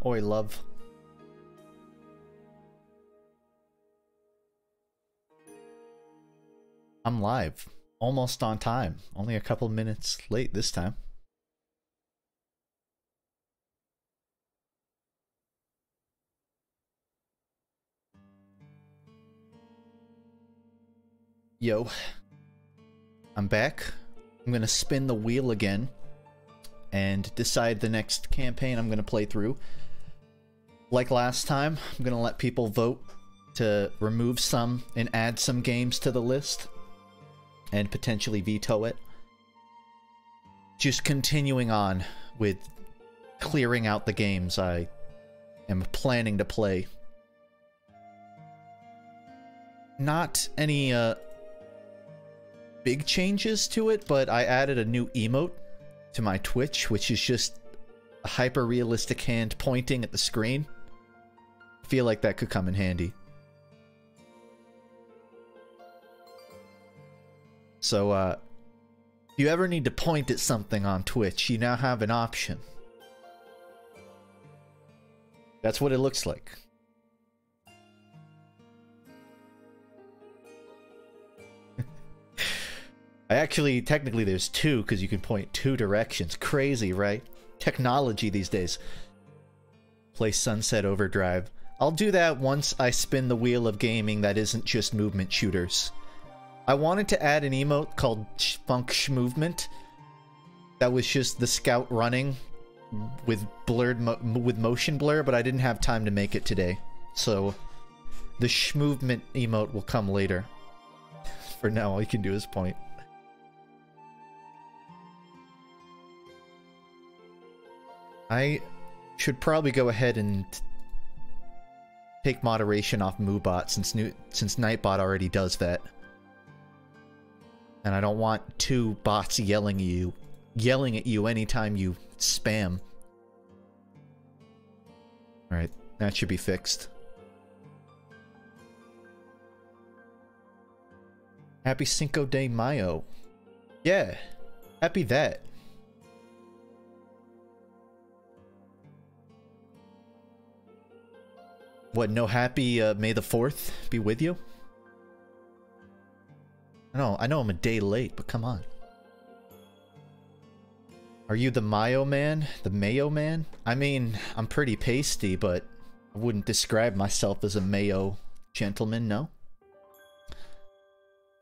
Oi, love. I'm live. Almost on time. Only a couple minutes late this time. Yo. I'm back. I'm gonna spin the wheel again and decide the next campaign I'm gonna play through. Like last time, I'm gonna let people vote to remove some and add some games to the list and potentially veto it. Just continuing on with clearing out the games I am planning to play. Not any big changes to it, but I added a new emote to my Twitch, which is just a hyper-realistic hand pointing at the screen. I feel like that could come in handy. So, if you ever need to point at something on Twitch, you now have an option. That's what it looks like. Technically there's two, because you can point two directions. Crazy, right? Technology these days. Play Sunset Overdrive. I'll do that once I spin the wheel of gaming that isn't just movement shooters. I wanted to add an emote called FUNKe Movement. That was just the scout running with with motion blur, but I didn't have time to make it today. So the movement emote will come later. For now, all you can do is point. I should probably go ahead and take moderation off Moobot since Nightbot already does that. And I don't want two bots yelling at you anytime you spam. Alright, that should be fixed. Happy Cinco de Mayo. Yeah, happy that. What, no happy May the 4th be with you? I know I'm a day late, but come on. Are you the Mayo man? The Mayo man? I mean, I'm pretty pasty, but I wouldn't describe myself as a Mayo gentleman, no?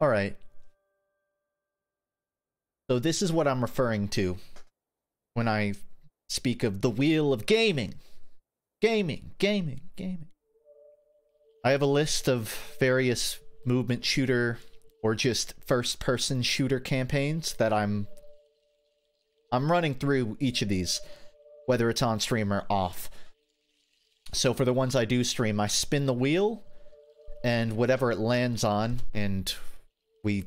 Alright. So this is what I'm referring to when I speak of the wheel of gaming. Gaming, gaming, gaming. I have a list of various movement shooter or just first-person shooter campaigns that I'm running through each of these, whether it's on stream or off. So for the ones I do stream, I spin the wheel, and whatever it lands on, and we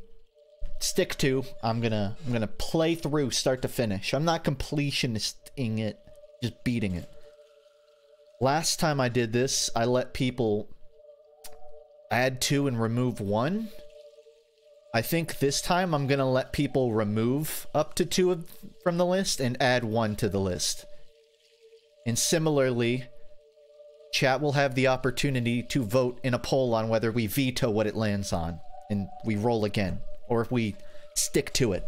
stick to, I'm gonna play through start to finish. I'm not completionisting it, just beating it. Last time I did this, I let people add 2 and remove 1. I think this time I'm gonna let people remove up to 2 from the list and add 1 to the list. And similarly, chat will have the opportunity to vote in a poll on whether we veto what it lands on and we roll again, or if we stick to it.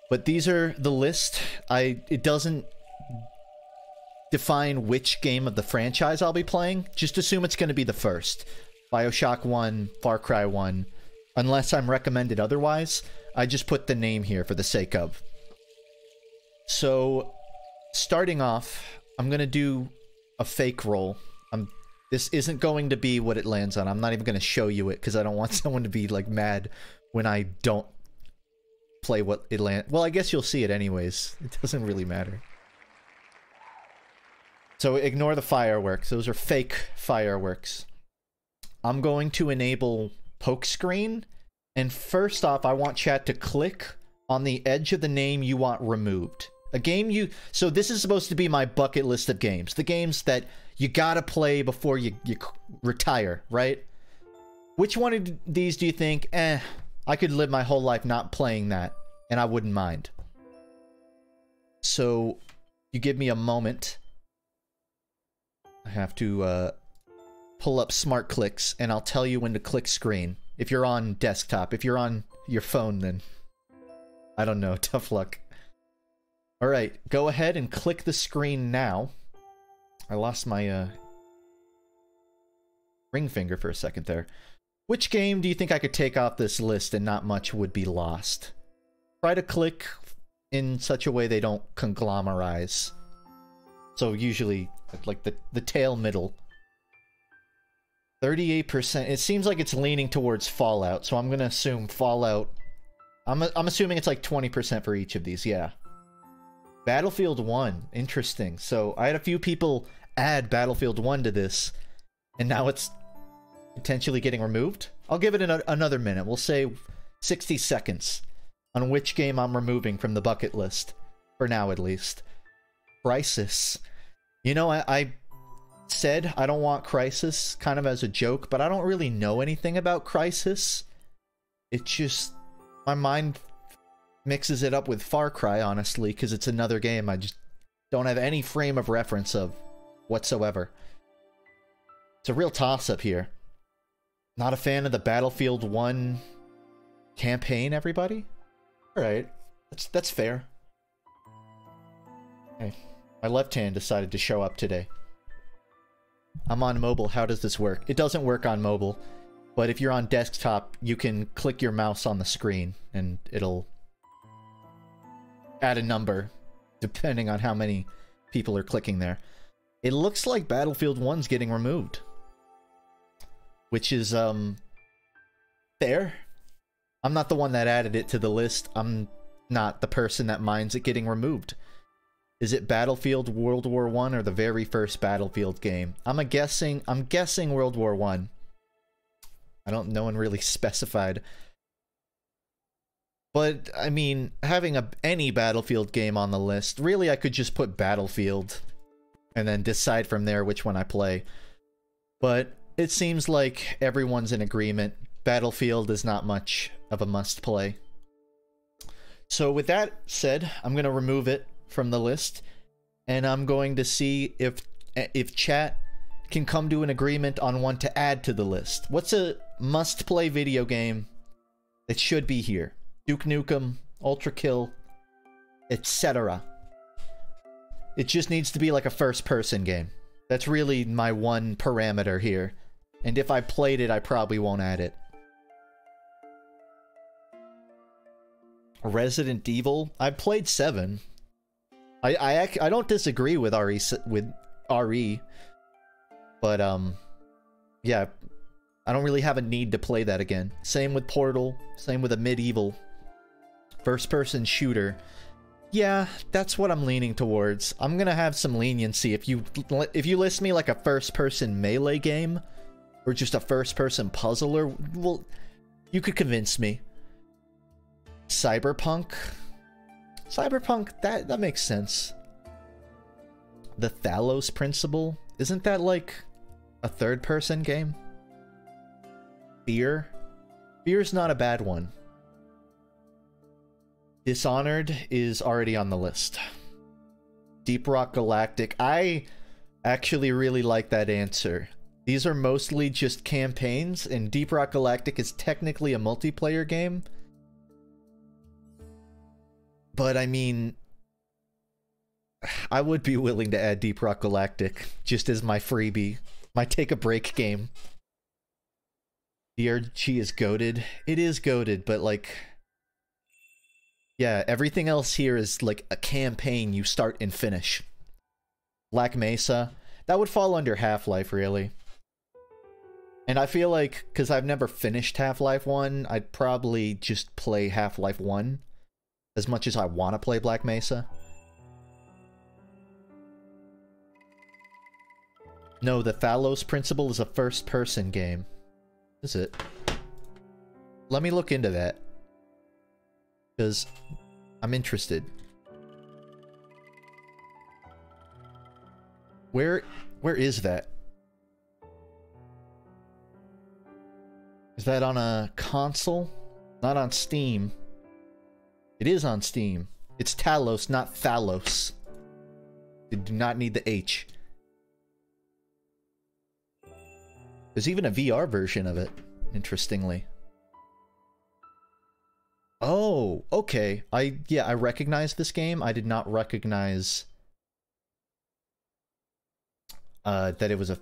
But these are the list. It doesn't define which game of the franchise I'll be playing. Just assume it's going to be the first. BioShock 1, Far Cry 1. Unless I'm recommended otherwise, I just put the name here for the sake of. So, starting off, I'm going to do a fake roll. This isn't going to be what it lands on. I'm not even going to show you it because I don't want someone to be like mad when I don't play what it lands. Well, I guess you'll see it anyways. It doesn't really matter. So ignore the fireworks. Those are fake fireworks. I'm going to enable poke screen. And first off, I want chat to click on the edge of the name you want removed. A game you... So this is supposed to be my bucket list of games. The games that you gotta play before you retire, right? Which one of these do you think, I could live my whole life not playing that, and I wouldn't mind? So, you give me a moment I have to pull up smart clicks, and I'll tell you when to click screen. If you're on desktop. If you're on your phone, then I don't know. Tough luck. Alright, go ahead and click the screen now. I lost my ring finger for a second there. Which game do you think I could take off this list and not much would be lost? Try to click in such a way they don't conglomerize. So usually, like the tail middle. 38%. It seems like it's leaning towards Fallout, so I'm going to assume Fallout. I'm assuming it's like 20% for each of these, yeah. Battlefield 1. Interesting. So I had a few people add Battlefield 1 to this, and now it's potentially getting removed. I'll give it another minute. We'll say 60 seconds on which game I'm removing from the bucket list. For now, at least. Crysis. You know, I said I don't want Crysis kind of as a joke, but I don't really know anything about Crysis. It just... my mind mixes it up with Far Cry, honestly, because it's another game I just don't have any frame of reference of whatsoever. It's a real toss-up here. Not a fan of the Battlefield 1 campaign, everybody? Alright, that's fair. Hey, my left hand decided to show up today. I'm on mobile, how does this work? It doesn't work on mobile, but if you're on desktop, you can click your mouse on the screen, and it'll add a number, depending on how many people are clicking there. It looks like Battlefield 1's getting removed. Which is, fair. I'm not the one that added it to the list. I'm not the person that minds it getting removed. Is it Battlefield World War I or the very first Battlefield game? I'm guessing World War I. No one really specified. But, I mean, having any Battlefield game on the list, really I could just put Battlefield and then decide from there which one I play. But it seems like everyone's in agreement. Battlefield is not much of a must-play. So with that said, I'm going to remove it from the list, and I'm going to see if chat can come to an agreement on one to add to the list. What's a must-play video game that should be here? Duke Nukem, Ultra Kill, etc. It just needs to be like a first-person game. That's really my one parameter here. And if I played it, I probably won't add it. Resident Evil? I played 7. I don't disagree with RE, but yeah, I don't really have a need to play that again. Same with Portal, same with a medieval first-person shooter. Yeah, that's what I'm leaning towards. I'm gonna have some leniency if you list me like a first-person melee game or just a first-person puzzler. Well, you could convince me. Cyberpunk, that makes sense. The Talos Principle, isn't that like a third-person game? Fear's not a bad one. Dishonored is already on the list. Deep Rock Galactic, I actually really like that answer. These are mostly just campaigns, and Deep Rock Galactic is technically a multiplayer game. But I mean, I would be willing to add Deep Rock Galactic just as my freebie, my take a break game. DRG is goated. It is goated, but like, yeah, everything else here is like a campaign you start and finish. Black Mesa, that would fall under Half-Life, really. And I feel like, because I've never finished Half-Life 1, I'd probably just play Half-Life 1 as much as I want to play Black Mesa. No, the Talos Principle is a first-person game. Is it? Let me look into that, because I'm interested. Where is that? Is that on a console? Not on Steam. It is on Steam. It's Talos, not Thalos. You do not need the H. There's even a VR version of it, interestingly. Oh, okay. Yeah, I recognize this game. I did not recognize that it was a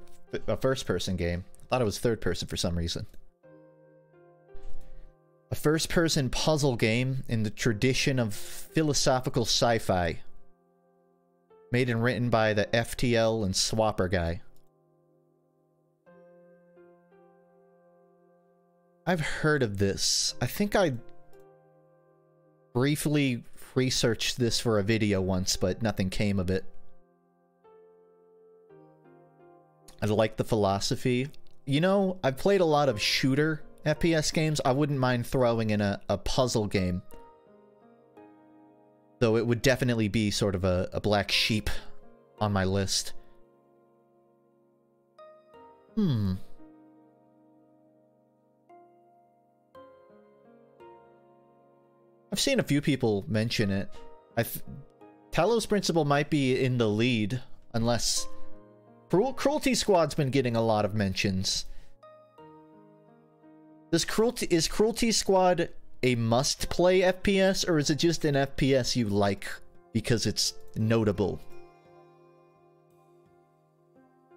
first-person game. I thought it was third-person for some reason. A first-person puzzle game in the tradition of philosophical sci-fi. Made and written by the FTL and Swapper guy. I've heard of this. I think I briefly researched this for a video once, but nothing came of it. I like the philosophy. You know, I've played a lot of shooter FPS games. I wouldn't mind throwing in a puzzle game. Though it would definitely be sort of a black sheep on my list. I've seen a few people mention it. Talos Principle might be in the lead, unless... Cruelty Squad's been getting a lot of mentions. Is Cruelty Squad a must-play FPS, or is it just an FPS you like because it's notable?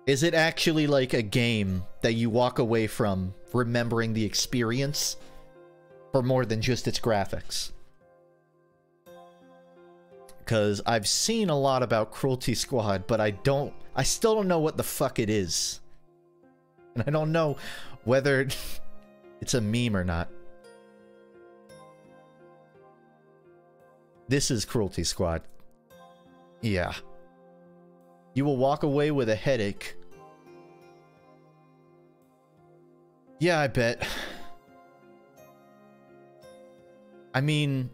Is it actually like a game that you walk away from remembering the experience for more than just its graphics? Because I've seen a lot about Cruelty Squad, but I still don't know what the fuck it is. And I don't know whether it's a meme or not. This is Cruelty Squad. Yeah. You will walk away with a headache. Yeah, I bet. I mean,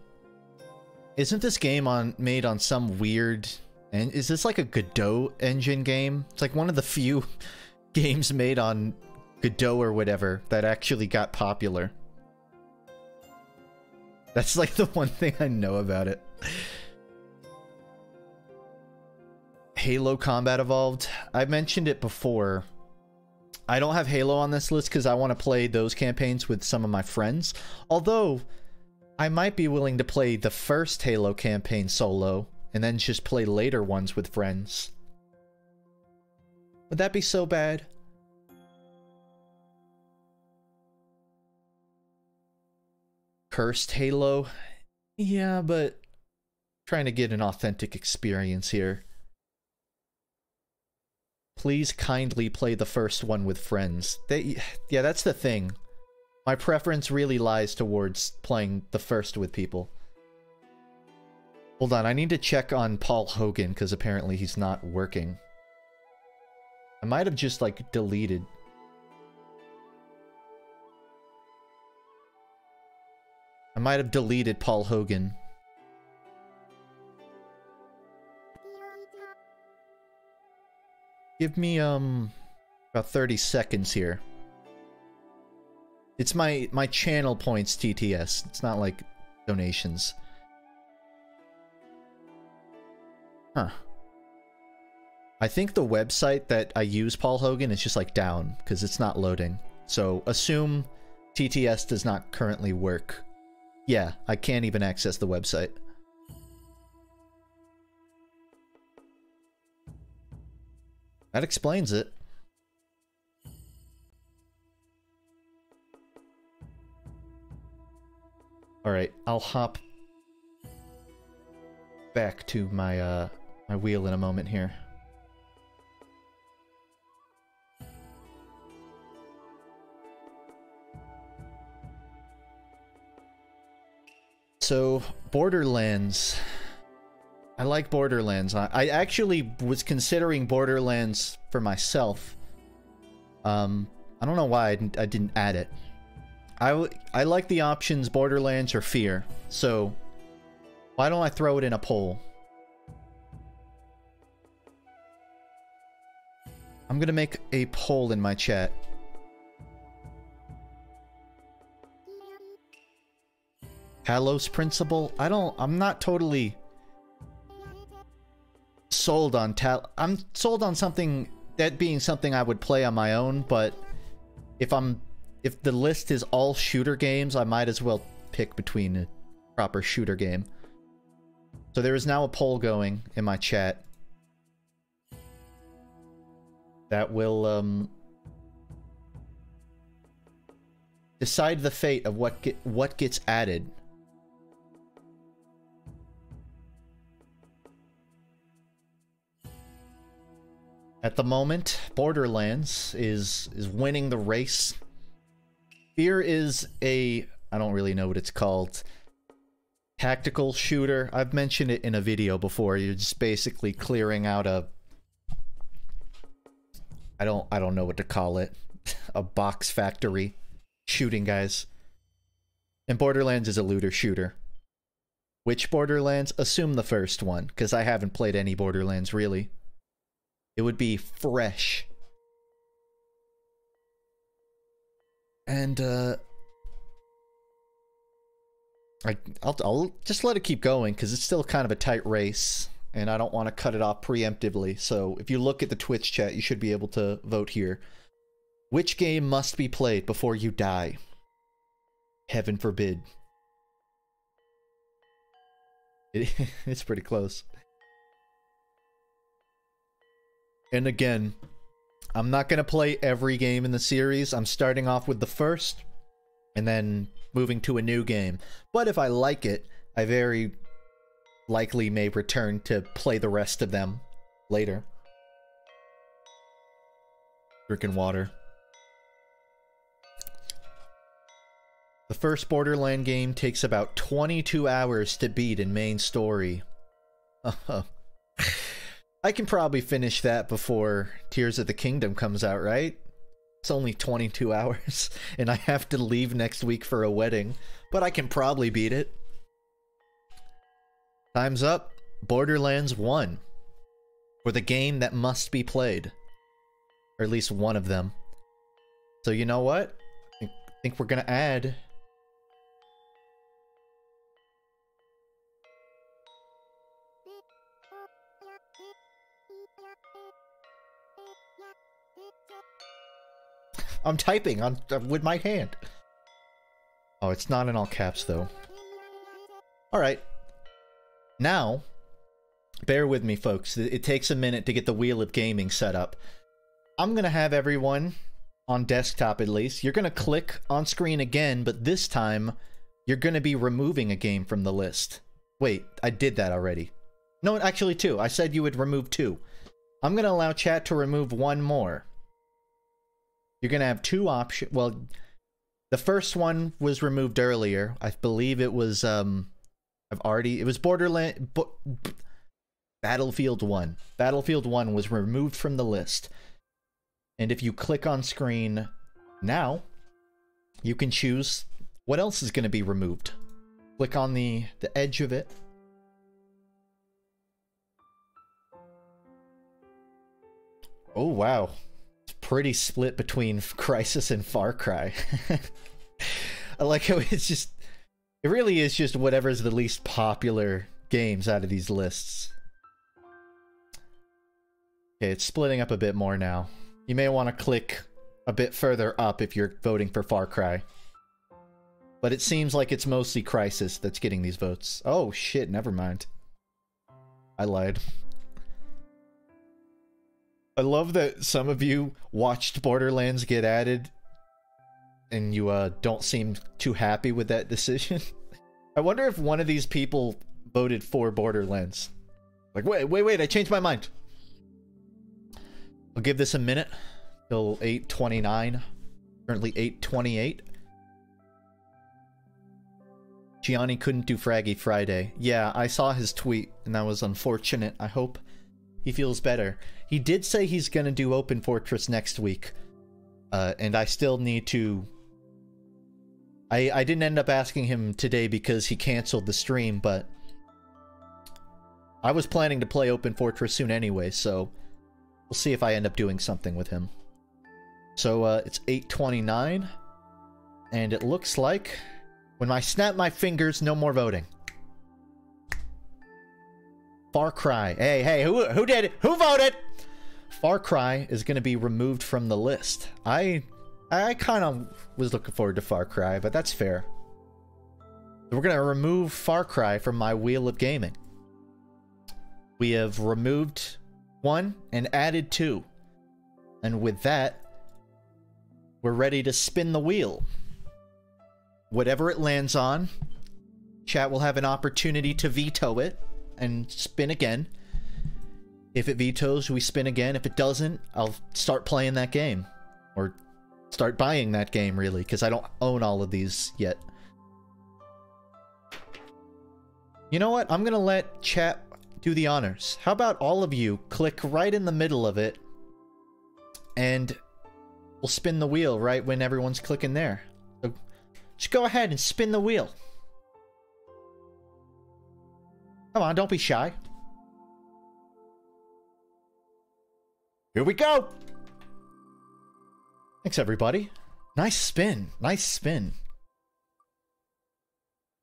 isn't this game made on some weird... And is this like a Godot engine game? It's like one of the few games made on Godot or whatever that actually got popular. That's like the one thing I know about it. Halo Combat Evolved. I mentioned it before. I don't have Halo on this list because I want to play those campaigns with some of my friends. Although, I might be willing to play the first Halo campaign solo, and then just play later ones with friends. Would that be so bad? Cursed Halo? Yeah, but trying to get an authentic experience here. Please kindly play the first one with friends. Yeah, that's the thing. My preference really lies towards playing the first with people. Hold on, I need to check on Paul Hogan, because apparently he's not working. I might have just, like, deleted. I might have deleted Paul Hogan. Give me, about 30 seconds here. It's my channel points TTS. It's not like donations. Huh. I think the website that I use Paul Hogan is just like down because it's not loading. So assume TTS does not currently work. Yeah, I can't even access the website. That explains it. Alright, I'll hop back to my my wheel in a moment here. So, Borderlands. I like Borderlands. I actually was considering Borderlands for myself. I don't know why I didn't add it. I like the options Borderlands or Fear, so why don't I throw it in a poll? I'm gonna make a poll in my chat. Talos Principle? I'm not totally sold on I'm sold on something, that being something I would play on my own, but if the list is all shooter games, I might as well pick between a proper shooter game. So there is now a poll going in my chat that will decide the fate of what gets added. At the moment, Borderlands is winning the race. Fear is a, I don't really know what it's called, tactical shooter. I've mentioned it in a video before. You're just basically clearing out a, I don't know what to call it, a box factory, shooting guys. And Borderlands is a looter shooter. Which Borderlands? Assume the first one, because I haven't played any Borderlands really. It would be fresh. And I'll just let it keep going because it's still kind of a tight race, and I don't want to cut it off preemptively. So if you look at the Twitch chat, you should be able to vote here. Which game must be played before you die? Heaven forbid. It's pretty close. And again, I'm not going to play every game in the series. I'm starting off with the first, and then moving to a new game. But if I like it, I very likely may return to play the rest of them later. Drinking water. The first Borderland game takes about 22 hours to beat in main story. I can probably finish that before Tears of the Kingdom comes out, right? It's only 22 hours, and I have to leave next week for a wedding, but I can probably beat it. Time's up. Borderlands 1. For the game that must be played. Or at least one of them. So you know what? I think we're gonna add... I'm typing on with my hand. Oh, it's not in all caps though. Alright. Now, bear with me folks. It takes a minute to get the Wheel of Gaming set up. I'm gonna have everyone on desktop at least. You're gonna click on screen again, but this time you're gonna be removing a game from the list. Wait, I did that already. No, actually two. I said you would remove two. I'm gonna allow chat to remove one more. You're gonna have two options. Well, the first one was removed earlier. I believe it was it was Battlefield 1. Battlefield 1 was removed from the list. And if you click on screen now, you can choose what else is gonna be removed. Click on the edge of it. Oh wow. Pretty split between Crysis and Far Cry. I like how it's just... It really is just whatever's the least popular games out of these lists. Okay, it's splitting up a bit more now. You may want to click a bit further up if you're voting for Far Cry. But it seems like it's mostly Crysis that's getting these votes. Oh shit, never mind. I lied. I love that some of you watched Borderlands get added and you don't seem too happy with that decision. I wonder if one of these people voted for Borderlands. Like, wait, I changed my mind. I'll give this a minute till 8:29. Currently 8:28. Gianni couldn't do Fraggy Friday. Yeah, I saw his tweet and that was unfortunate. I hope he feels better. He did say he's gonna do Open Fortress next week. And I still need to... I didn't end up asking him today because he canceled the stream, but... I was planning to play Open Fortress soon anyway, so... We'll see if I end up doing something with him. So, it's 8:29. And it looks like... When I snap my fingers, no more voting. Far Cry. Hey, who did it? Who voted? Far Cry is going to be removed from the list. I I kind of was looking forward to Far Cry, but that's fair. We're going to remove Far Cry from my wheel of gaming. We have removed 1 and added 2. And with that, we're ready to spin the wheel. Whatever it lands on, chat will have an opportunity to veto it and spin again. If it vetoes, we spin again. If it doesn't, I'll start playing that game. Or start buying that game, really, because I don't own all of these yet. You know what? I'm gonna let chat do the honors. How about all of you click right in the middle of it, and we'll spin the wheel right when everyone's clicking there. So just go ahead and spin the wheel. Come on, don't be shy. Here we go! Thanks, everybody. Nice spin. Nice spin.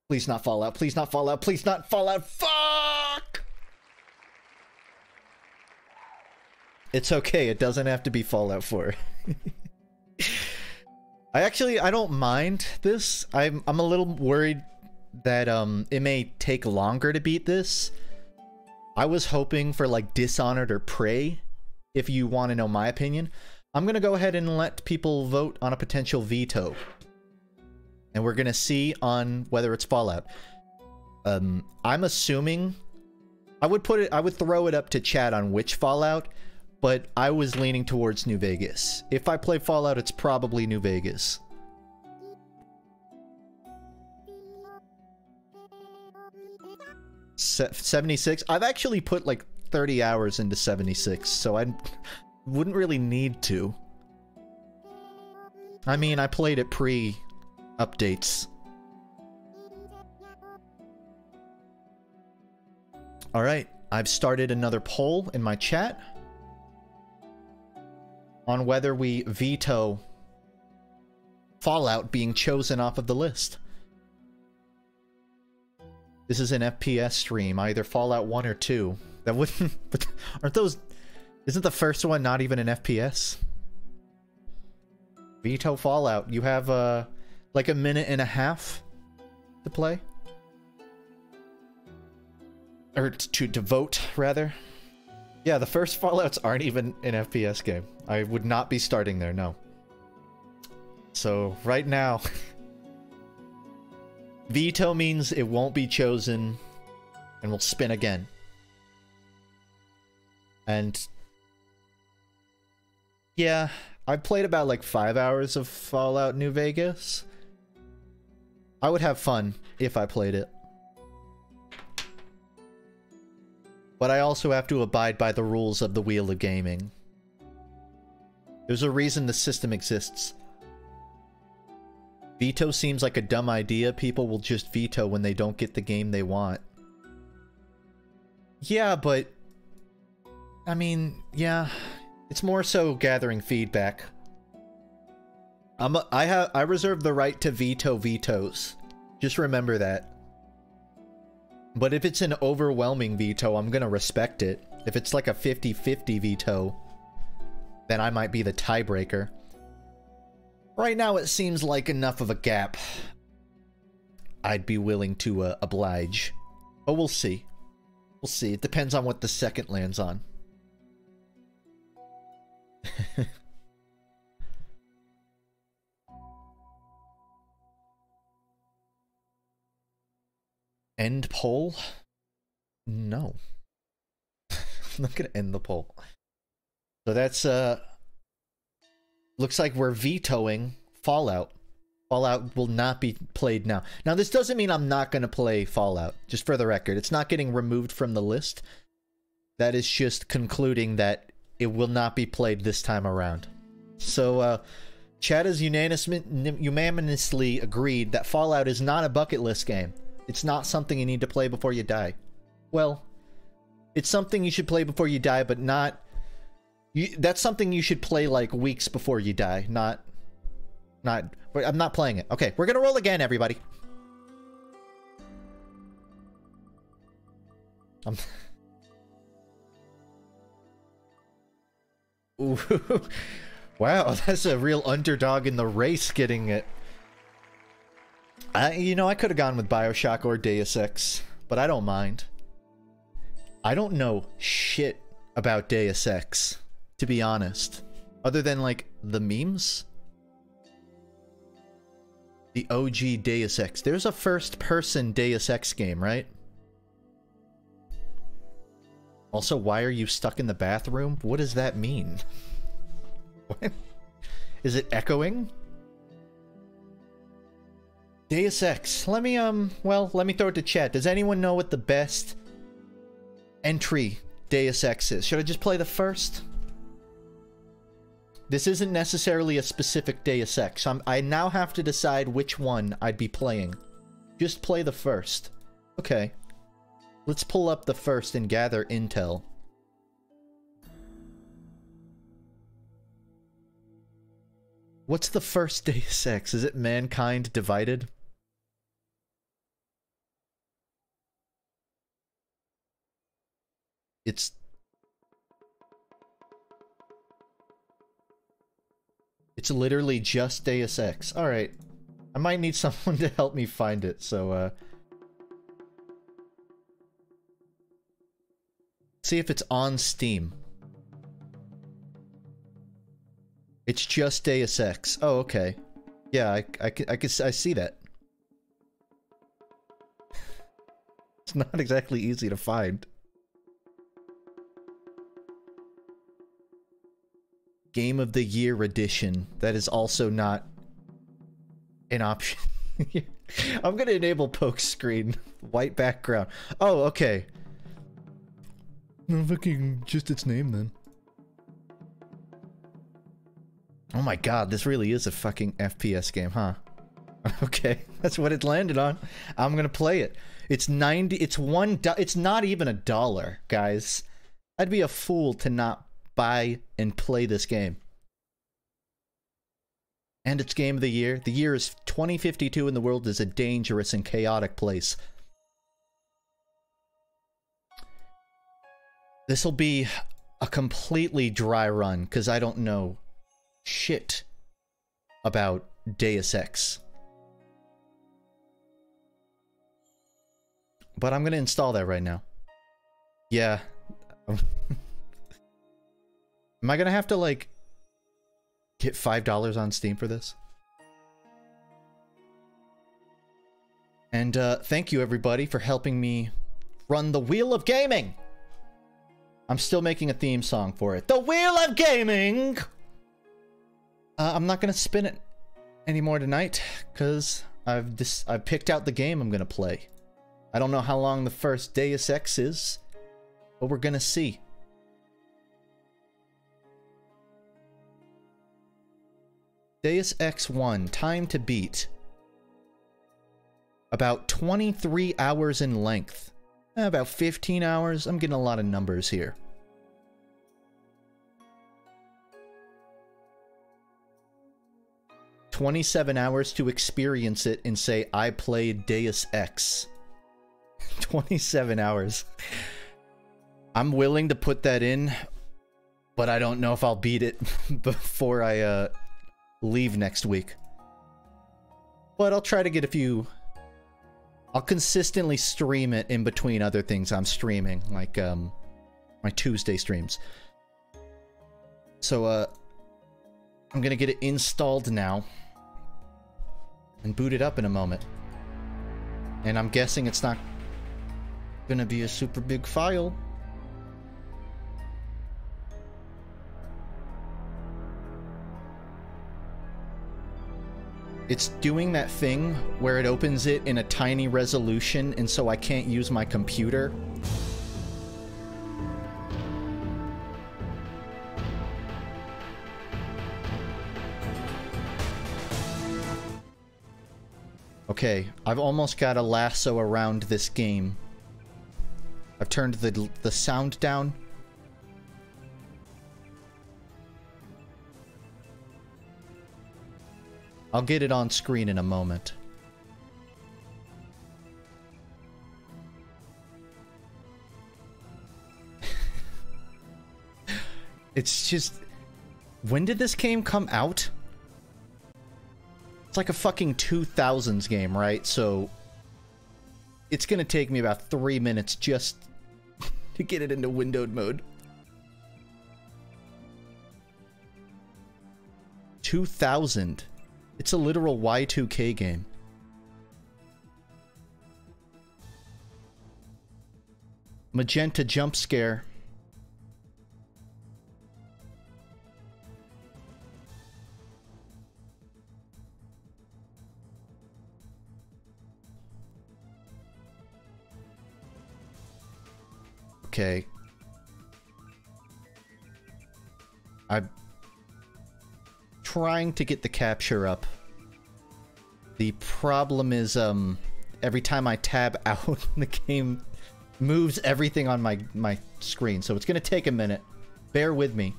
Please not fall out. Please not fall out. Please not fall out. Fuck! It's okay. It doesn't have to be Fallout 4. I don't mind this. I'm a little worried that it may take longer to beat this. I was hoping for like Dishonored or Prey, if you want to know my opinion. I'm gonna go ahead and let people vote on a potential veto. And we're gonna see on whether it's Fallout. I'm assuming I would throw it up to chat on which Fallout, but I was leaning towards New Vegas. If I play Fallout, it's probably New Vegas. Se 76? I've actually put like 30 hours into 76, so I wouldn't really need to. I mean, I played it pre-updates. Alright, I've started another poll in my chat on whether we veto Fallout being chosen off of the list. This is an FPS stream, either Fallout 1 or 2. That wouldn't... But aren't those... Isn't the first one not even an FPS? Veto Fallout. You have, like a minute and a half to play? Or to vote, rather. Yeah, the first Fallouts aren't even an FPS game. I would not be starting there, no. So, right now... veto means it won't be chosen, and we'll spin again. And... yeah, I've played about like 5 hours of Fallout New Vegas. I would have fun if I played it. But I also have to abide by the rules of the Wheel of Gaming. There's a reason the system exists. Veto seems like a dumb idea. People will just veto when they don't get the game they want. Yeah, but... I mean, yeah... It's more so gathering feedback. I reserve the right to veto vetoes. Just remember that. But if it's an overwhelming veto, I'm gonna respect it. If it's like a 50-50 veto, then I might be the tiebreaker. Right now it seems like enough of a gap. I'd be willing to oblige. But we'll see. We'll see. It depends on what the second lands on. End poll? No. I'm not gonna end the poll. So that's looks like we're vetoing Fallout. Fallout will not be played now. Now this doesn't mean I'm not gonna play Fallout, just for the record. It's not getting removed from the list. That is just concluding that it will not be played this time around. So, chat has unanimously agreed that Fallout is not a bucket list game. It's not something you need to play before you die. Well, it's something you should play before you die, but not... that's something you should play, like, weeks before you die, not... I'm not playing it. Okay, we're gonna roll again, everybody. Ooh. Wow, that's a real underdog in the race getting it. You know, I could have gone with BioShock or Deus Ex, but I don't mind. I don't know shit about Deus Ex, to be honest. Other than, like, the memes? The OG Deus Ex. There's a first-person Deus Ex game, right? Also, why are you stuck in the bathroom? What does that mean? What? Is it echoing? Deus Ex. Let me, well, let me throw it to chat. Does anyone know what the best entry Deus Ex is? Should I just play the first? This isn't necessarily a specific Deus Ex. I now have to decide which one I'd be playing. Just play the first. Okay. Let's pull up the first and gather intel. What's the first Deus Ex? Is it Mankind Divided? It's literally just Deus Ex. Alright. I might need someone to help me find it, so, see if it's on Steam. It's just Deus Ex. Oh, okay. Yeah, I see that. It's not exactly easy to find. Game of the Year edition. That is also not an option. I'm gonna enable poke screen. White background. Oh, okay. No, fucking just its name then. Oh my god, this really is a fucking FPS game, huh? Okay, that's what it landed on. I'm gonna play it. It's 90, it's not even $1, guys. I'd be a fool to not buy and play this game. And it's Game of the Year. The year is 2052 and the world is a dangerous and chaotic place. This'll be a completely dry run, because I don't know shit about Deus Ex. But I'm gonna install that right now. Yeah. Am I gonna have to, like, get $5 on Steam for this? And, thank you everybody for helping me run the Wheel of Gaming! I'm still making a theme song for it. The Wheel of Gaming! I'm not gonna spin it anymore tonight, because I've picked out the game I'm gonna play. I don't know how long the first Deus Ex is, but we're gonna see. Deus Ex 1, time to beat. About 23 hours in length. About 15 hours. I'm getting a lot of numbers here. "27 hours to experience it and say, I played Deus Ex." 27 hours. I'm willing to put that in, but I don't know if I'll beat it before I leave next week. But I'll try to get a few... I'll consistently stream it in between other things I'm streaming, like my Tuesday streams. So I'm gonna get it installed now and boot it up in a moment. And I'm guessing it's not gonna be a super big file. It's doing that thing where it opens it in a tiny resolution, and so I can't use my computer. Okay, I've almost got a lasso around this game. I've turned the sound down. I'll get it on screen in a moment. It's just... When did this game come out? It's like a fucking 2000s game, right? So it's gonna take me about 3 minutes just to get it into windowed mode. 2000. It's a literal Y2K game. Magenta jump scare. Okay. I'm trying to get the capture up. The problem is, every time I tab out, the game moves everything on my screen. So it's gonna take a minute. Bear with me.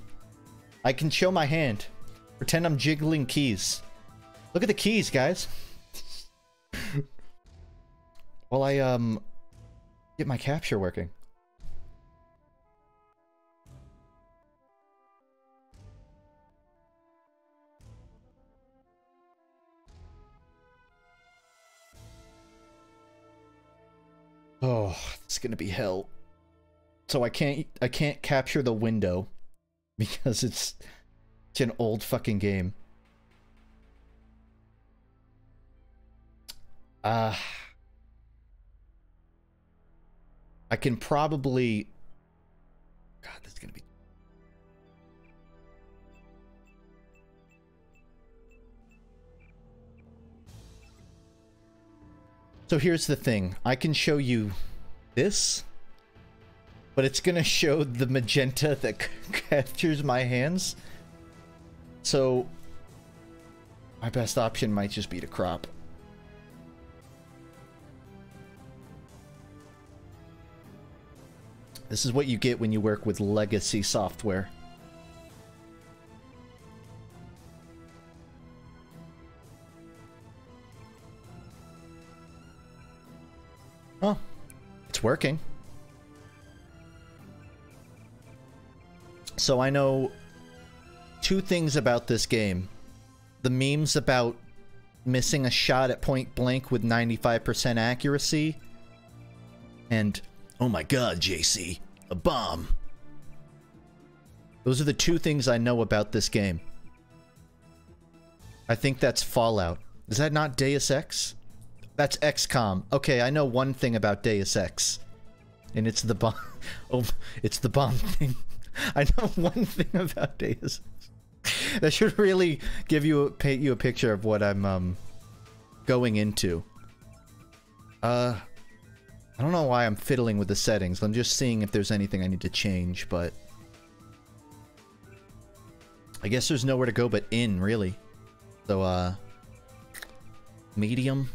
I can show my hand. Pretend I'm jiggling keys. Look at the keys, guys. While I, get my capture working. Oh, it's gonna be hell. So I can't capture the window because it's an old fucking game. I can probably... God, this is gonna be... So here's the thing. I can show you this, but it's gonna show the magenta that captures my hands. So my best option might just be to crop. This is what you get when you work with legacy software. Oh, it's working. So I know two things about this game. The memes about missing a shot at point blank with 95% accuracy. And, oh my god, JC, a bomb. Those are the two things I know about this game. I think that's Fallout. Is that not Deus Ex? That's XCOM. Okay, I know one thing about Deus Ex. And it's the bomb. Oh, it's the bomb thing. I know one thing about Deus Ex. That should really give you paint you a picture of what I'm going into. I don't know why I'm fiddling with the settings. I'm just seeing if there's anything I need to change, but I guess there's nowhere to go but in, really. So medium.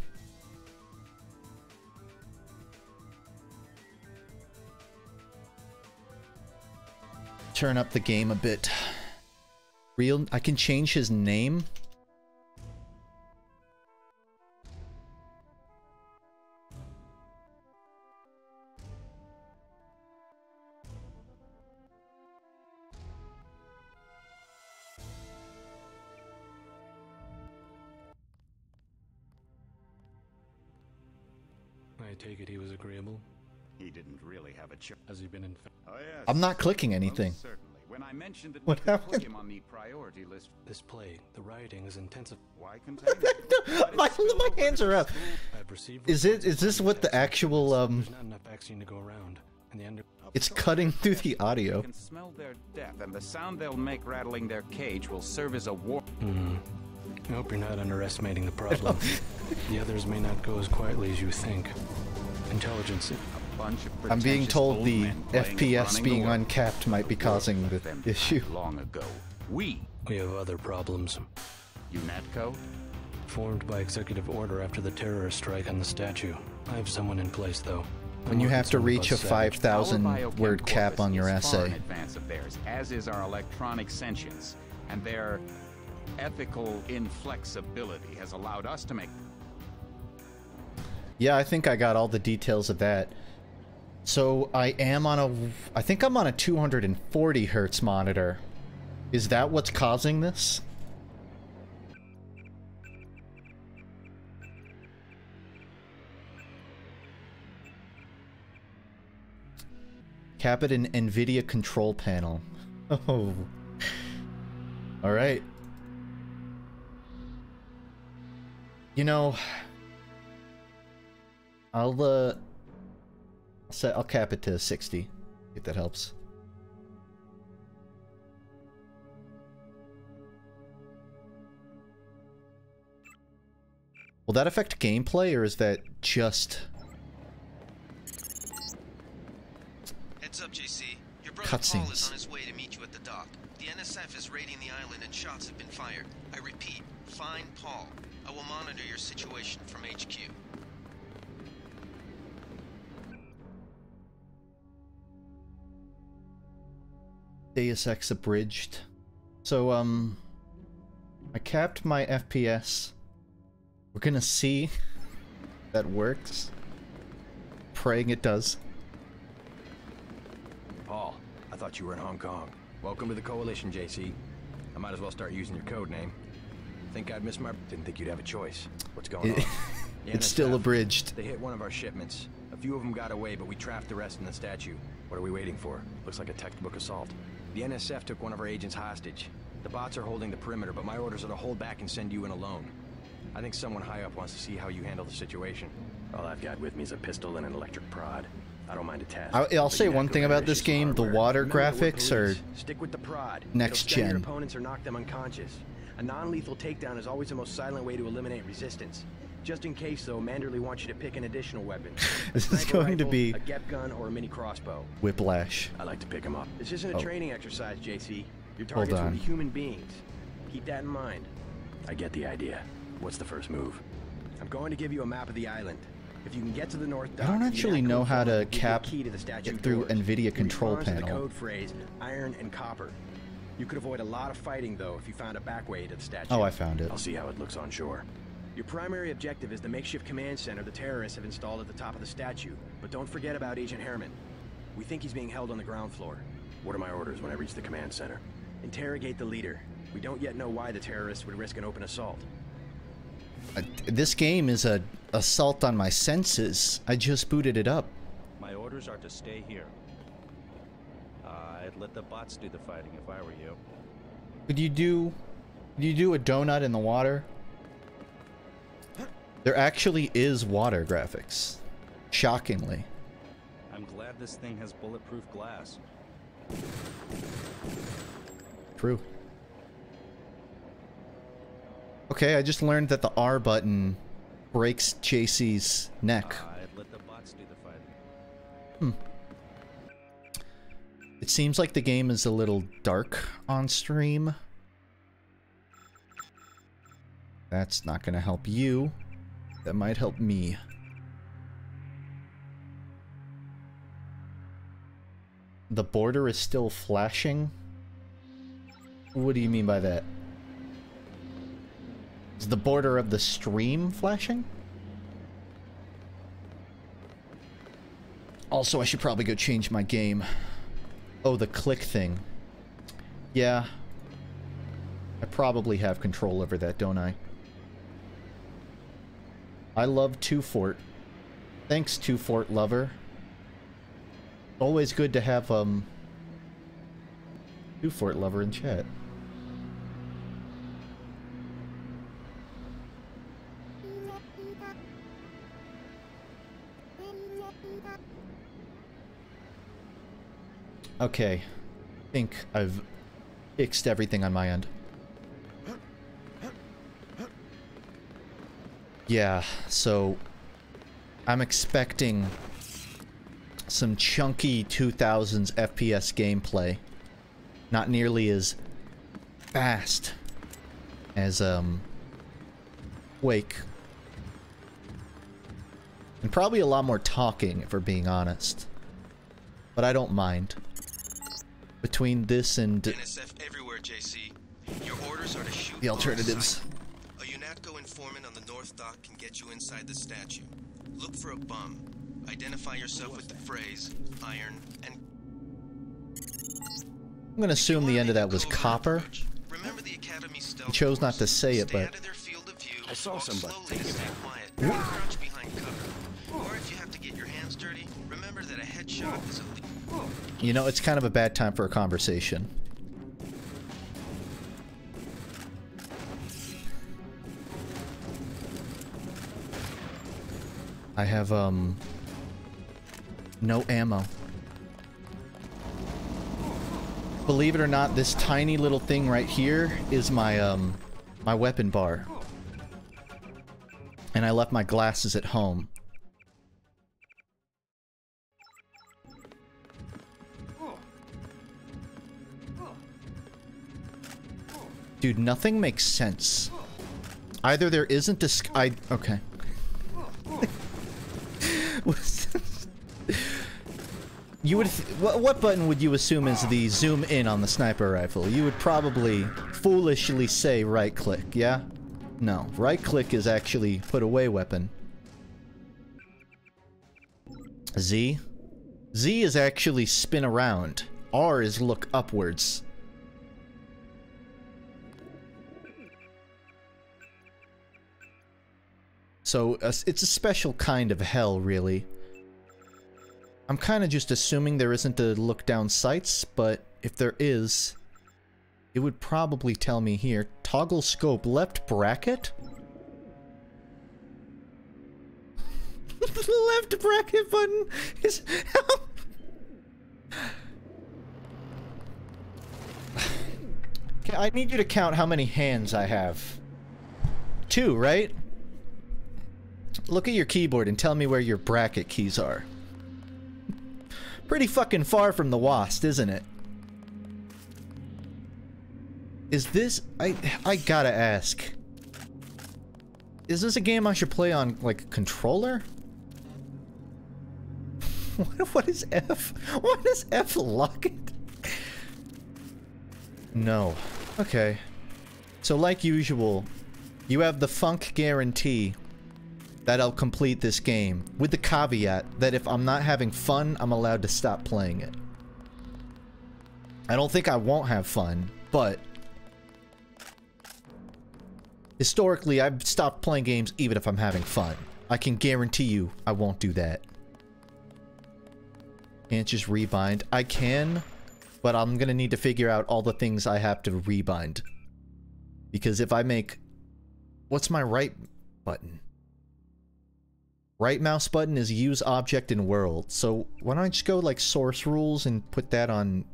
Turn up the game a bit. Real, I can change his name. I take it he was agreeable. He didn't really have a choice. Has he been in? Oh, yes. I'm not clicking anything. Most certainly. When I mentioned that What we could happened? put him on the priority list, This plague, the rioting is intensive. why contain him? my hands are up. I've received. Is this what the actual There's not enough vaccine to go around, and the under. It's cutting through the audio. You can smell their death, and the sound they'll make rattling their cage will serve as a war. I hope you're not underestimating the problem. The others may not go as quietly as you think. Intelligence. Bunch of I'm being pretentious told old the men playing at FPS running being the world. uncapped might be causing Them the died issue. long ago. We, We have other problems. UNATCO, Formed by executive order after the terrorist strike on the statue. I have someone in place, though. When you have to reach a 5,000 Our word biochem cap on your corpus is far in essay. advance of theirs, as is our electronic sentience, and their ethical inflexibility has allowed us to make. Yeah, I think I got all the details of that. So I am on a, I think I'm on a 240 hertz monitor. Is that what's causing this? Cap it in NVIDIA control panel. Oh. Alright. You know, I'll cap it to 60, if that helps. Will that affect gameplay, or is that just Heads up, JC. Your brother Paul is cutscenes? on his way to meet you at the dock. The NSF is raiding the island and shots have been fired. I repeat, find Paul. I will monitor your situation from HQ. Deus Ex abridged. So, I capped my FPS. We're gonna see if that works. Praying it does. Paul, I thought you were in Hong Kong. Welcome to the Coalition, JC. I might as well start using your code name. Think I'd miss my... Didn't think you'd have a choice. What's going on? It's still abridged. They hit one of our shipments. A few of them got away, but we trapped the rest in the statue. What are we waiting for? Looks like a textbook assault. The NSF took one of our agents hostage. The bots are holding the perimeter, but my orders are to hold back and send you in alone. I think someone high up wants to see how you handle the situation. All I've got with me is a pistol and an electric prod. I don't mind a test. I'll say one thing about this game: the water graphics are stick with the prod. next It'll stun your gen. opponents or knock them unconscious. A non-lethal takedown is always the most silent way to eliminate resistance. Just in case, though, Manderley wants you to pick an additional weapon. This is going to be a Gep gun or a mini crossbow. Whiplash. I like to pick them up. This isn't a training exercise, JC. Your Hold targets will on. be human beings. Keep that in mind. I get the idea. What's the first move? I'm going to give you a map of the island. If you can get to the north dock, I don't actually know how to cap key to the statue it through doors. NVIDIA It control responds to panel. the code phrase iron and copper. You could avoid a lot of fighting though if you found a back way to the statue. Oh, I found it. I'll see how it looks on shore. Your primary objective is the makeshift command center the terrorists have installed at the top of the statue. But don't forget about Agent Herman. We think he's being held on the ground floor. What are my orders when I reach the command center? Interrogate the leader. We don't yet know why the terrorists would risk an open assault. This game is a assault on my senses. I just booted it up. My orders are to stay here. I'd let the bots do the fighting if I were you. Could you do a donut in the water? There actually is water graphics. Shockingly. I'm glad this thing has bulletproof glass. True. Okay, I just learned that the R button breaks JC's neck. I'd let the bots do the fighting. It seems like the game is a little dark on stream. That's not gonna help you. That might help me. The border is still flashing? What do you mean by that? Is the border of the stream flashing? Also, I should probably go change my game. Oh, the click thing. Yeah. I probably have control over that, don't I? I love 2Fort. Thanks, 2Fort lover. Always good to have, 2Fort lover in chat. Okay. I think I've fixed everything on my end. Yeah, so I'm expecting some chunky 2000s FPS gameplay. Not nearly as fast as Quake. And probably a lot more talking, if we're being honest. But I don't mind. Between this and NSF everywhere, JC. Your orders are to shoot the alternatives. sight. A UNATCO informant on the North Dock can get you inside the statue. Look for a bum. Identify yourself with the phrase iron and... I'm gonna assume the end of that was copper. Remember the Academy stealth He chose not to force. say it, Stay but out of their field of view, I saw walk somebody. slowly to stay quiet, and crouch behind cover. Or if you have to get your hands dirty, remember that a headshot is a you know, it's kind of a bad time for a conversation. I have, no ammo. Believe it or not, this tiny little thing right here is my, my weapon bar. And I left my glasses at home. Dude, nothing makes sense. Either there isn't a okay. You would what button would you assume is the zoom in on the sniper rifle? You would probably foolishly say right click, yeah? No, right click is actually put away weapon. Z? Z is actually spin around. R is look upwards. So, it's a special kind of hell, really. I'm kind of just assuming there isn't a look down sights, but if there is, it would probably tell me here. Toggle scope left bracket? The left bracket button is... Okay, I need you to count how many hands I have. 2, right? Look at your keyboard and tell me where your bracket keys are. Pretty fucking far from the WASD, isn't it? Is this... I gotta ask. Is this a game I should play on, like, a controller? What is F? What is F lock it? No. Okay. So like usual, you have the FUNKe guarantee that I'll complete this game, with the caveat that if I'm not having fun, I'm allowed to stop playing it. I don't think I won't have fun, but historically, I've stopped playing games even if I'm having fun. I can guarantee you I won't do that. Can't just rebind. I can, but I'm gonna need to figure out all the things I have to rebind. Because if I make... What's my right button? Right mouse button is use object in world. So why don't I just go like source rules and put that on...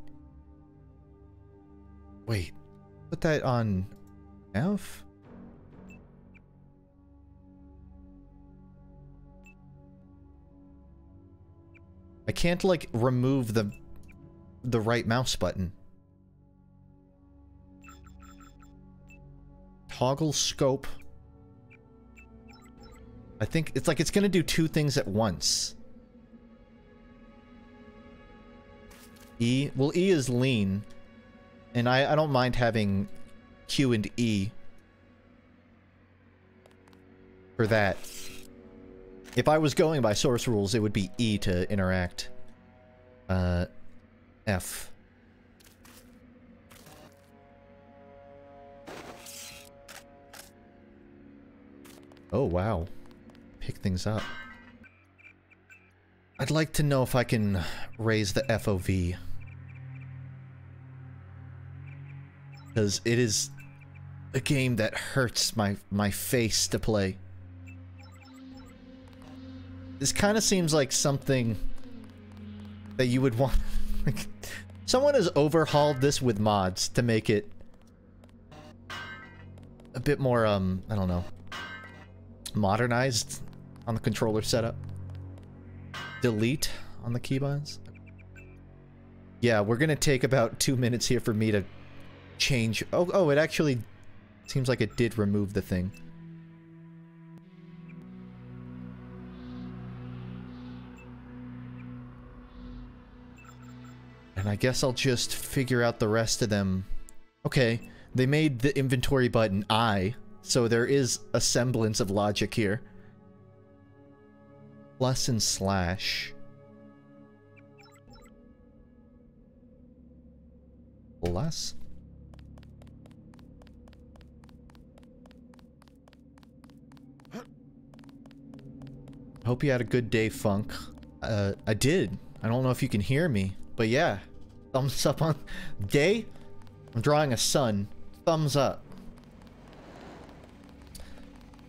Wait. Put that on F? I can't like remove the right mouse button. Toggle scope. I think it's like it's gonna do 2 things at once. E? Well, E is lean. And I don't mind having Q and E for that. If I was going by source rules, it would be E to interact. F. Oh, wow. Pick things up. I'd like to know if I can raise the FOV. Because it is a game that hurts my face to play. This kind of seems like something that you would want... Like, someone has overhauled this with mods to make it a bit more, I don't know, modernized on the controller setup. Delete on the keybinds. Yeah, we're gonna take about 2 minutes here for me to change... Oh, it actually seems like it did remove the thing. And I guess I'll just figure out the rest of them. Okay, they made the inventory button I, so there is a semblance of logic here. Plus and slash. Plus. Hope you had a good day, Funk. I did. I don't know if you can hear me, but yeah. Thumbs up on day. I'm drawing a sun. Thumbs up.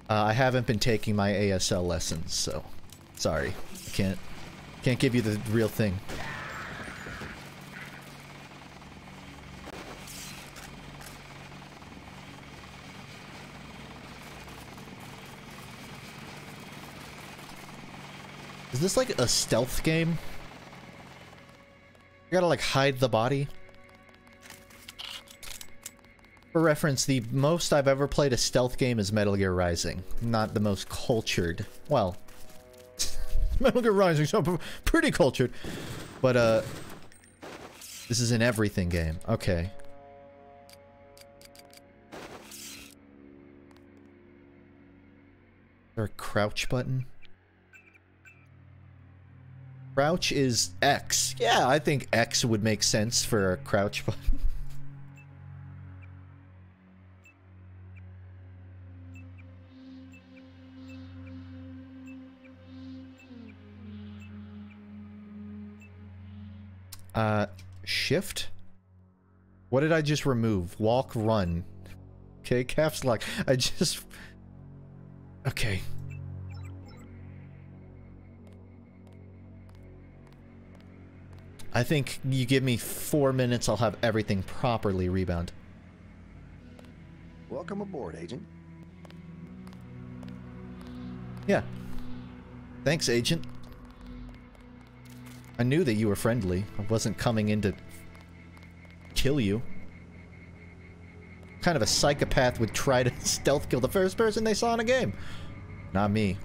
I haven't been taking my ASL lessons, so sorry. I can't give you the real thing. Is this like a stealth game? You gotta like hide the body? For reference, the most I've ever played a stealth game is Metal Gear Rising. Not the most cultured. Well, Metal Gear Rising is pretty cultured. But, this is an everything game. Okay. Is there a crouch button? Crouch is X. Yeah, I think X would make sense for a crouch button. Shift? What did I just remove? Walk, run. Okay, caps lock. I just... Okay. I think you give me 4 minutes, I'll have everything properly rebound. Welcome aboard, Agent. Yeah. Thanks, Agent. I knew that you were friendly. I wasn't coming in to kill you. What kind of a psychopath would try to stealth kill the first person they saw in a game? Not me.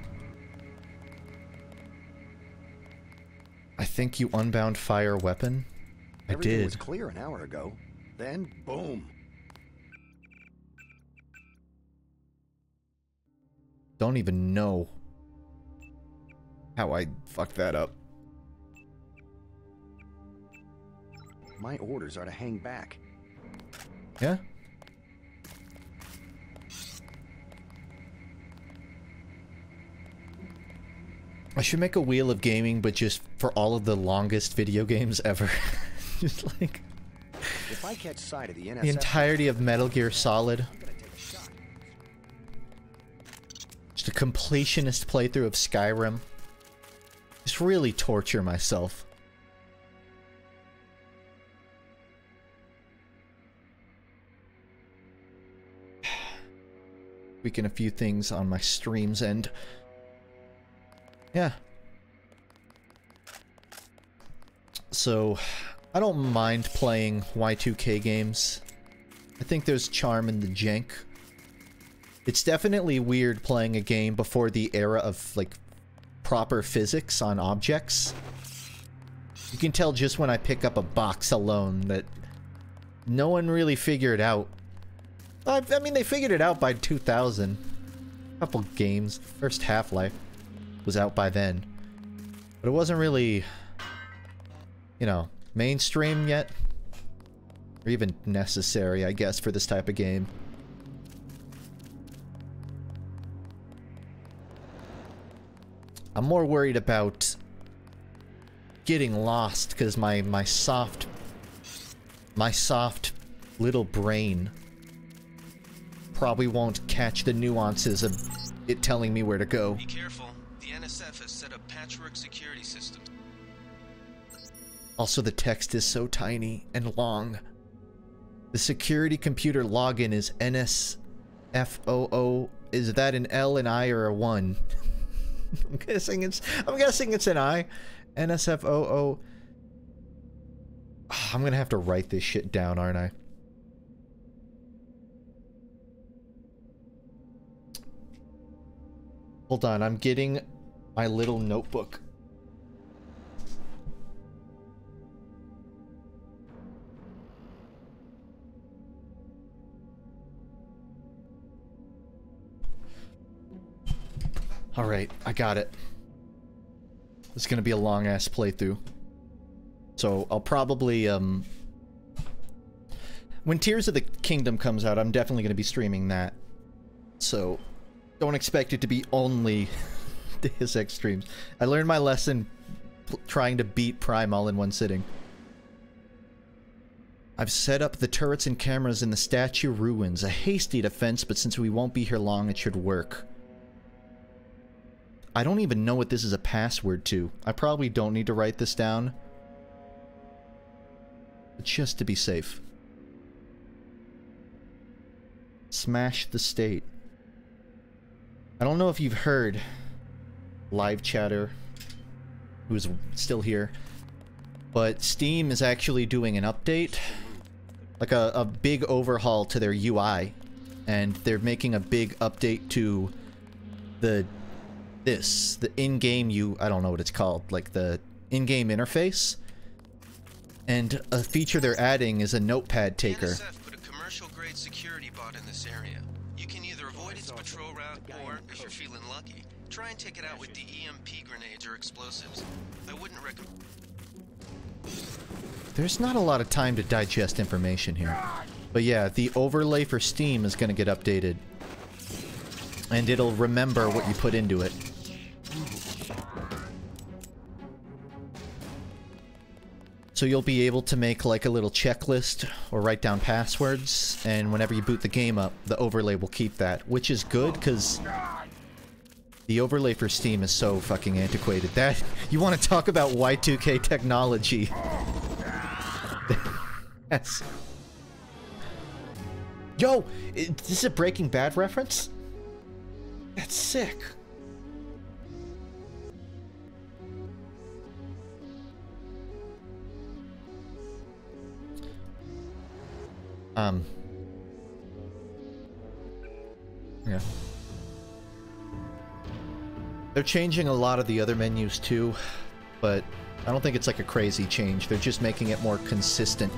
I think you unbound fire weapon? I Everything did. was clear an hour ago. Then, boom. Don't even know how I fucked that up. My orders are to hang back. Yeah? I should make a wheel of gaming, but just for all of the longest video games ever. Just like... If I catch sight of the NSF... the entirety of Metal Gear Solid. I'm gonna take a shot. Just a completionist playthrough of Skyrim. Just really torture myself. Tweaking a few things on my stream's end. Yeah. So, I don't mind playing Y2K games. I think there's charm in the jank. It's definitely weird playing a game before the era of, like, proper physics on objects. You can tell just when I pick up a box alone that no one really figured out. I mean, they figured it out by 2000. A couple games. First Half-Life was out by then. But it wasn't really, you know, mainstream yet. Or even necessary, I guess, for this type of game. I'm more worried about getting lost because my soft little brain probably won't catch the nuances of it telling me where to go. Be careful. The NSF has set up patchwork security systems. Also, the text is so tiny and long. The security computer login is NSFOO. Is that an L, an I, or a 1? I'm guessing it's an I. NSFOO. I'm gonna have to write this shit down, aren't I? Hold on, I'm getting my little notebook. Alright, I got it. It's gonna be a long-ass playthrough. So, I'll probably, When Tears of the Kingdom comes out, I'm definitely going to be streaming that. So, don't expect it to be only Deus Ex streams. I learned my lesson trying to beat Prime all in one sitting. I've set up the turrets and cameras in the statue ruins. A hasty defense, but since we won't be here long, it should work. I don't even know what this is a password to. I probably don't need to write this down. But just to be safe. Smash the state. I don't know if you've heard, live chatter, who's still here, but Steam is actually doing an update, like a big overhaul to their UI, and they're making a big update to the in-game I don't know what it's called, like the in-game interface, and a feature they're adding is a notepad taker. The NSF put a commercial-grade security bot in this area. You can either avoid its patrol route, or, if you're feeling lucky, try and take it out with the EMP grenades or explosives. I wouldn't recommend... There's not a lot of time to digest information here. But yeah, the overlay for Steam is going to get updated. And it'll remember what you put into it. So you'll be able to make like a little checklist or write down passwords, and whenever you boot the game up, the overlay will keep that, which is good because the overlay for Steam is so fucking antiquated. That you want to talk about Y2K technology. Yes. Yo, is this a Breaking Bad reference? That's sick. Yeah. They're changing a lot of the other menus too, but I don't think it's like a crazy change. They're just making it more consistent.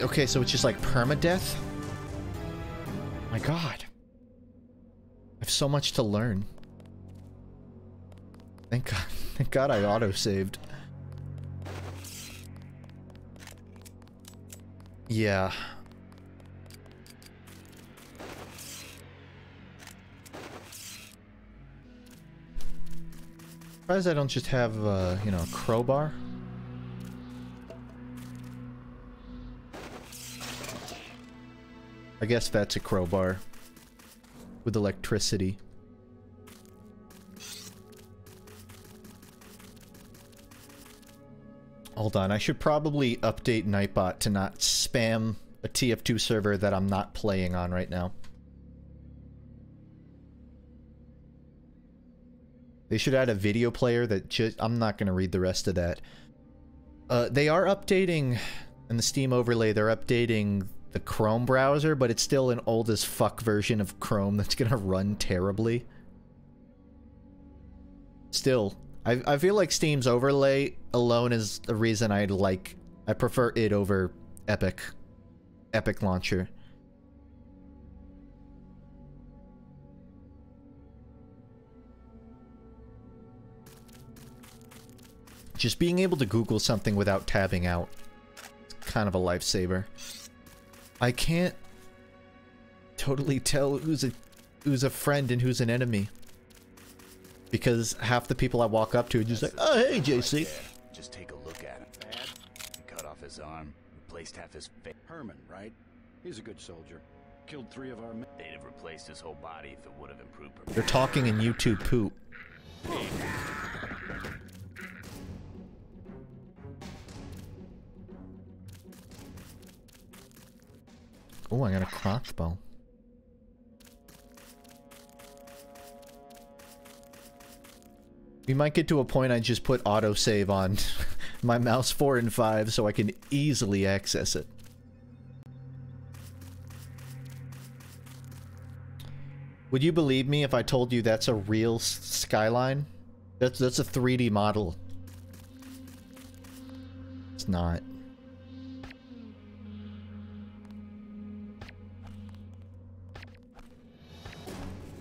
Okay, so it's just like permadeath? My god. I have so much to learn. Thank god I auto-saved. Yeah. Surprised I don't just have, you know, a crowbar. I guess that's a crowbar. With electricity. Hold on, I should probably update Nightbot to not spam a TF2 server that I'm not playing on right now. They should add a video player that just... I'm not going to read the rest of that. They are updating, in the Steam overlay, they're updating the Chrome browser, but it's still an old as fuck version of Chrome that's going to run terribly. Still, I feel like Steam's overlay alone is the reason I prefer it over Epic Launcher. Just being able to Google something without tabbing out is kind of a lifesaver. I can't totally tell who's a friend and who's an enemy. Because half the people I walk up to are just like, oh, hey, JC. Just take a look at him. Bad? We cut off his arm, replaced half his face. Herman, right? He's a good soldier. Killed 3 of our men. They'd have replaced his whole body if it would have improved. They're talking in YouTube poop. Oh, I got a crossbow. We might get to a point I just put autosave on my mouse 4 and 5 so I can easily access it. Would you believe me if I told you that's a real skyline? That's a 3D model. It's not.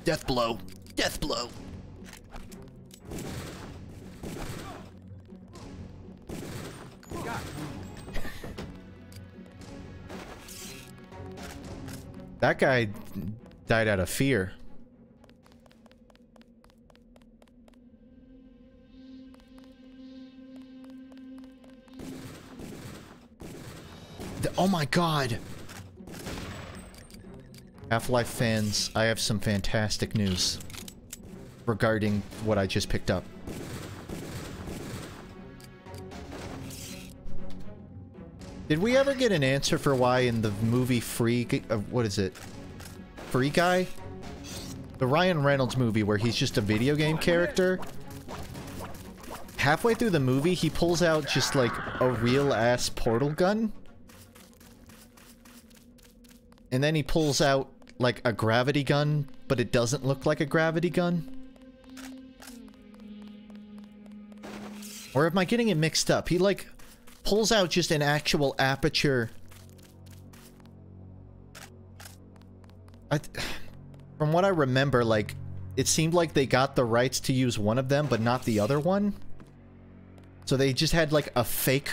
Death blow. Death blow. That guy died out of fear. Oh my god! Half-Life fans, I have some fantastic news regarding what I just picked up. Did we ever get an answer for why in the movie what is it? Free Guy? The Ryan Reynolds movie where he's just a video game character? Halfway through the movie, he pulls out just like a real-ass portal gun. And then he pulls out like a gravity gun, but it doesn't look like a gravity gun. Or am I getting it mixed up? He like pulls out just an actual aperture. From what I remember, like, it seemed like they got the rights to use one of them, but not the other one. So they just had like a fake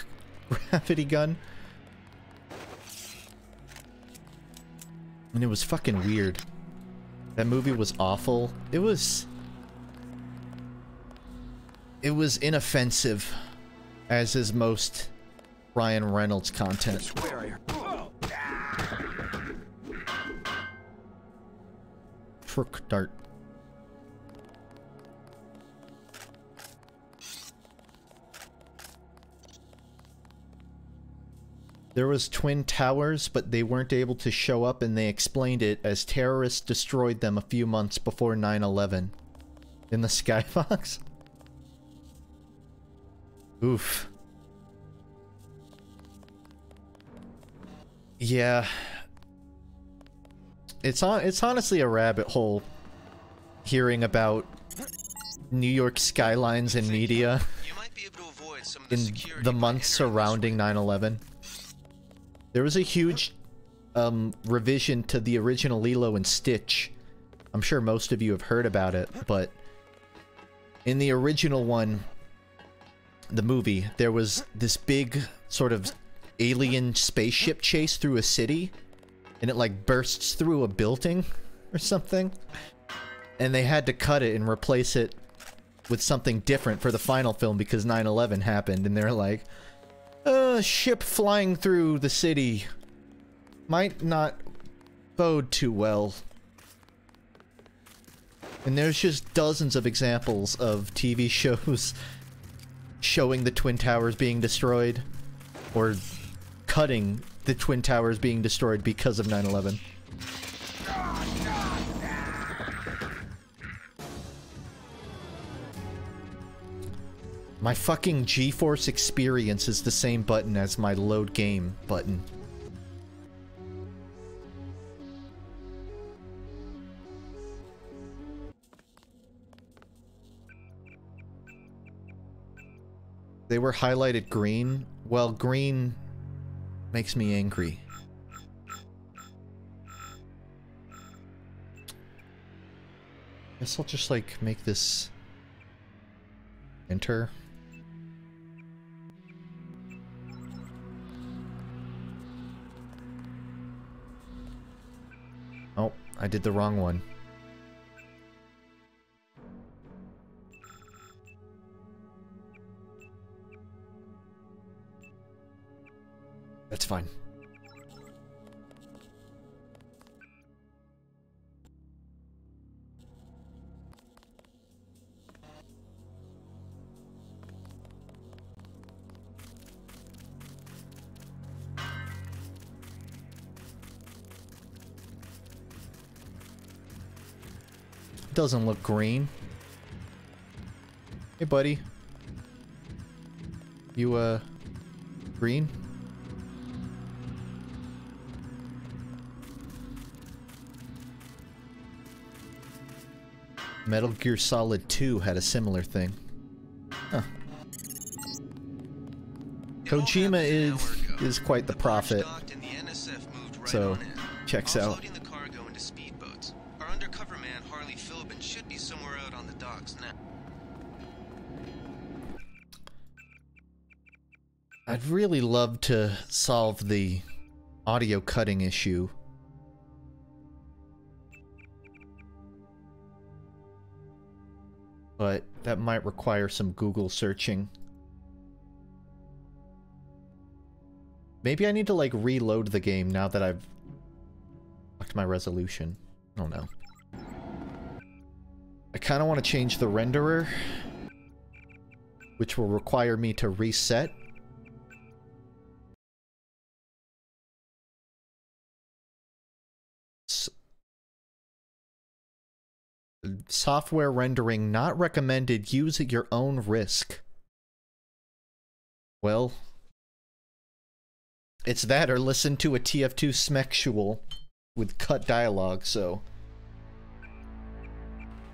gravity gun. And it was fucking weird. That movie was awful. It was inoffensive, as is most Ryan Reynolds content. Trick dart. There was Twin Towers, but they weren't able to show up, and they explained it as terrorists destroyed them a few months before 9/11. In the skybox? Oof. Yeah. It's honestly a rabbit hole hearing about New York skylines and media in the months surrounding 9/11. There was a huge revision to the original Lilo and Stitch. I'm sure most of you have heard about it, but in the original one, the movie, there was this big sort of alien spaceship chase through a city, and it like bursts through a building or something, and they had to cut it and replace it with something different for the final film because 9/11 happened, and they're like, ship flying through the city might not bode too well. And there's just dozens of examples of TV shows showing the Twin Towers being destroyed, or cutting the Twin Towers being destroyed because of 9/11. My fucking GeForce Experience is the same button as my load game button. They were highlighted green. Well, green makes me angry. Guess I'll just like make this enter. Oh, I did the wrong one. That's fine. Doesn't look green. Hey, buddy. You, green? Metal Gear Solid 2 had a similar thing. Huh. Kojima is quite the prophet. So, checks out. I'd really love to solve the audio cutting issue but that might require some Google searching. Maybe I need to, like, reload the game now that I've fucked my resolution. I don't know. I kind of want to change the renderer, which will require me to reset. Software rendering not recommended. Use at your own risk. Well, it's that or listen to a TF2 smexual with cut dialogue, so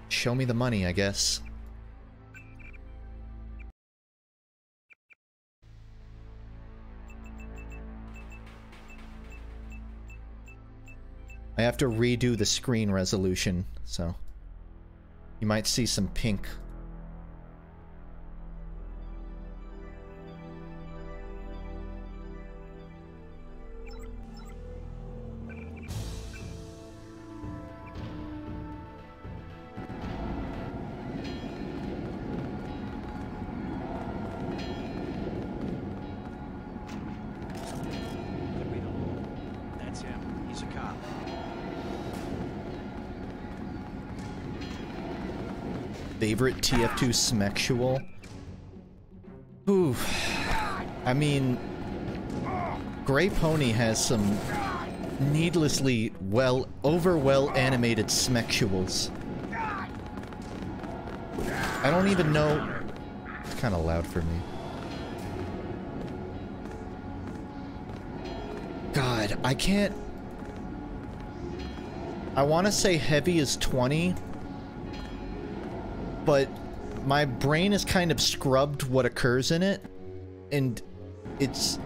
show me the money, I guess. I have to redo the screen resolution, so you might see some pink. That's him. He's a cop. Favorite TF2 smexual? Ooh. I mean, Grey Pony has some needlessly well animated smexuals. I don't even know. It's kind of loud for me. God, I can't. I want to say Heavy is 20. But my brain is kind of scrubbed what occurs in it, and it's...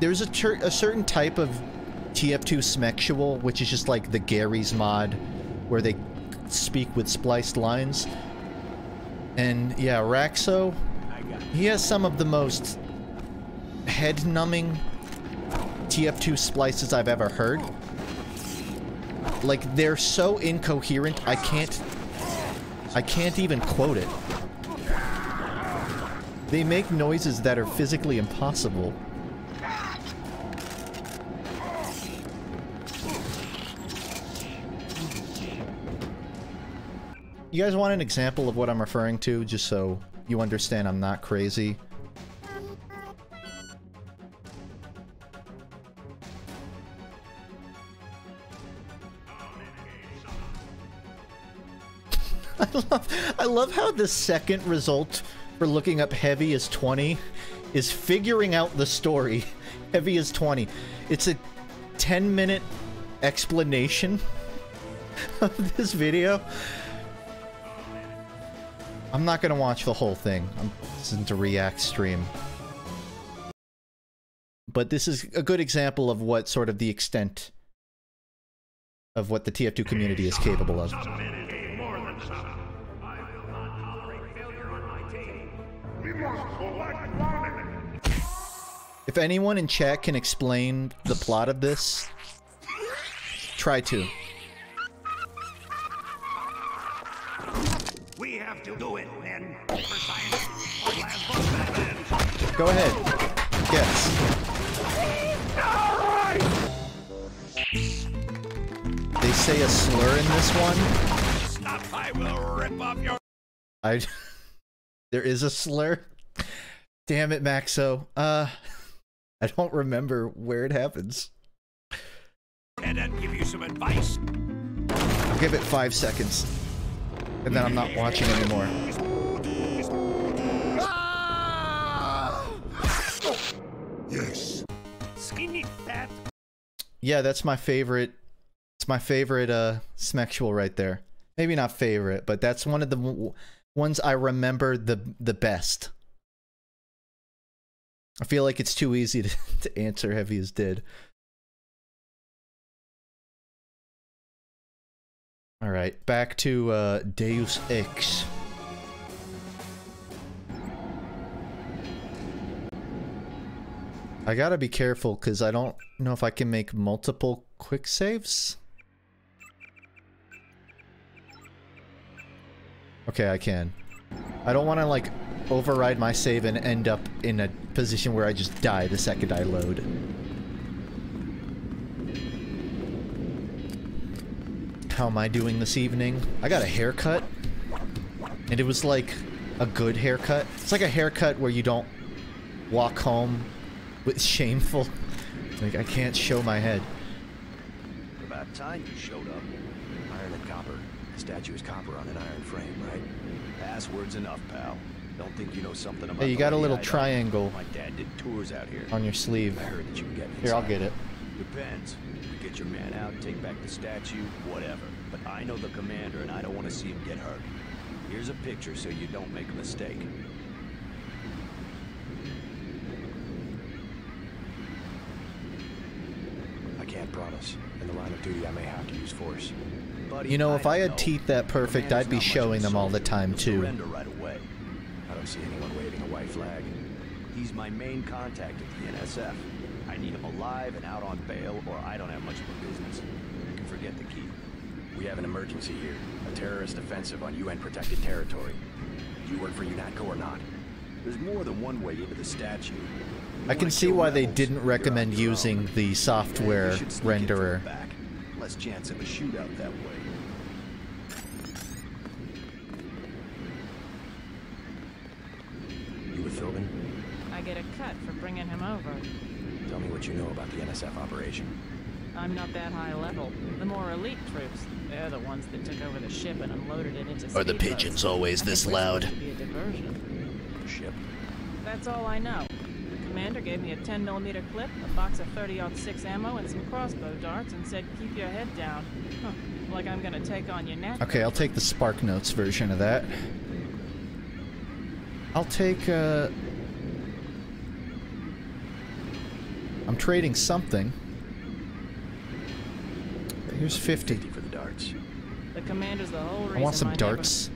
There's a certain type of TF2 smexual, which is just like the Gary's mod, where they speak with spliced lines. And yeah, Raxo, he has some of the most head-numbing TF2 splices I've ever heard. Like, they're so incoherent, I can't even quote it. They make noises that are physically impossible. You guys want an example of what I'm referring to, just so you understand I'm not crazy? I love how the second result for looking up Heavy is 20 is figuring out the story. Heavy is 20. It's a 10-minute explanation of this video. I'm not gonna watch the whole thing. This isn't a react stream. But this is a good example of what sort of the extent of what the TF2 community is capable of. If anyone in chat can explain the plot of this, try to. We have to do it, men. For science. Go ahead. Guess. They say a slur in this one. Stop! I will rip off your. There is a slur. Damn it, Maxo. I don't remember where it happens. And then give you some advice. I'll give it 5 seconds. And then I'm not watching anymore. Yes. Skinny fat. Yeah, that's my favorite. It's my favorite smexual right there. Maybe not favorite, but that's one of the ones I remember the best. I feel like it's too easy to answer Heavy as did. Alright, back to Deus Ex. I gotta be careful because I don't know if I can make multiple quick saves. Okay, I can. I don't want to, like, override my save and end up in a position where I just die the second I load. How am I doing this evening? I got a haircut, and it was like a good haircut. It's like a haircut where you don't walk home with shameful. Like, I can't show my head. About time you showed up. Iron and copper. The statue is copper on an iron frame, right? Password's enough, pal. Don't think you know something about. Hey, you got a little triangle My dad did tours out here. on your sleeve. I heard that you can get inside. Here, I'll get it. Depends. You get your man out, take back the statue, whatever. But I know the commander and I don't want to see him get hurt. Here's a picture so you don't make a mistake. I can't promise. In the line of duty, I may have to use force. Buddy, You know, if I don't had know. teeth that perfect, Commander's I'd be not much of showing a them all the soldier. time, He'll too. surrender right away. I don't see anyone waving a white flag. He's my main contact at the NSF. I need him alive and out on bail, or I don't have much of a business. You can forget the key. We have an emergency here. A terrorist offensive on UN-protected territory. Do you work for UNATCO or not? There's more than one way into the statue. I can see why they didn't recommend using the software renderer. Less chance of a shootout that way. You with Philbin? I get a cut for bringing him over. Tell me what you know about the NSF operation. I'm not that high level. The more elite troops, they're the ones that took over the ship and unloaded it into Are the speedboats. pigeons always I think this we're loud? supposed to be a diversion. Ship? That's all I know. The commander gave me a 10mm clip, a box of 30-06 ammo, and some crossbow darts, and said, "Keep your head down." Huh. Like I'm gonna take on your net. Okay, I'll take the Spark Notes version of that. I'll take, I'm trading something. Here's 50. 50 for the darts. The commander's the whole reason I want some my darts.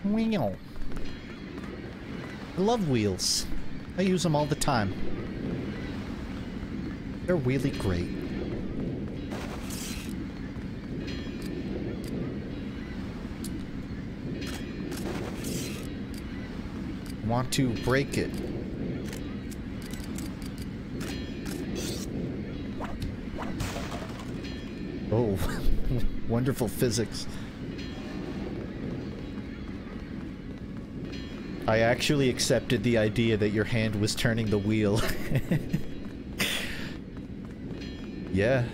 Wheel. I love wheels. I use them all the time. They're really great. Want to break it. Oh, wonderful physics. I actually accepted the idea that your hand was turning the wheel. Yeah,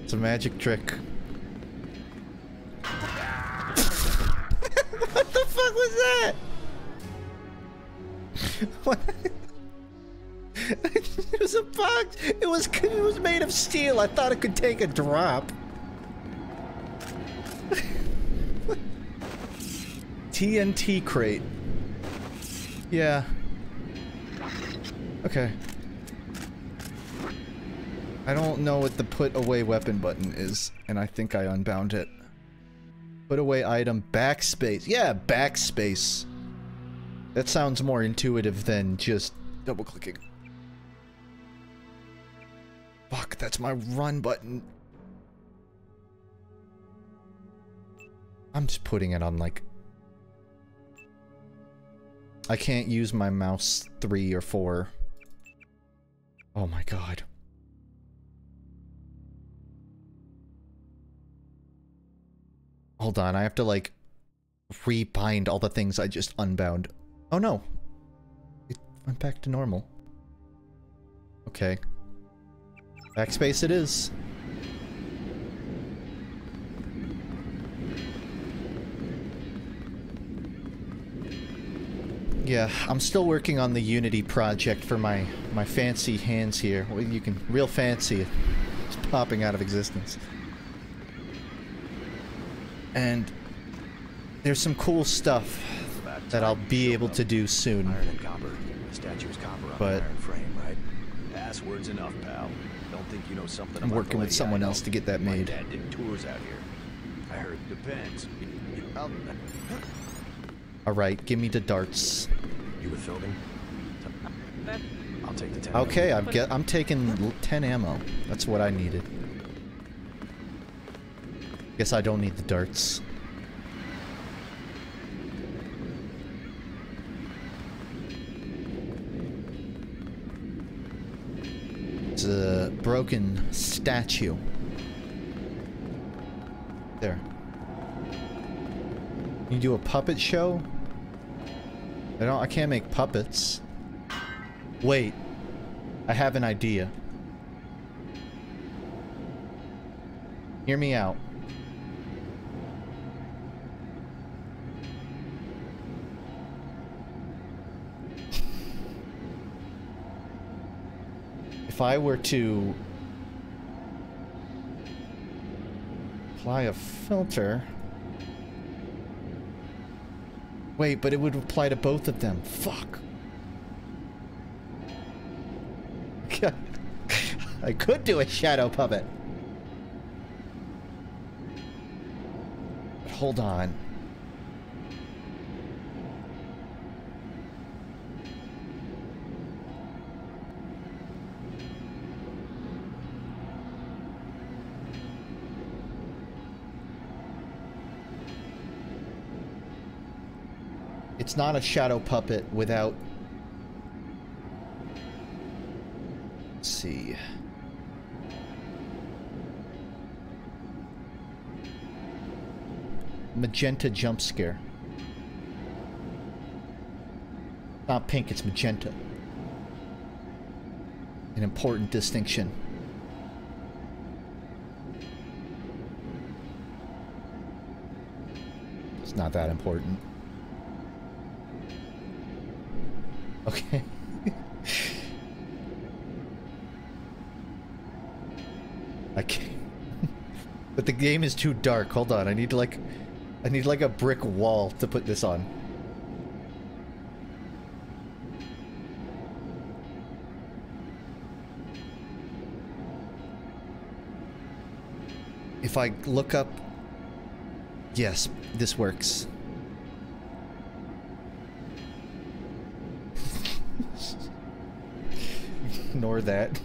it's a magic trick. What the fuck was that? What? It was a box. It was made of steel. I thought it could take a drop. TNT crate. Yeah. Okay. I don't know what the put away weapon button is, and I think I unbound it. Put away item, backspace. Yeah, backspace. That sounds more intuitive than just double clicking. Fuck, that's my run button. I'm just putting it on like... I can't use my mouse 3 or 4. Oh my god. Hold on, I have to like rebind all the things I just unbound. Oh no. It went back to normal. Okay. Backspace it is. Yeah, I'm still working on the Unity project for my fancy hands here. Well, you can real fancy. It's popping out of existence. And there's some cool stuff that I'll be able to do soon. Iron and copper. The statue is copper on But an iron frame, right? Password's enough, pal. Don't think you know something I'm about working the with lady someone I know. else to get that My made. dad did tours out here. I heard or depends. Alright, give me the darts. You with Philbin? I'll take the 10. Okay, I'm taking 10 ammo. That's what I needed. Guess I don't need the darts. It's a broken statue. There. You do a puppet show? I can't make puppets. Wait. I have an idea. Hear me out. If I were to apply a filter... Wait, but it would apply to both of them. Fuck. I could do a shadow puppet. But hold on. It's not a shadow puppet without... Let's see. Magenta jump scare. Not pink, it's magenta. An important distinction. It's not that important. Okay. I can't. But the game is too dark. Hold on. I need like a brick wall to put this on. If I look up... Yes, this works. Ignore that.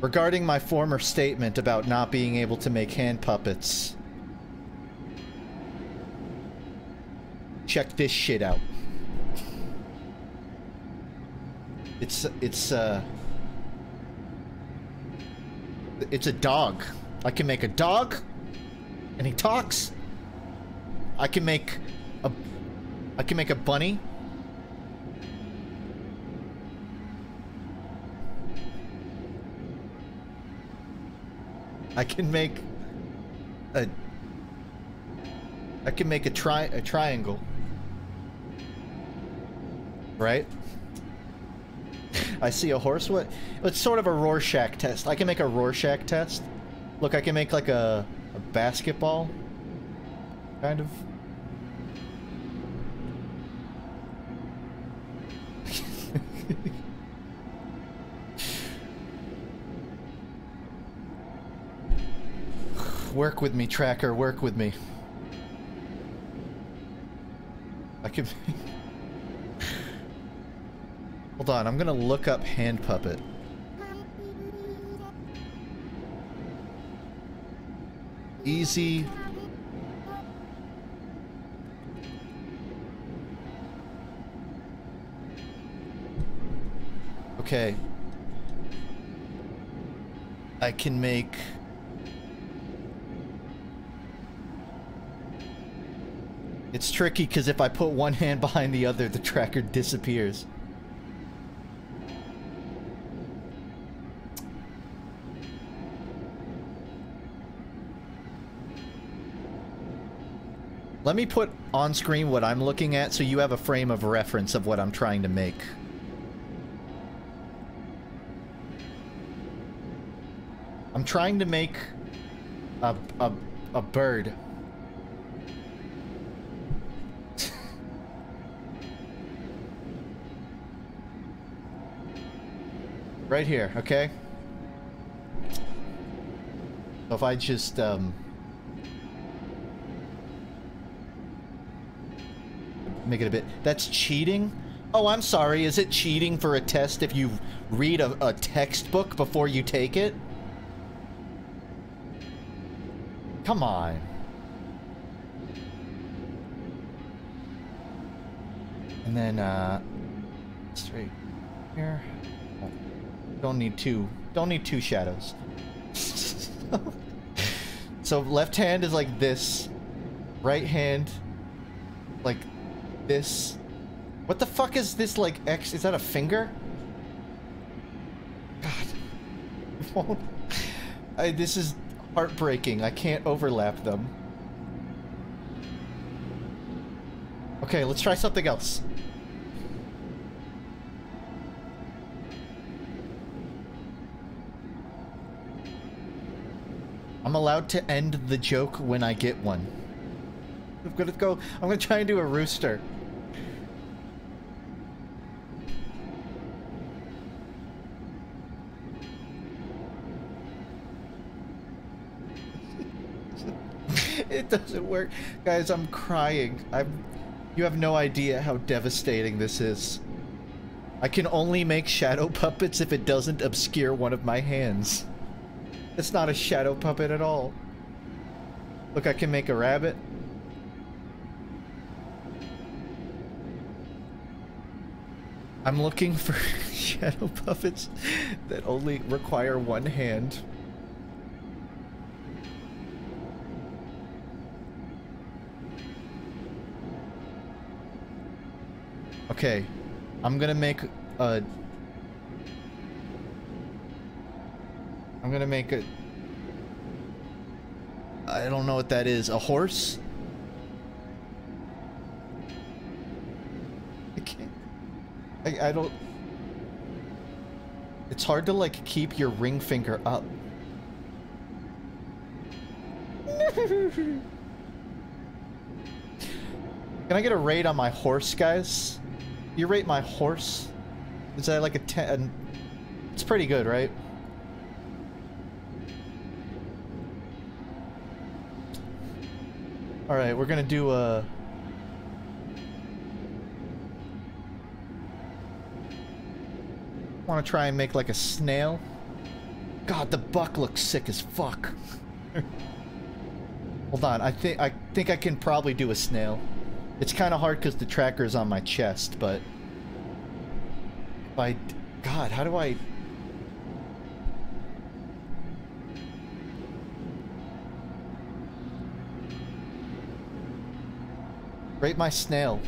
Regarding my former statement about not being able to make hand puppets, check this shit out. It's a dog. I can make a dog, and he talks. I can make a bunny. I can make a triangle. Right? I see a horse. What? It's sort of a Rorschach test. I can make a Rorschach test. Look, I can make like a basketball. Kind of. Work with me, tracker. Work with me. I can... Hold on, I'm gonna look up hand puppet. Easy. Okay. I can make... It's tricky because if I put one hand behind the other, the tracker disappears. Let me put on screen what I'm looking at so you have a frame of reference of what I'm trying to make. I'm trying to make a bird. Right here, okay? So if I just, make it a bit... That's cheating? Oh, I'm sorry. Is it cheating for a test if you read a textbook before you take it? Come on. And then, straight here. Oh, don't need two shadows. So left hand is like this. Right hand, like this. What the fuck is this, like, X? Is that a finger? God. This is heartbreaking. I can't overlap them. Okay, let's try something else. I'm allowed to end the joke when I get one. I'm gonna try and do a rooster. It doesn't work. Guys, I'm crying. You have no idea how devastating this is. I can only make shadow puppets if it doesn't obscure one of my hands. It's not a shadow puppet at all. Look, I can make a rabbit. I'm looking for shadow puppets that only require one hand. Okay, I'm gonna make a... I don't know what that is. A horse? I can't... I don't... It's hard to, like, keep your ring finger up. Can I get a rate on my horse, guys? You rate my horse? Is that like a 10? It's pretty good, right? Alright, we're gonna do a... Wanna try and make like a snail? God, the buck looks sick as fuck. Hold on, I think I can probably do a snail. It's kind of hard because the tracker's on my chest, but... God, how do I... Rate my snail.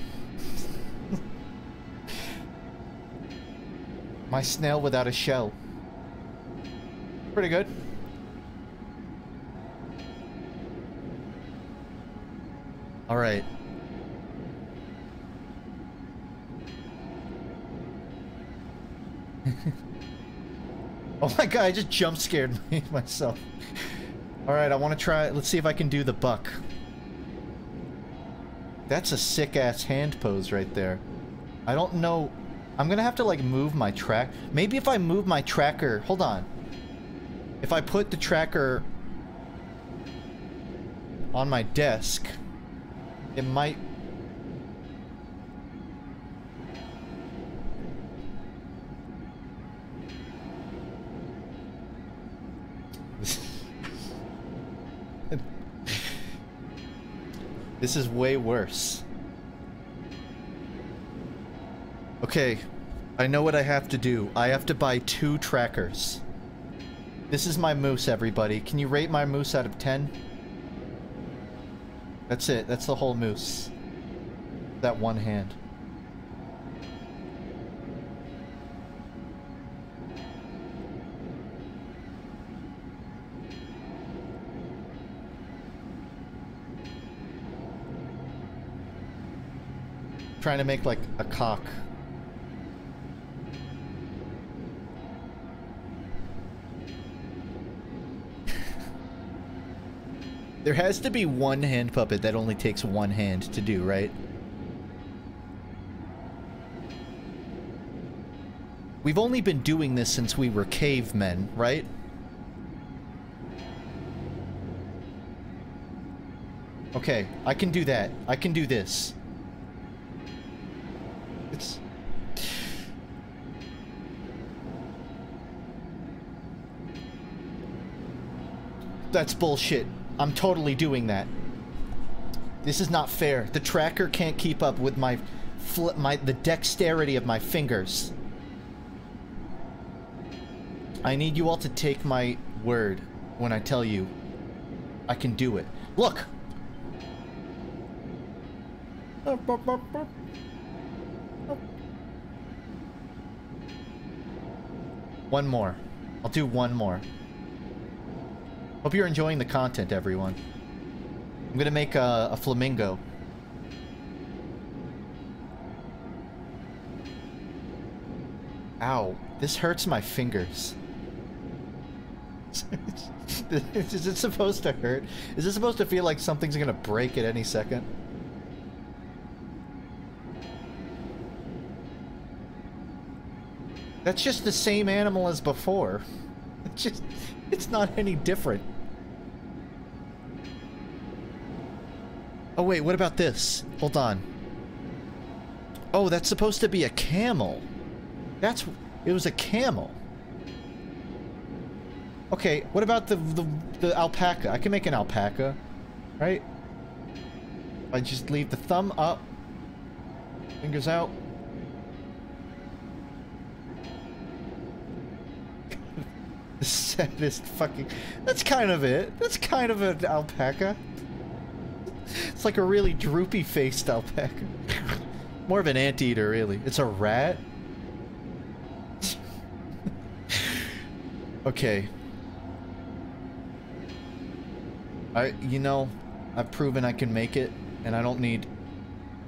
My snail without a shell. Pretty good. Alright. Oh my god, I just jump scared myself. Alright, I want to try... Let's see if I can do the buck. That's a sick-ass hand pose right there. I don't know... I'm gonna have to, like, move my track... Maybe if I move my tracker... Hold on. If I put the tracker on my desk, it might... This is way worse. Okay, I know what I have to do. I have to buy 2 trackers. This is my moose, everybody. Can you rate my moose out of 10? That's it. That's the whole moose. That one hand. Trying to make like a cock. There has to be one hand puppet that only takes one hand to do, right? We've only been doing this since we were cavemen, right? Okay, I can do that. I can do this. It's... That's bullshit. I'm totally doing that. This is not fair. The tracker can't keep up with the dexterity of my fingers. I need you all to take my word when I tell you I can do it. Look! One more. I'll do one more. Hope you're enjoying the content, everyone. I'm gonna make a flamingo. Ow. This hurts my fingers. Is it supposed to hurt? Is it supposed to feel like something's gonna break at any second? That's just the same animal as before. It's not any different. Oh wait, what about this? Hold on. Oh, that's supposed to be a camel. It was a camel. Okay, what about the alpaca? I can make an alpaca, right? I just leave the thumb up, fingers out. The saddest fucking... That's kind of it. That's kind of an alpaca. It's like a really droopy-faced alpaca. More of an anteater, really. It's a rat? Okay. You know, I've proven I can make it, and I don't need to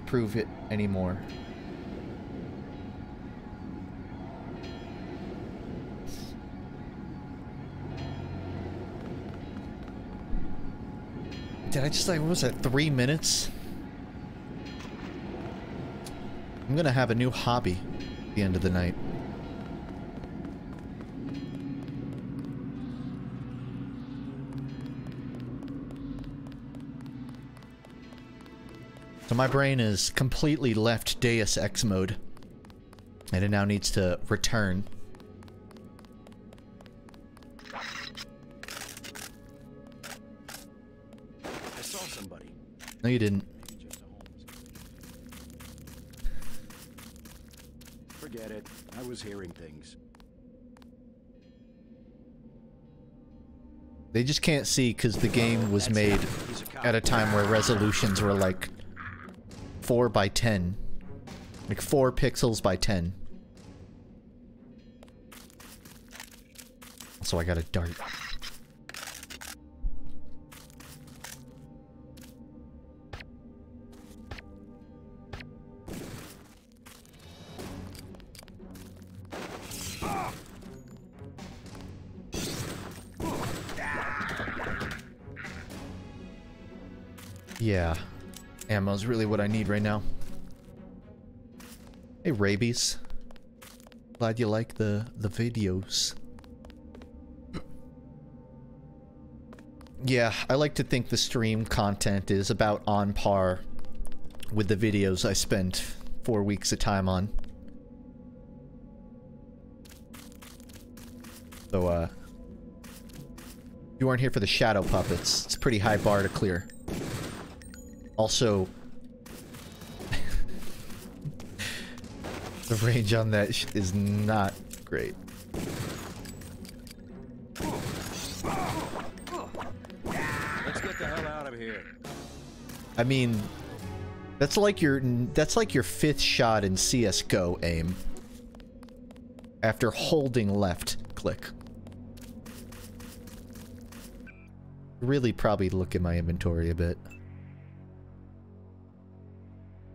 prove it anymore. Did I just, like, what was that, 3 minutes? I'm gonna have a new hobby at the end of the night. So my brain is completely left Deus Ex mode, and it now needs to return. I saw somebody. No, you didn't. Forget it. I was hearing things. They just can't see because the game was made at a time where resolutions were like 4 by 10. Like 4 pixels by 10. So I got a dart. Yeah. Ammo's really what I need right now. Hey, Rabies. Glad you like the videos. Yeah, I like to think the stream content is about on par with the videos I spent 4 weeks of time on. So, you aren't here for the shadow puppets. It's a pretty high bar to clear. Also, the range on that is not great. Let's get the hell out of here. I mean, that's like your 5th shot in CS:GO aim. After holding left click. Really probably look at my inventory a bit.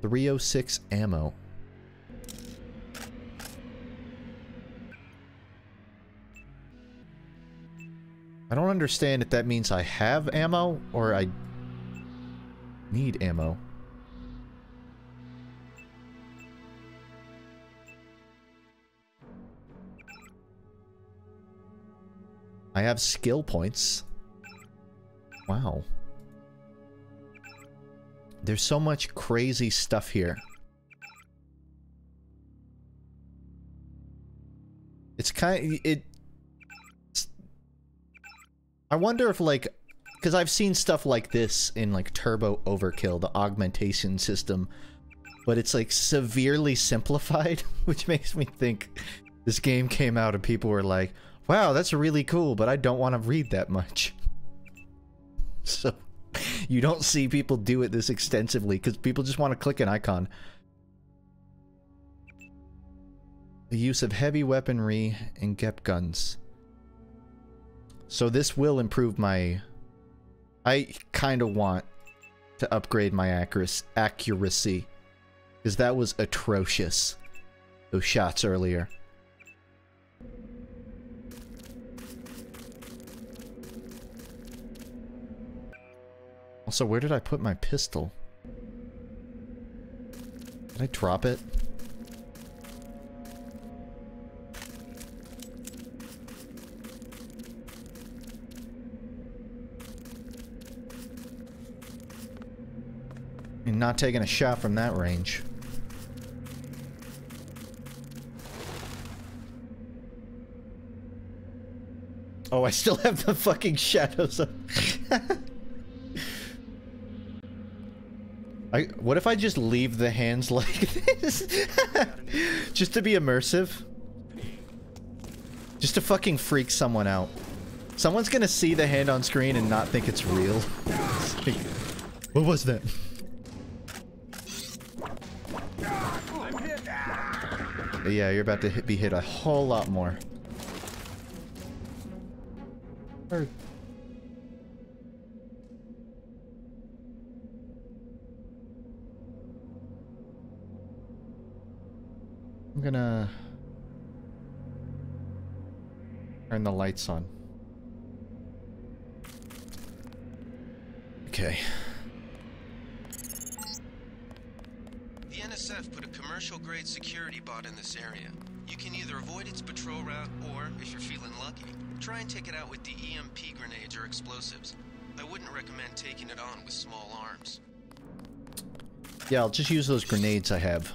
306 ammo. I don't understand if that means I have ammo or I need ammo. I have skill points. Wow. There's so much crazy stuff here. It's kind of... I wonder if, like... Because I've seen stuff like this in, like, Turbo Overkill, the augmentation system. But it's, like, severely simplified, which makes me think this game came out and people were like, wow, that's really cool, but I don't want to read that much. So, you don't see people do it this extensively, because people just want to click an icon. The use of heavy weaponry and GEP guns. So this will improve my... I kind of want to upgrade my accuracy. Because that was atrocious. Those shots earlier. Also, where did I put my pistol? Did I drop it? I'm not taking a shot from that range. Oh, I still have the fucking shadows up. What if I just leave the hands like this? Just to be immersive? Just to fucking freak someone out. Someone's gonna see the hand on screen and not think it's real. Like, what was that? Yeah, you're about to be hit a whole lot more. I'm gonna turn the lights on. Okay. The NSF put a commercial-grade security bot in this area. You can either avoid its patrol route, or, if you're feeling lucky, try and take it out with the EMP grenades or explosives. I wouldn't recommend taking it on with small arms. Yeah, I'll just use those grenades I have.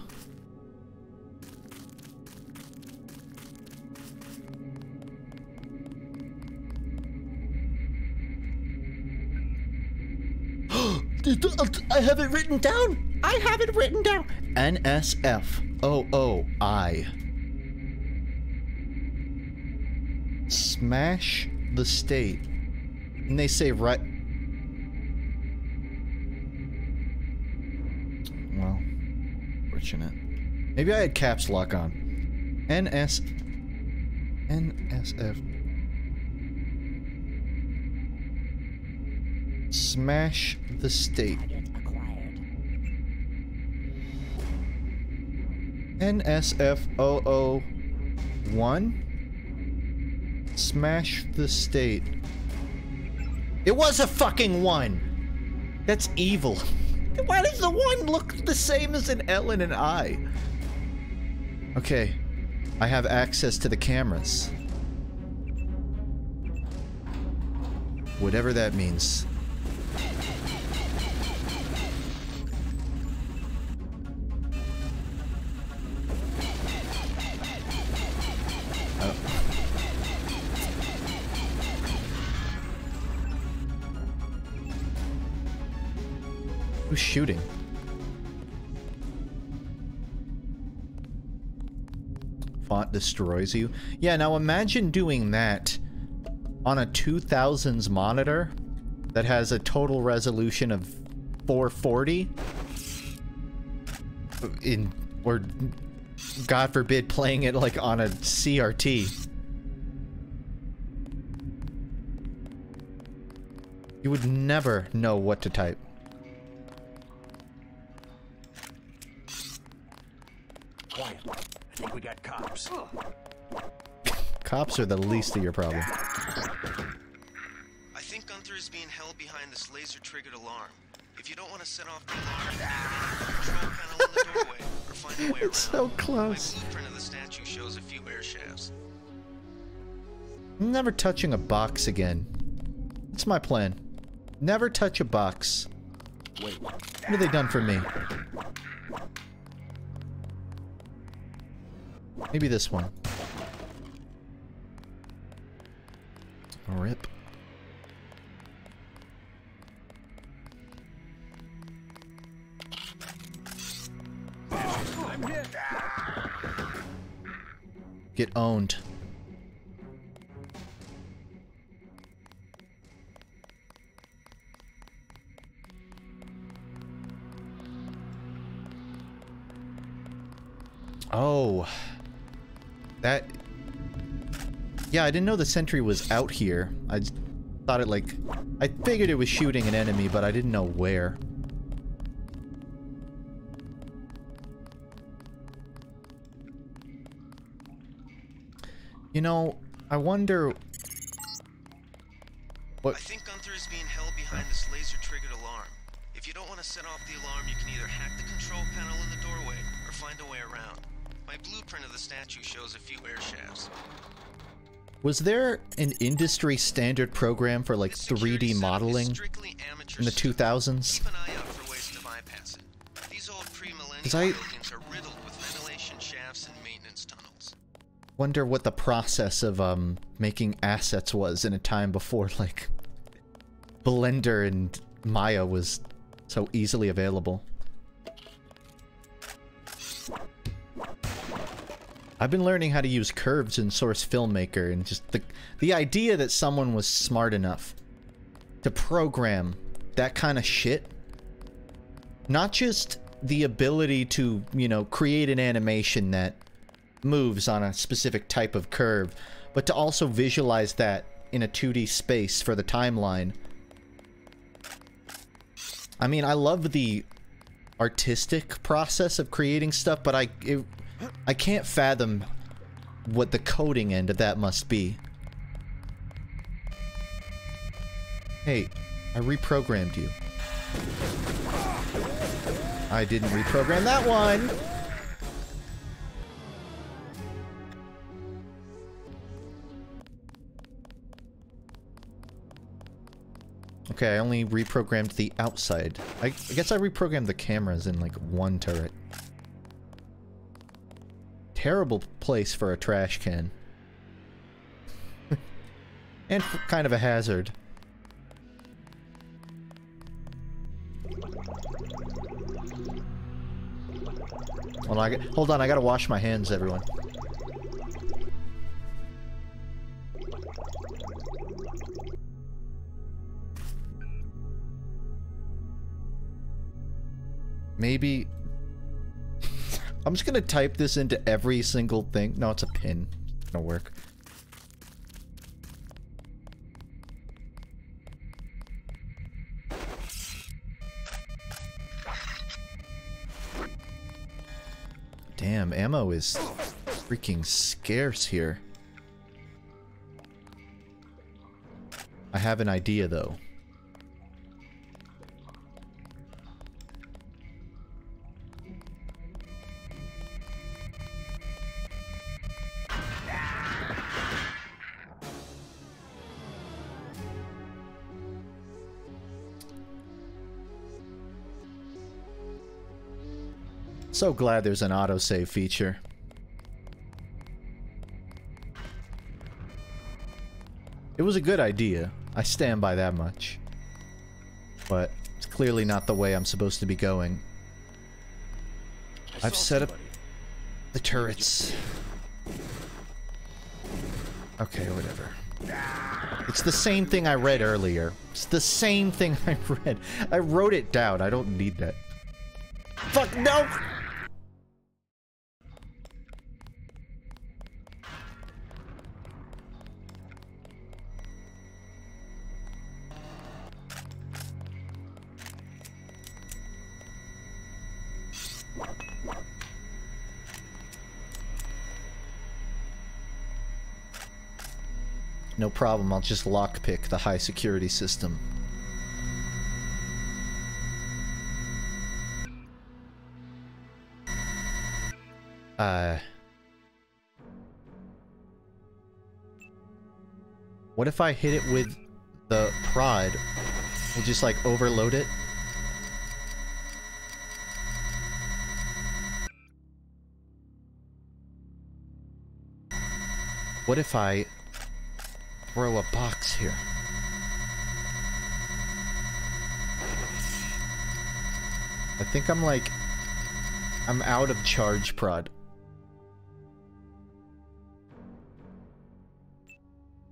I have it written down! I have it written down! NSFOOI. Smash the state. And they say right... Well, fortunate. Maybe I had caps lock on. NSF. Smash the state. NSFOO1. Smash the state. It was a fucking 1! That's evil. Why does the 1 look the same as an L and an I? Okay. I have access to the cameras. Whatever that means. Who's shooting? Font destroys you. Yeah, now imagine doing that on a 2000s monitor that has a total resolution of 440. Or, God forbid, playing it like on a CRT. You would never know what to type. Quiet. I think we got cops. Cops are the least of your problem. I think Gunther is being held behind this laser-triggered alarm. If you don't want to set off the alarm, you can control panel in the doorway or find a way around. It's so close. My blueprint of the statue shows a few air shafts. I'm never touching a box again. That's my plan. Never touch a box. Wait. What have they done for me? Maybe this one. Rip. Get owned. Oh. That... Yeah, I didn't know the sentry was out here. I just thought it like... I figured it was shooting an enemy, but I didn't know where. You know, I wonder... What... I think Gunther is being held behind this laser-triggered alarm. If you don't want to set off the alarm, you can either hack the control panel in the doorway, or find a way around. My blueprint of the statue shows a few air shafts. Was there an industry standard program for like 3D modeling in the 2000s? Keep an eye out for ways to bypass it. These old pre-millennium buildings are riddled with ventilation shafts and maintenance tunnels. Wonder what the process of making assets was in a time before like Blender and Maya was so easily available. I've been learning how to use curves in Source Filmmaker, and just the idea that someone was smart enough to program that kind of shit. Not just the ability to, you know, create an animation that moves on a specific type of curve, but to also visualize that in a 2D space for the timeline. I mean, I love the artistic process of creating stuff, but I can't fathom what the coding end of that must be. Hey, I reprogrammed you. I didn't reprogram that one! Okay, I only reprogrammed the outside. I guess I reprogrammed the cameras in like one turret. Terrible place for a trash can. And kind of a hazard. Hold on, I gotta wash my hands, everyone. Maybe... I'm just gonna type this into every single thing. No, it's a pin. It's gonna work. Damn, ammo is freaking scarce here. I have an idea, though. So glad there's an autosave feature. It was a good idea. I stand by that much. But it's clearly not the way I'm supposed to be going. I've set up the turrets. Okay, whatever. It's the same thing I read earlier. It's the same thing I read. I wrote it down. I don't need that. Fuck, no! No problem, I'll just lockpick the high security system. What if I hit it with the prod? We'll just like overload it. What if I throw a box here? I think I'm like... I'm out of charge prod.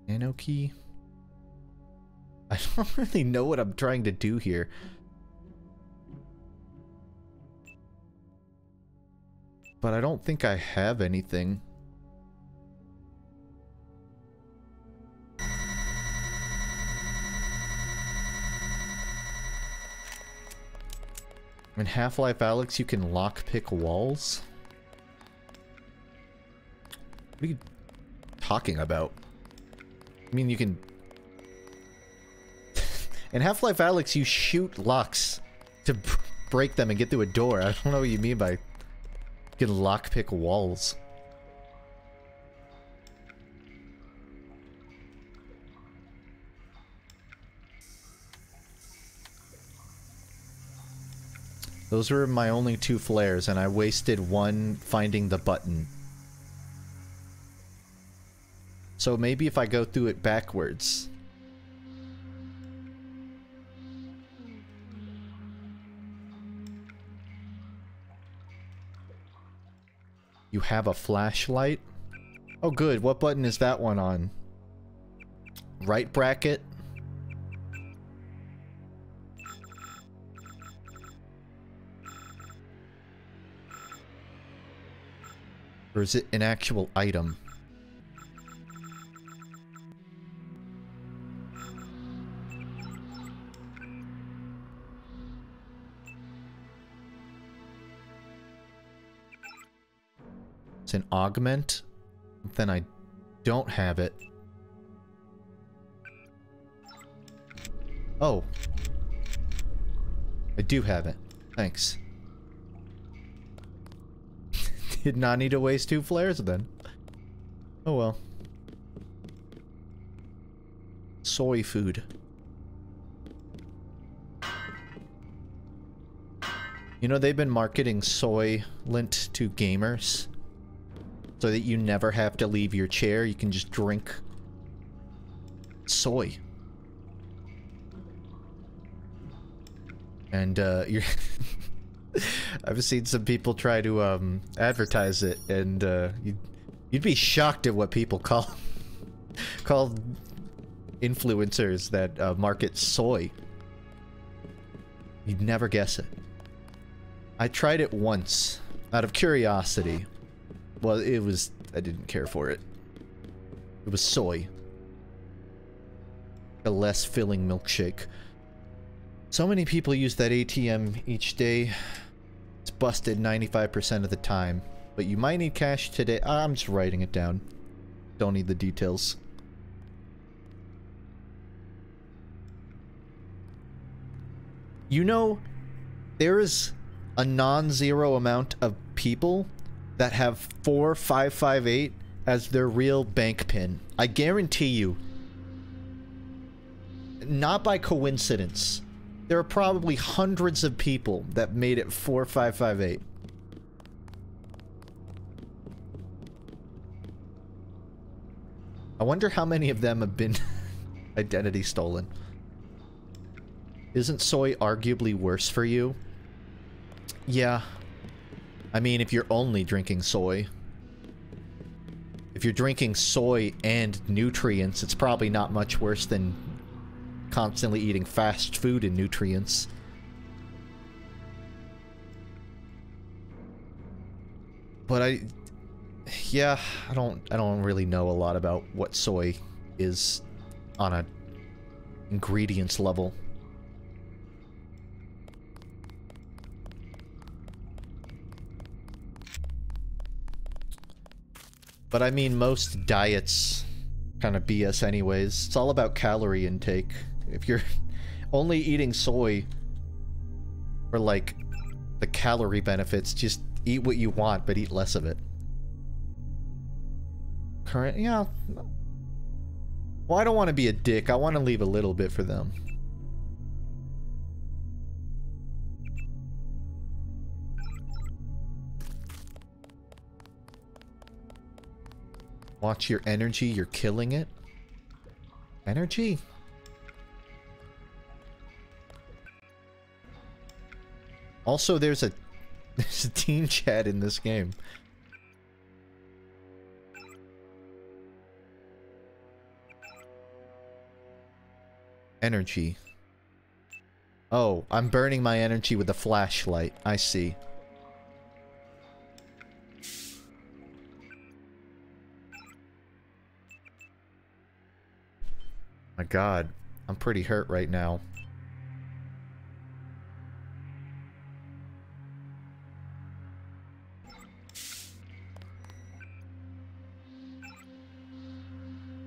Nano key? I don't really know what I'm trying to do here. But I don't think I have anything. In Half-Life Alyx, you can lockpick walls? What are you talking about? I mean, you can... In Half-Life Alyx, you shoot locks to break them and get through a door. I don't know what you mean by... You can lockpick walls. Those were my only 2 flares, and I wasted 1 finding the button. So maybe if I go through it backwards. You have a flashlight? Oh good, what button is that one on? Right bracket? Or is it an actual item? It's an augment? Then I don't have it. Oh. I do have it. Thanks. Did not need to waste 2 flares then. Oh well. Soy food. You know, they've been marketing soy lint to gamers so that you never have to leave your chair. You can just drink soy. And you're I've seen some people try to advertise it, and you'd be shocked at what people call influencers that market soy. You'd never guess it. I tried it once out of curiosity. Well, I didn't care for it. It was soy. A less filling milkshake. So many people use that ATM each day. It's busted 95% of the time. But you might need cash today. I'm just writing it down. Don't need the details. You know, there is a non-zero amount of people that have 4558 as their real bank pin. I guarantee you. Not by coincidence. There are probably hundreds of people that made it 4558. I wonder how many of them have been identity stolen. Isn't soy arguably worse for you? Yeah. I mean, if you're only drinking soy. If you're drinking soy and nutrients, it's probably not much worse than constantly eating fast food and nutrients. But yeah, I don't really know a lot about what soy is on a ingredients level. But I mean, most diets kind of BS anyways. It's all about calorie intake. If you're only eating soy for, like, the calorie benefits, just eat what you want, but eat less of it. Yeah. Well, I don't want to be a dick. I want to leave a little bit for them. Watch your energy. You're killing it. Energy? Also, there's a teen chat in this game. Energy. Oh, I'm burning my energy with a flashlight. I see. My God, I'm pretty hurt right now.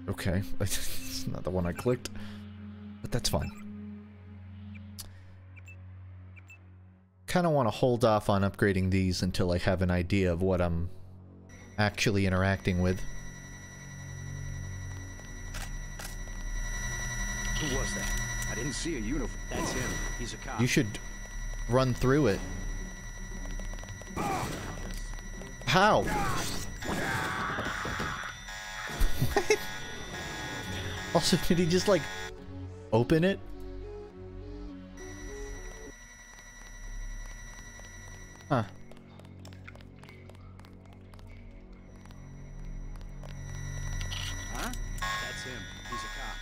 Okay, it's not the one I clicked, but that's fine. Kind of want to hold off on upgrading these until I have an idea of what I'm actually interacting with. Who was that? I didn't see a uniform. That's him. He's a cop. You should run through it. How? What? Also, did he just, like, open it? Huh. Huh? That's him. He's a cop.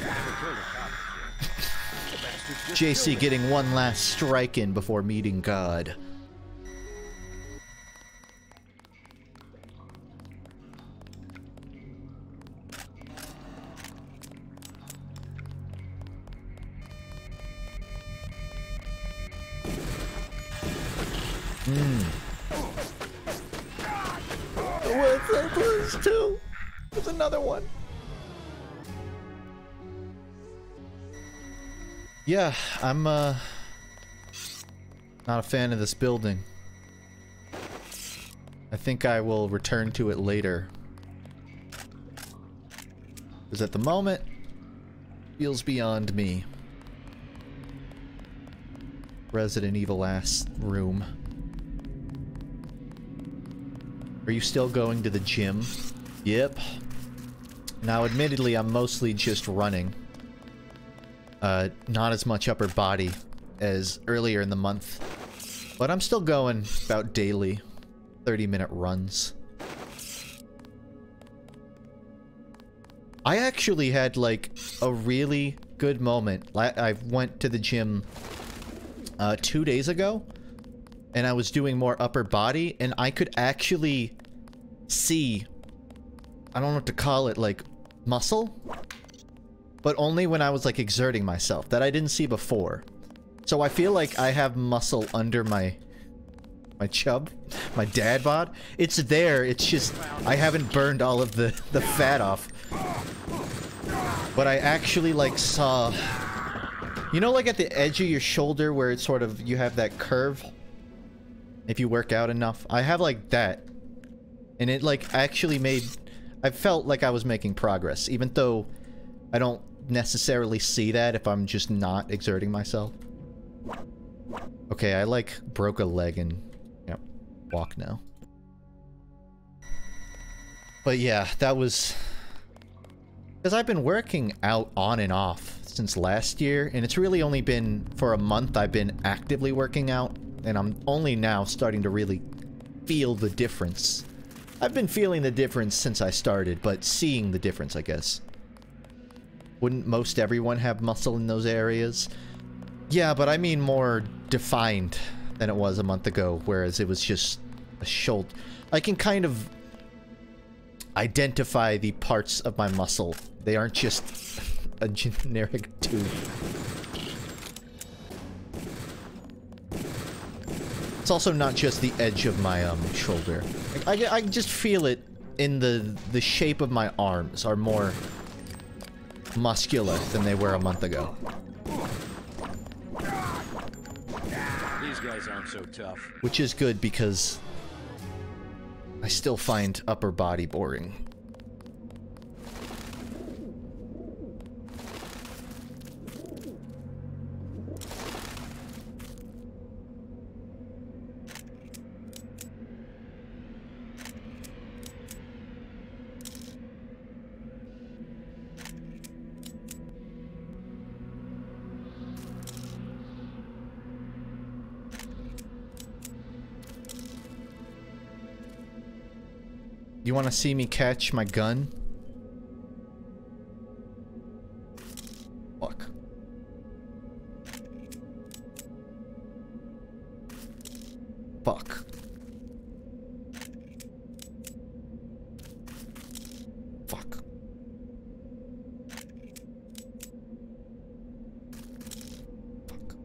Never killed a cop before. The bastard's just JC killed him. getting one last strike in before meeting God. What's that? There's two. There's another one. Yeah, I'm not a fan of this building. I think I will return to it later. Because at the moment, feels beyond me. Resident Evil ass room. Are you still going to the gym? Yep. Now, admittedly, I'm mostly just running. Not as much upper body as earlier in the month. But I'm still going about daily 30-minute runs. I actually had, like, a really good moment. I went to the gym 2 days ago. And I was doing more upper body, and I could actually see, I don't know what to call it, like, muscle? But only when I was, like, exerting myself, that I didn't see before. So I feel like I have muscle under my chub, my dad bod. It's there, it's just, I haven't burned all of the fat off. But I actually, like, saw, you know, like at the edge of your shoulder where it's sort of, you have that curve? If you work out enough. I have like that. And it like actually made... I felt like I was making progress. Even though I don't necessarily see that if I'm just not exerting myself. Okay, I like broke a leg and... Yep, walk now. But yeah, that was... Because I've been working out on and off since last year. And it's really only been for a month I've been actively working out. And I'm only now starting to really feel the difference. I've been feeling the difference since I started, but seeing the difference, I guess. Wouldn't most everyone have muscle in those areas? Yeah, but I mean more defined than it was a month ago, whereas it was just a shoulder. I can kind of identify the parts of my muscle. They aren't just a generic tube. It's also not just the edge of my shoulder. I just feel it in the shape of my arms are more muscular than they were a month ago. These guys aren't so tough. Which is good because I still find upper body boring. You want to see me catch my gun? Fuck. Fuck. Fuck. Fuck.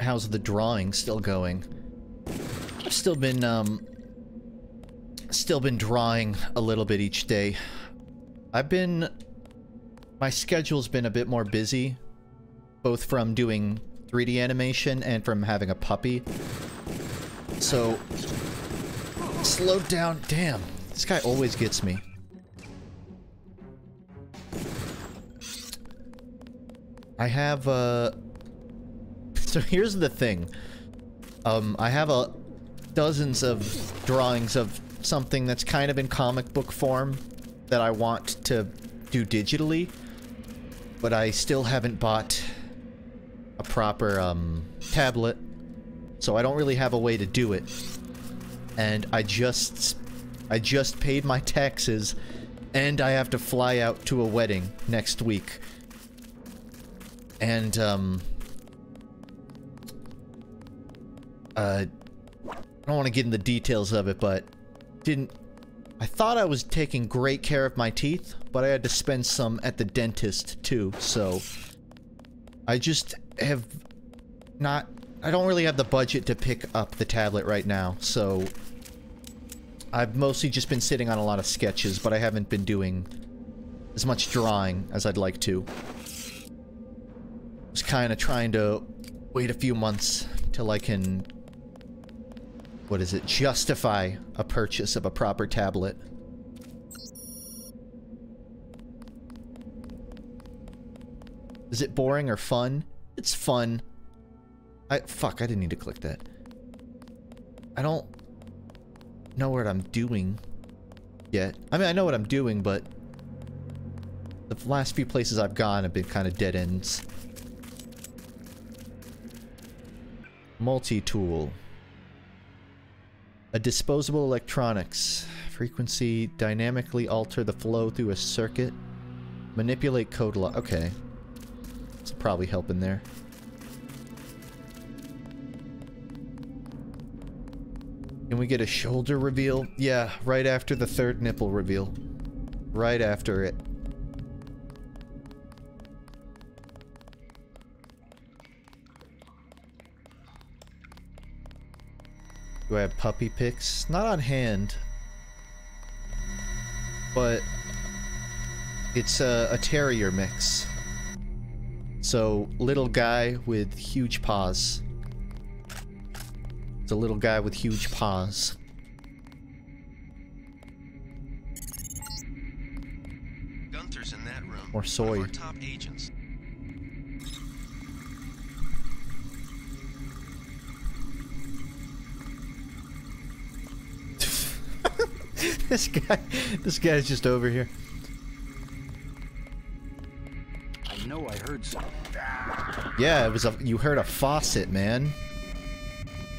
How's the drawing still going? I've still been drawing a little bit each day. My schedule's been a bit more busy, both from doing 3D animation and from having a puppy. So, slowed down. Damn, this guy always gets me. I have, so here's the thing. I have dozens of drawings of something that's kind of in comic book form that I want to do digitally, but I still haven't bought a proper tablet, so I don't really have a way to do it. And I just paid my taxes, and I have to fly out to a wedding next week. And I don't want to get in the details of it, but I thought I was taking great care of my teeth, but I had to spend some at the dentist too, so I just have not, I don't really have the budget to pick up the tablet right now, so I've mostly just been sitting on a lot of sketches, but I haven't been doing as much drawing as I'd like to. Just kind of trying to wait a few months till I can, what is it, justify a purchase of a proper tablet. Is it boring or fun? It's fun. Fuck, I didn't need to click that. I don't know what I'm doing yet. I mean, I know what I'm doing, but the last few places I've gone have been kind of dead ends. Multi-tool. A disposable electronics. Frequency, dynamically alter the flow through a circuit. Manipulate code lock. Okay. This will probably help in there. Can we get a shoulder reveal? Yeah, right after the third nipple reveal. Right after it. Do I have puppy pics? Not on hand. But it's a terrier mix. So, little guy with huge paws. It's a little guy with huge paws. Gunther's in that room. Or soy. One of our top agents. This guy's just over here. I know I heard something. Yeah, it was you heard a faucet, man.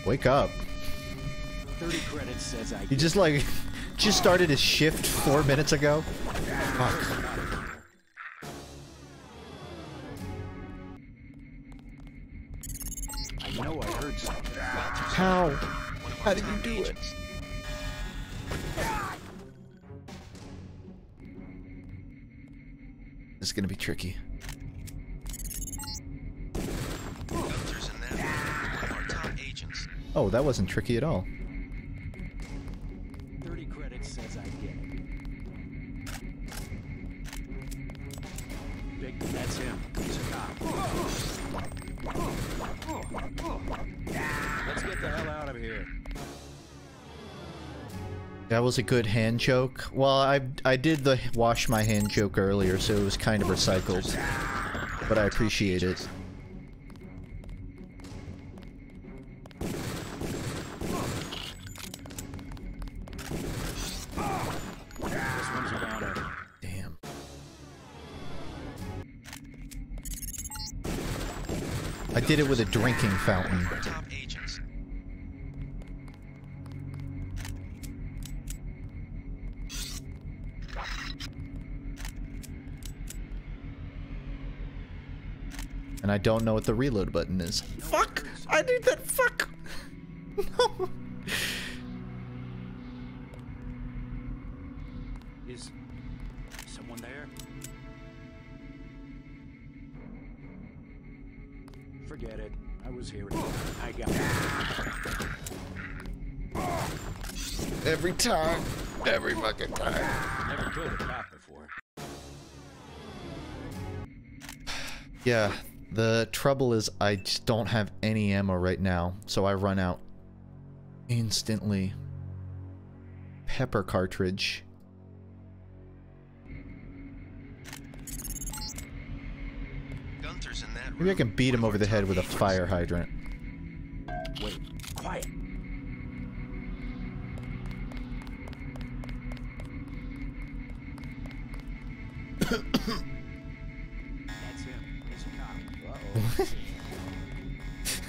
Wake up. 30 credits says I He just started his shift 4 minutes ago. Fuck. I know I heard something. How did you do it? This is gonna be tricky. Gunther's in that room. One of our top agents. Oh, that wasn't tricky at all. 30 credits says I get it. Big, that's him. He's a cop. Let's get the hell out of here. That was a good hand joke. Well, I did the wash my hand joke earlier, so it was kind of recycled. But I appreciate it. This one's a goner. I did it with a drinking fountain. Top agents. And I don't know what the reload button is. Fuck! I need that. Fuck! No! Is someone there? Forget it. I was here. I got it. Every time. Every fucking time. Never killed a cop before. Yeah, the trouble is I just don't have any ammo right now, so I run out instantly. Pepper cartridge. Gunther's in that room. Maybe I can beat him over the head with a fire hydrant. Wait, quiet. That's him. He's a cop. Uh-oh.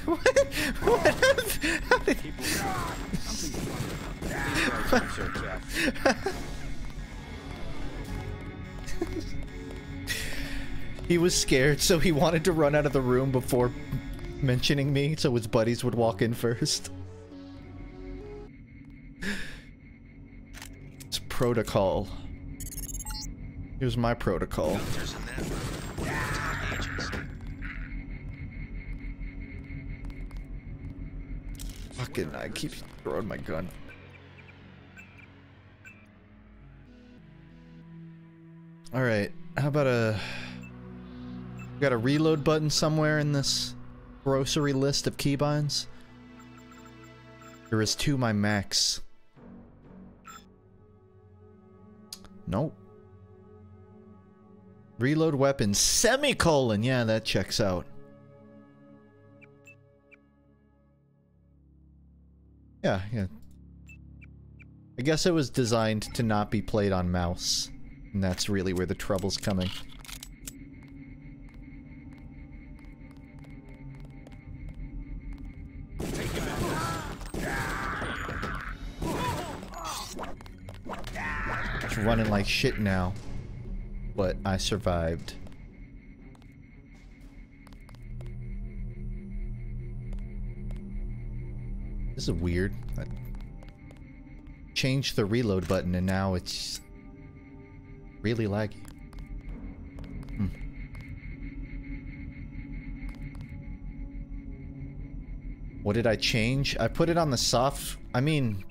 What? What? How did... Keep looking. Something's funny. These guys aren't so tough. He was scared, so he wanted to run out of the room before mentioning me, so his buddies would walk in first. It's protocol. Here's my protocol. Gunther's in that room. Top agents. Fucking, I keep throwing my gun. Alright, how about a... Got a reload button somewhere in this grocery list of keybinds? There is to my max. Nope. Reload weapon, semicolon! Yeah, that checks out. Yeah. I guess it was designed to not be played on mouse. And that's really where the trouble's coming. It's running like shit now. But I survived. This is weird. I changed the reload button and now it's really laggy. What did I change? I put it on the soft... I mean...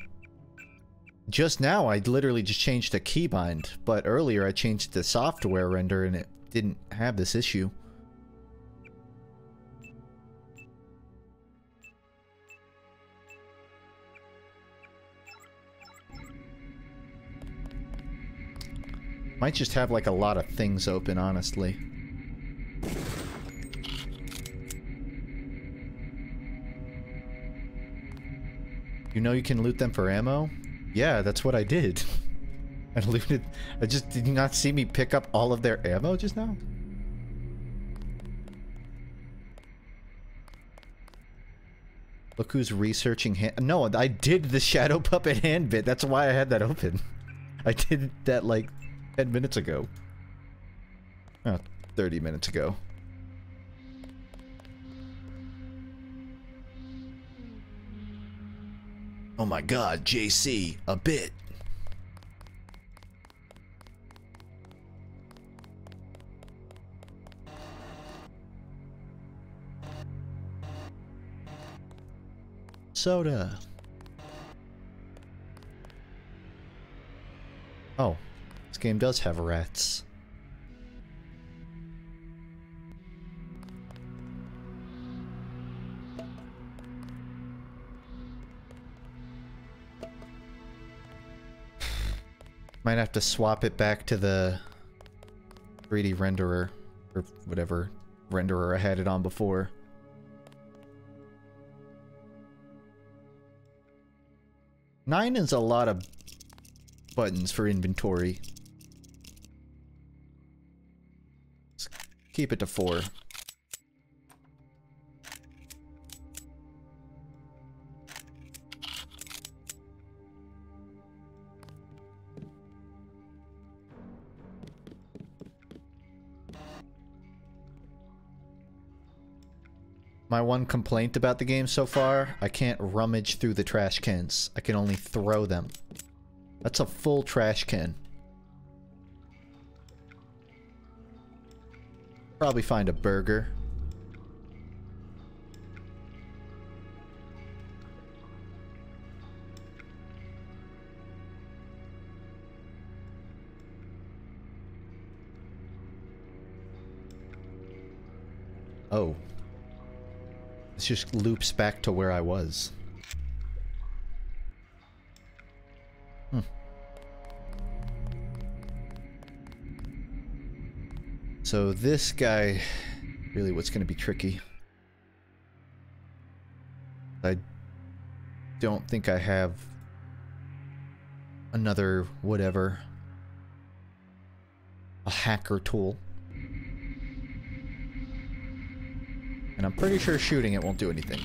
Just now, I literally just changed the keybind, but earlier I changed the software render and it didn't have this issue. Might just have like a lot of things open, honestly. You know you can loot them for ammo? Yeah, that's what I did. I looted... Did you not see me pick up all of their ammo just now? Look who's researching hand... No, I did the Shadow Puppet hand bit. That's why I had that open. I did that like 10 minutes ago. Oh, 30 minutes ago. Oh my god, JC, a bit. Soda. Oh, this game does have rats. Might have to swap it back to the 3D renderer, or whatever renderer I had it on before. Nine is a lot of buttons for inventory. Let's keep it to 4. My one complaint about the game so far, I can't rummage through the trash cans. I can only throw them. That's a full trash can. Probably find a burger. Oh. This just loops back to where I was. Hmm. So this guy, really what's going to be tricky. I don't think I have another whatever. A hacker tool. And I'm pretty sure shooting it won't do anything.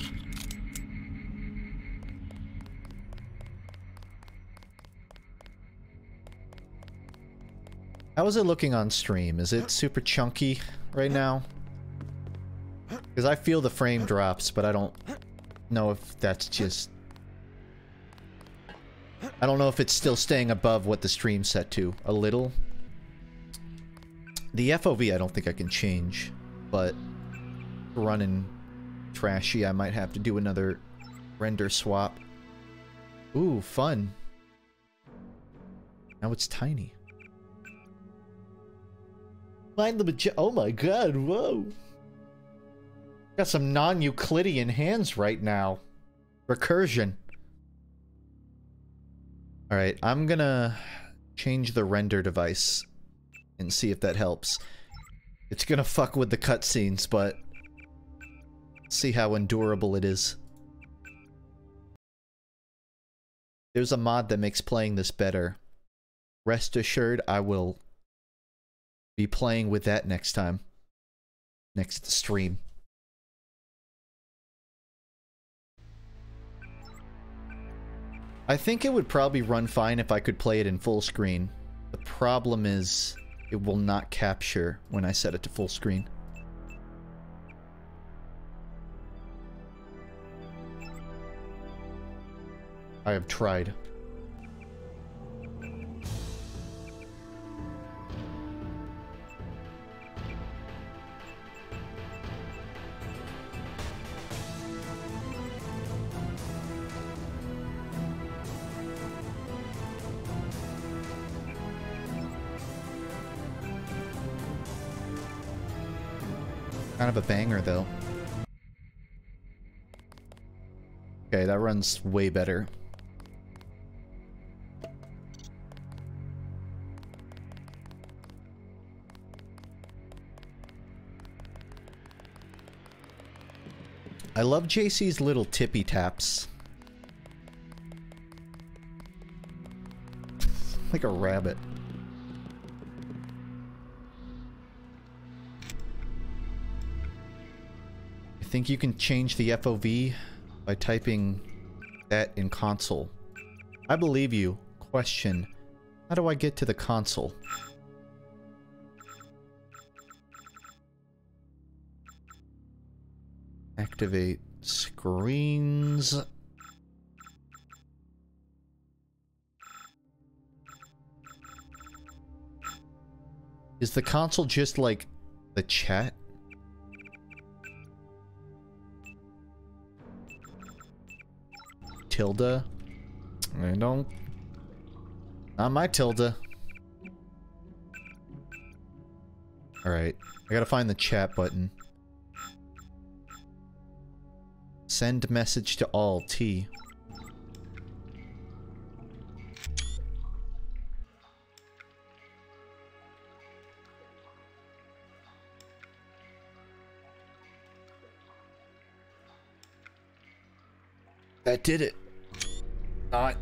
How is it looking on stream? Is it super chunky right now? Because I feel the frame drops, but I don't know if that's just... I don't know if it's still staying above what the stream's set to. A little. The FOV I don't think I can change, but... running trashy, I might have to do another render swap. Ooh, fun. Now it's tiny. Find the oh my god, whoa. Got some non-Euclidean hands right now. Recursion. Alright, I'm gonna change the render device and see if that helps. It's gonna fuck with the cutscenes, but see how endurable it is. There's a mod that makes playing this better. Rest assured, I will be playing with that next time. Next stream. I think it would probably run fine if I could play it in full screen. The problem is, it will not capture when I set it to full screen. I have tried. Kind of a banger, though. Okay, that runs way better. I love JC's little tippy taps. Like a rabbit. I think you can change the FOV by typing that in console. I believe you. Question. How do I get to the console? Activate screens. Is the console just like the chat? Tilde? I don't... Not my tilde. Alright. I gotta find the chat button. Send message to all, T. That did it. Not.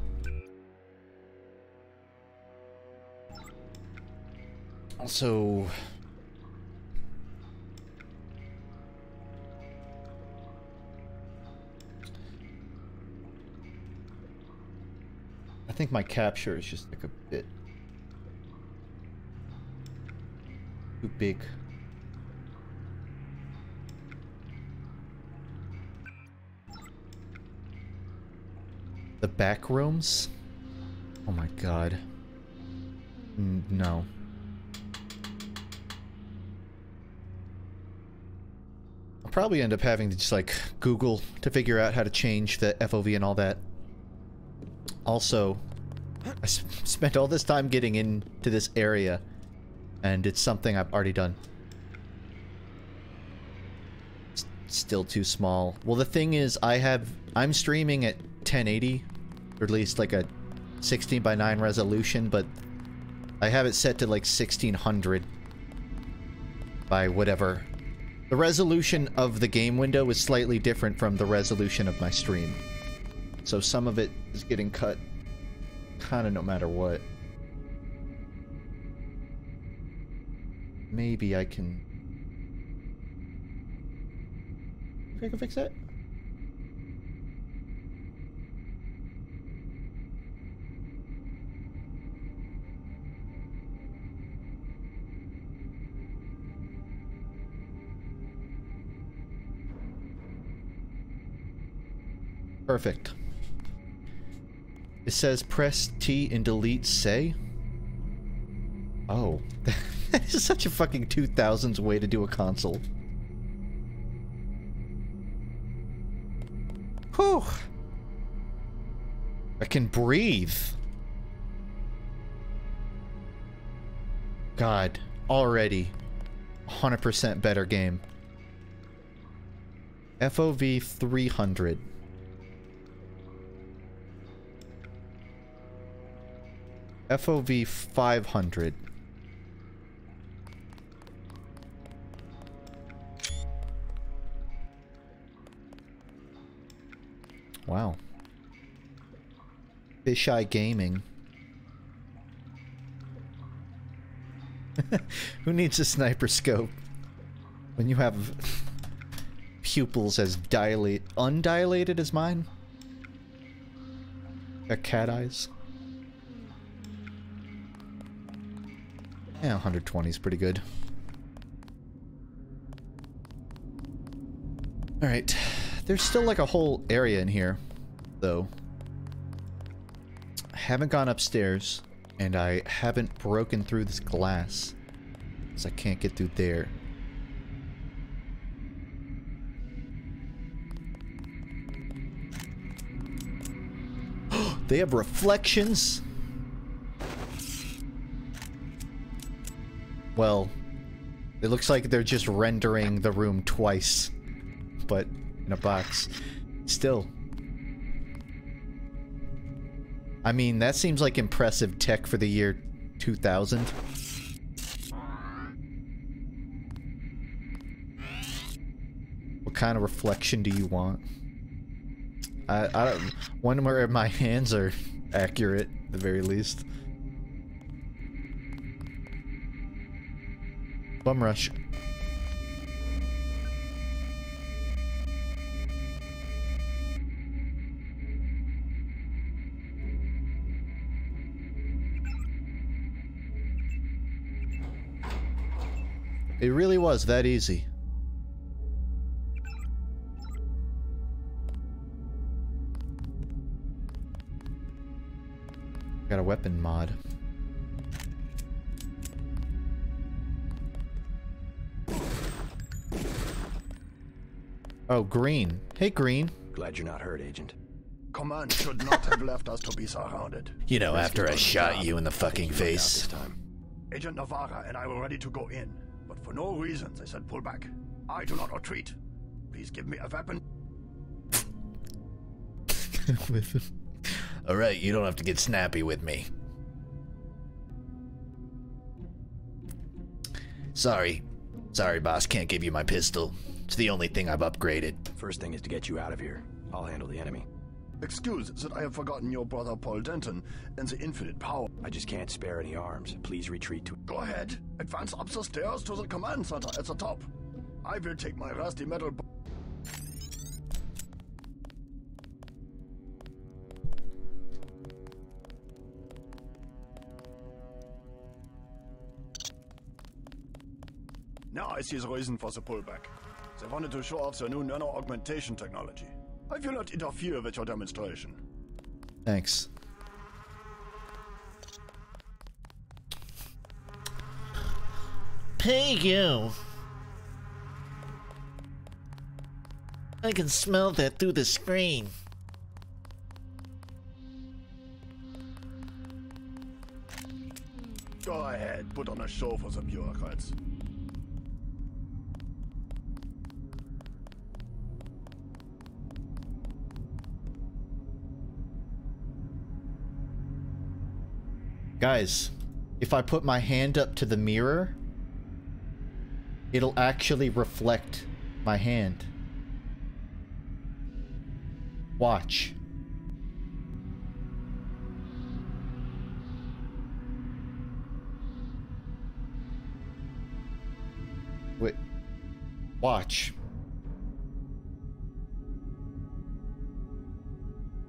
Also... I think my capture is just like a bit too big. The back rooms? Oh my god. No. I'll probably end up having to just like Google to figure out how to change the FOV and all that. Also, I spent all this time getting into this area, and it's something I've already done. It's still too small. Well, the thing is, I'm streaming at 1080, or at least like a 16:9 resolution, but I have it set to like 1600 by whatever. The resolution of the game window is slightly different from the resolution of my stream. So some of it is getting cut kind of no matter what. Maybe I can... Maybe I can fix that? Perfect. It says press T and delete say. Oh. That is such a fucking 2000s way to do a console. Whew. I can breathe. God. Already. 100% better game. FOV 300. FOV 500. Wow. Fisheye Gaming. Who needs a sniper scope when you have pupils as undilated as mine? Got cat eyes. Yeah, 120 is pretty good. Alright. There's still like a whole area in here, though. I haven't gone upstairs, and I haven't broken through this glass. Because I can't get through there. They have reflections? Well, it looks like they're just rendering the room twice, but in a box. Still. I mean, that seems like impressive tech for the year 2000. What kind of reflection do you want? I don't... One where my hands are accurate, at the very least. Bum rush. It really was that easy. Got a weapon mod. Oh, Green. Hey, Green. Glad you're not hurt, Agent. Command should not have left us to be surrounded. You know, after I shot you in the fucking face. Agent Navarra and I were ready to go in, but for no reason they said pull back. I do not retreat. Please give me a weapon. Alright, you don't have to get snappy with me. Sorry. Sorry, boss, can't give you my pistol. It's the only thing I've upgraded. First thing is to get you out of here. I'll handle the enemy. Excuse that I have forgotten your brother Paul Denton and the infinite power. I just can't spare any arms. Please retreat to... Go ahead. Advance up the stairs to the command center at the top. I will take my rusty metal... Now I see the reason for the pullback. They wanted to show off their new nano-augmentation technology. I will not interfere with your demonstration. Thanks. Pay you. I can smell that through the screen. Go ahead, put on a show for the bureaucrats. Guys, if I put my hand up to the mirror, it'll actually reflect my hand. Watch. Wait. Watch.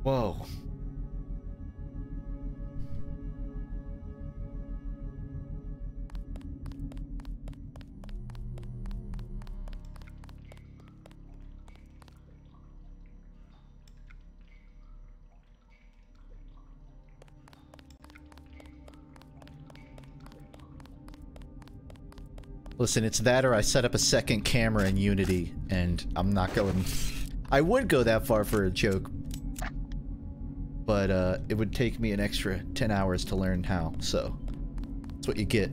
Whoa. Listen, it's that or I set up a second camera in Unity, and I'm not going... I would go that far for a joke, but it would take me an extra 10 hours to learn how, so that's what you get.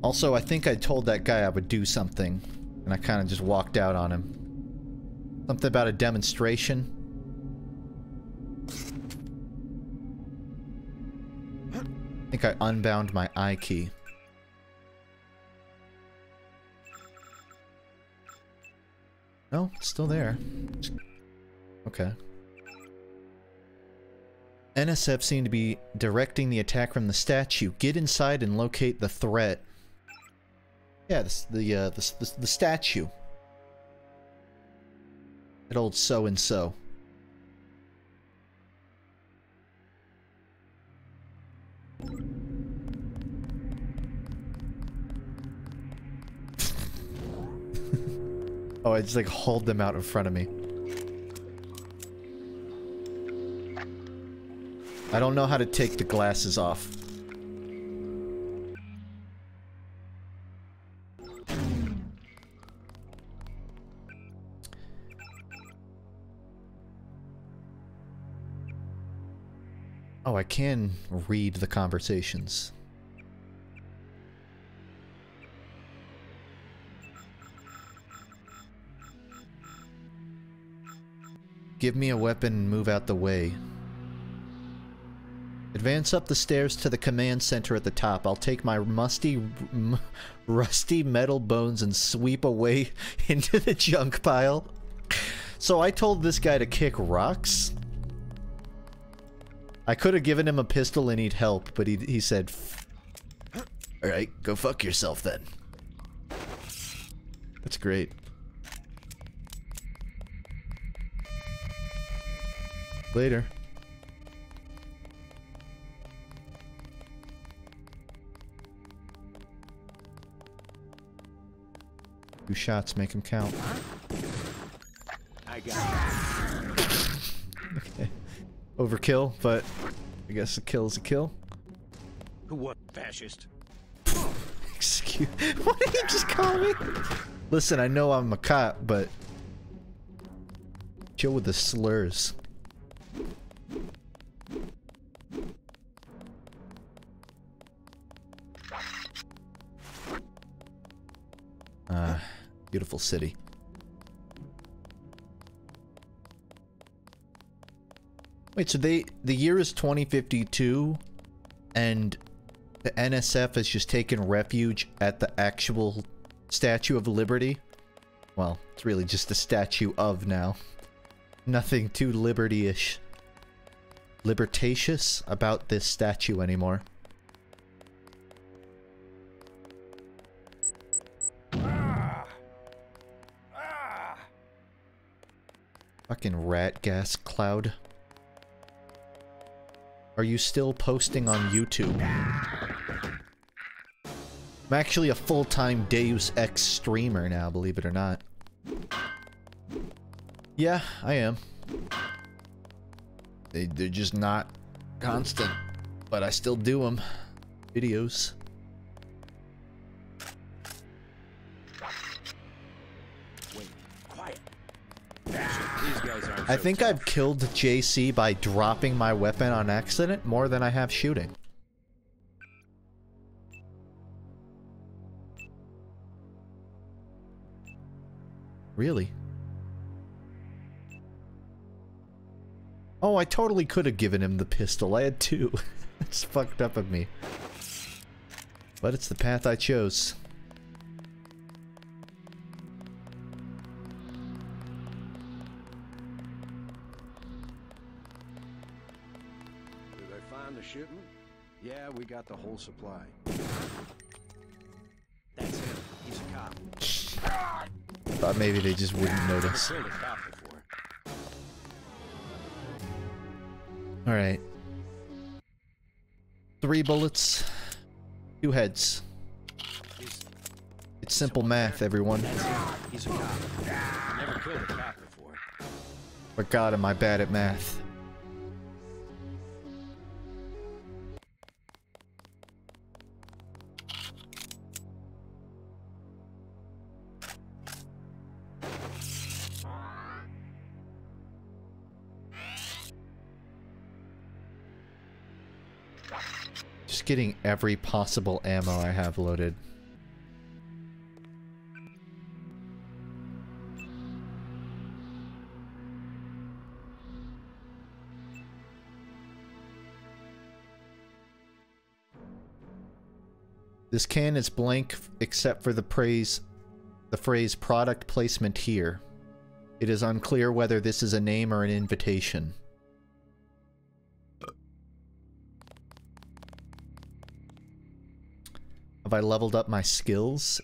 Also, I think I told that guy I would do something, and I kind of just walked out on him. Something about a demonstration. I think I unbound my I key. No, it's still there. Okay. NSF seem to be directing the attack from the statue. Get inside and locate the threat. Yeah, the statue. That old so-and-so. Oh, I just like hold them out in front of me. I don't know how to take the glasses off. Oh, I can read the conversations. Give me a weapon and move out the way. Advance up the stairs to the command center at the top. I'll take my rusty metal bones and sweep away into the junk pile. So I told this guy to kick rocks? I could have given him a pistol and he'd help, but he said, alright, go fuck yourself then. That's great. Later. 2 shots, make them count. I got it. Okay. Overkill, but I guess a kill is a kill. What fascist? Excuse. What did he just call me? Listen, I know I'm a cop, but chill with the slurs. Beautiful city. Wait, so the year is 2052, and the NSF has just taken refuge at the actual Statue of Liberty? Well, it's really just a statue of now. Nothing too liberty-ish. Libertatious about this statue anymore. Fucking rat gas cloud. Are you still posting on YouTube? I'm actually a full-time Deus Ex streamer now, believe it or not. Yeah, I am. They're just not constant, but I still do them. Videos. Wait, quiet. These guys aren't I so think tough. I've killed JC by dropping my weapon on accident more than I have shooting. Really? Oh, I totally could have given him the pistol. I had two. It's fucked up of me. But it's the path I chose. Did they find the shipment? Yeah, we got the whole supply. That's him. He's a cop. Thought maybe they just wouldn't notice. Killed a cop before. Alright. 3 bullets, 2 heads. It's simple math, everyone. That's him. He's a cop. Never killed a cop before. But God, am I bad at math. Just getting every possible ammo I have loaded. This can is blank except for the phrase product placement here. It is unclear whether this is a name or an invitation. Have I leveled up my skills?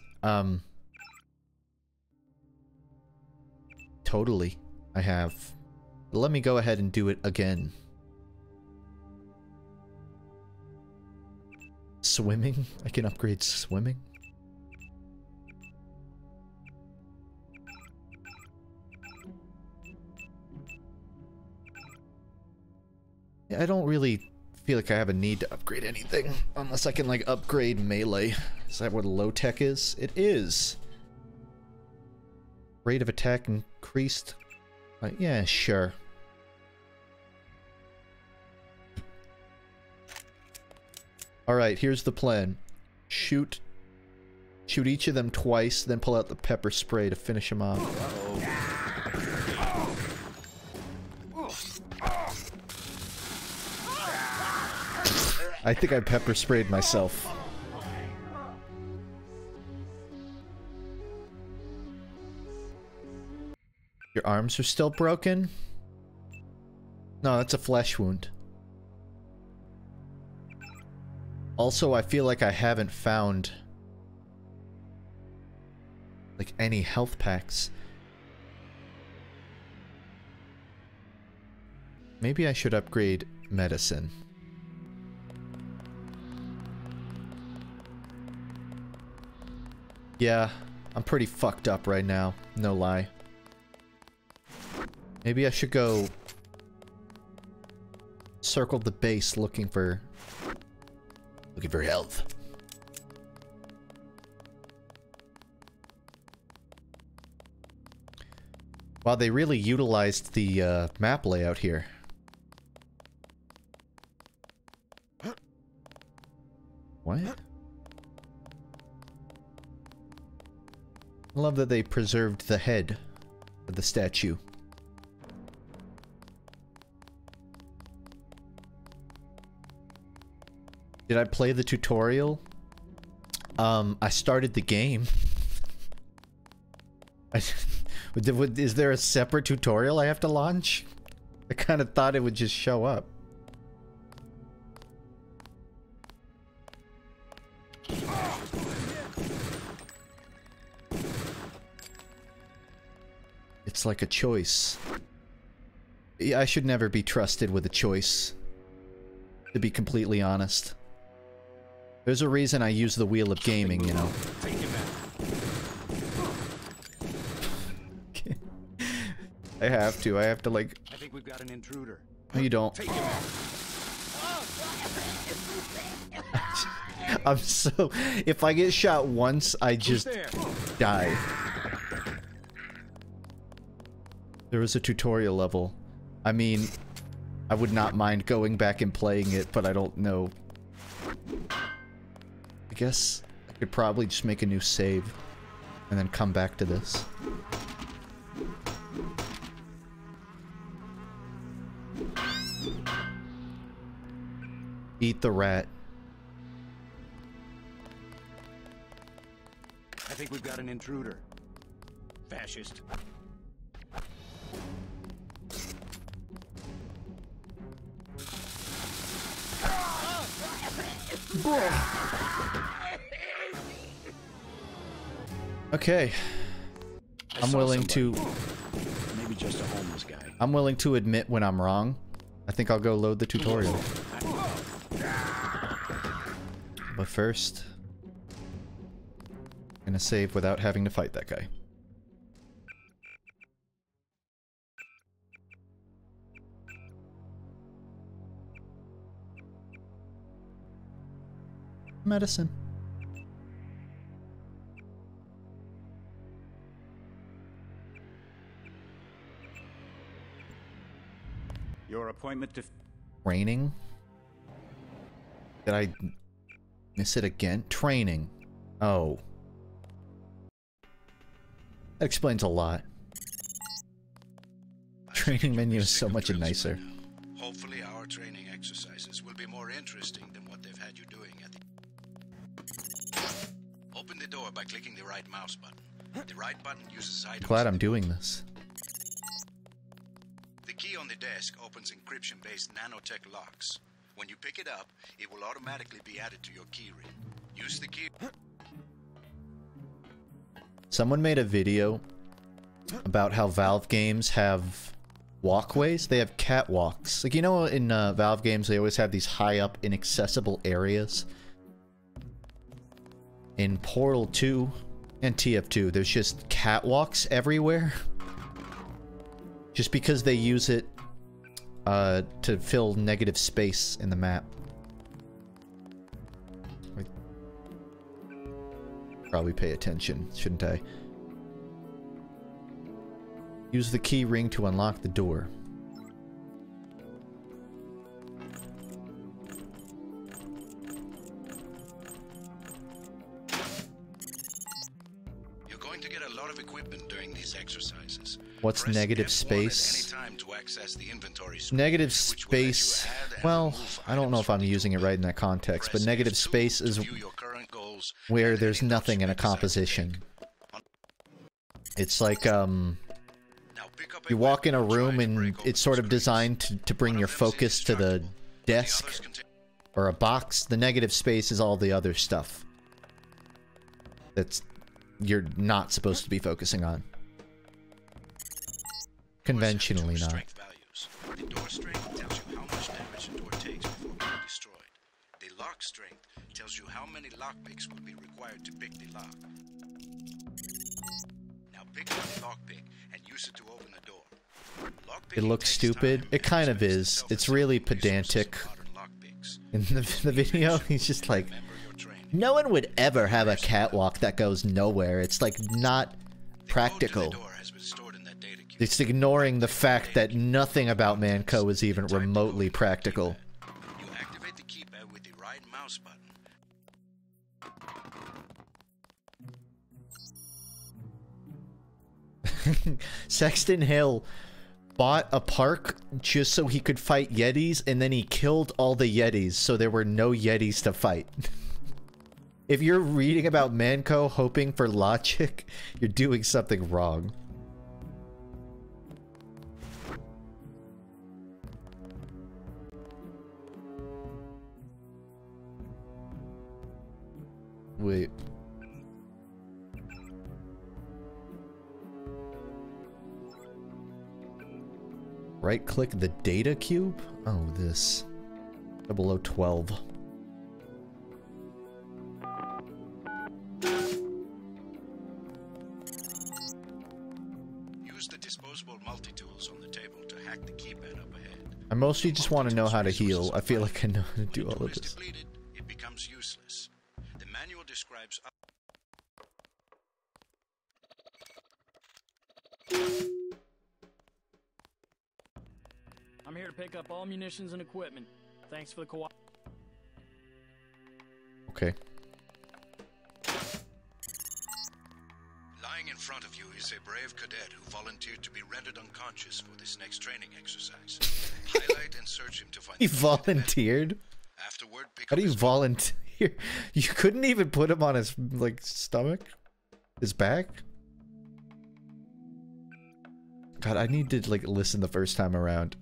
Totally, I have. Let me go ahead and do it again. Swimming? I can upgrade swimming? Yeah, I don't really feel like I have a need to upgrade anything unless I can like upgrade melee. Is that what low tech is? It is. Rate of attack increased. Yeah, sure. Alright, here's the plan. Shoot each of them twice, then pull out the pepper spray to finish them off. I think I pepper sprayed myself. Your arms are still broken? No, that's a flesh wound. Also, I feel like I haven't found like any health packs. Maybe I should upgrade medicine. Yeah, I'm pretty fucked up right now, no lie. Maybe I should go circle the base looking for health. Wow, they really utilized the map layout here. What? I love that they preserved the head of the statue. Did I play the tutorial? I started the game. Is there a separate tutorial I have to launch? I kind of thought it would just show up. It's like a choice. Yeah, I should never be trusted with a choice, to be completely honest. There's a reason I use the wheel of gaming, you know. I have to like... I think we've got an intruder. No, you don't. I'm so... If I get shot once, I just die. There was a tutorial level. I mean, I would not mind going back and playing it, but I don't know. I guess I could probably just make a new save and then come back to this. Eat the rat. I think we've got an intruder. Fascist. Okay. I'm willing to... Maybe just a homeless guy. I'm willing to admit when I'm wrong. I think I'll go load the tutorial. But first... I'm gonna save without having to fight that guy. Medicine. Your appointment to... Training? Did I miss it again? Training. Oh. That explains a lot. Training menu is so much nicer. Hopefully our training exercises will be more interesting than what they've had you doing at the... Open the door by clicking the right mouse button. The right button uses items... Glad I'm doing this. The key on the desk opens encryption-based nanotech locks. When you pick it up, it will automatically be added to your keyring. Use the key... Someone made a video about how Valve games have walkways. They have catwalks. Like, you know, in Valve games, they always have these high-up, inaccessible areas. In Portal 2 and TF2, there's just catwalks everywhere. Just because they use it to fill negative space in the map. Probably pay attention, shouldn't I? Use the key ring to unlock the door. You're going to get a lot of equipment during these exercises. What's Press negative F1 space? at any time to access the inventory screen, Negative which will let you space. add and Well, remove I don't know items if I'm from the using it toolbar. right in that context, but Press negative F2 space to is view your current goals where and there's any nothing in a notes you may decide to composition. take. It's like, Now pick up a you walk in a weapon and room try to and break open it's sort of screens. designed to bring One your of them seems focus to the destructible. desk The others contain... or a box. The negative space is all the other stuff that's you're not supposed to be focusing on. Conventionally Doors have two not. strength values. The door strength tells you how much damage the door takes before being destroyed. The lock strength tells you how many lockpicks will be required to pick the lock. Now pick up the lockpick and use it to open the door. It looks stupid. It kind of is. It's really pedantic. In the video, he's just like, no one would ever have a catwalk that goes nowhere. It's like not practical. It's ignoring the fact that nothing about Manco is even remotely practical. You activate the keypad with the right mouse button. Sexton Hill bought a park just so he could fight Yetis, and then he killed all the Yetis, so there were no Yetis to fight. If you're reading about Manco hoping for logic, you're doing something wrong. Wait. Right-click the data cube? Oh, this. 0012. Use the disposable multi-tools on the table to hack the keypad up ahead. I mostly just want to know how to heal. I feel like I know how to do all of this. Depleted, it becomes useless. The manual describes. I'm here to pick up all munitions and equipment. Thanks for the co-op. Okay. Lying in front of you is a brave cadet who volunteered to be rendered unconscious for this next training exercise. Highlight and search him to find. He volunteered? Afterward, pick How do up you his volunteer? You couldn't even put him on his, like, stomach? His back? God, I need to, like, listen the first time around.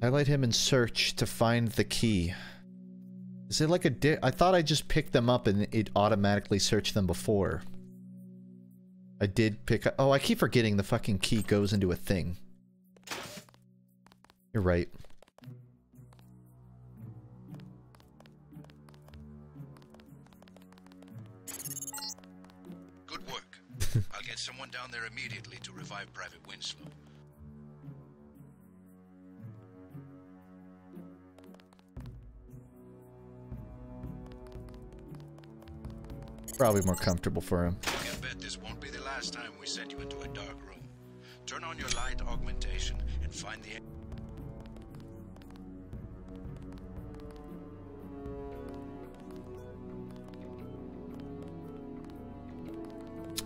Highlight him and search to find the key. Is it like a I thought I just picked them up and it automatically searched them before. I did pick up- oh, I keep forgetting the fucking key goes into a thing. You're right. Good work. I'll get someone down there immediately to revive Private Winslow. Probably more comfortable for him. You can bet this won't be the last time we send you into a dark room. Turn on your light augmentation and find the...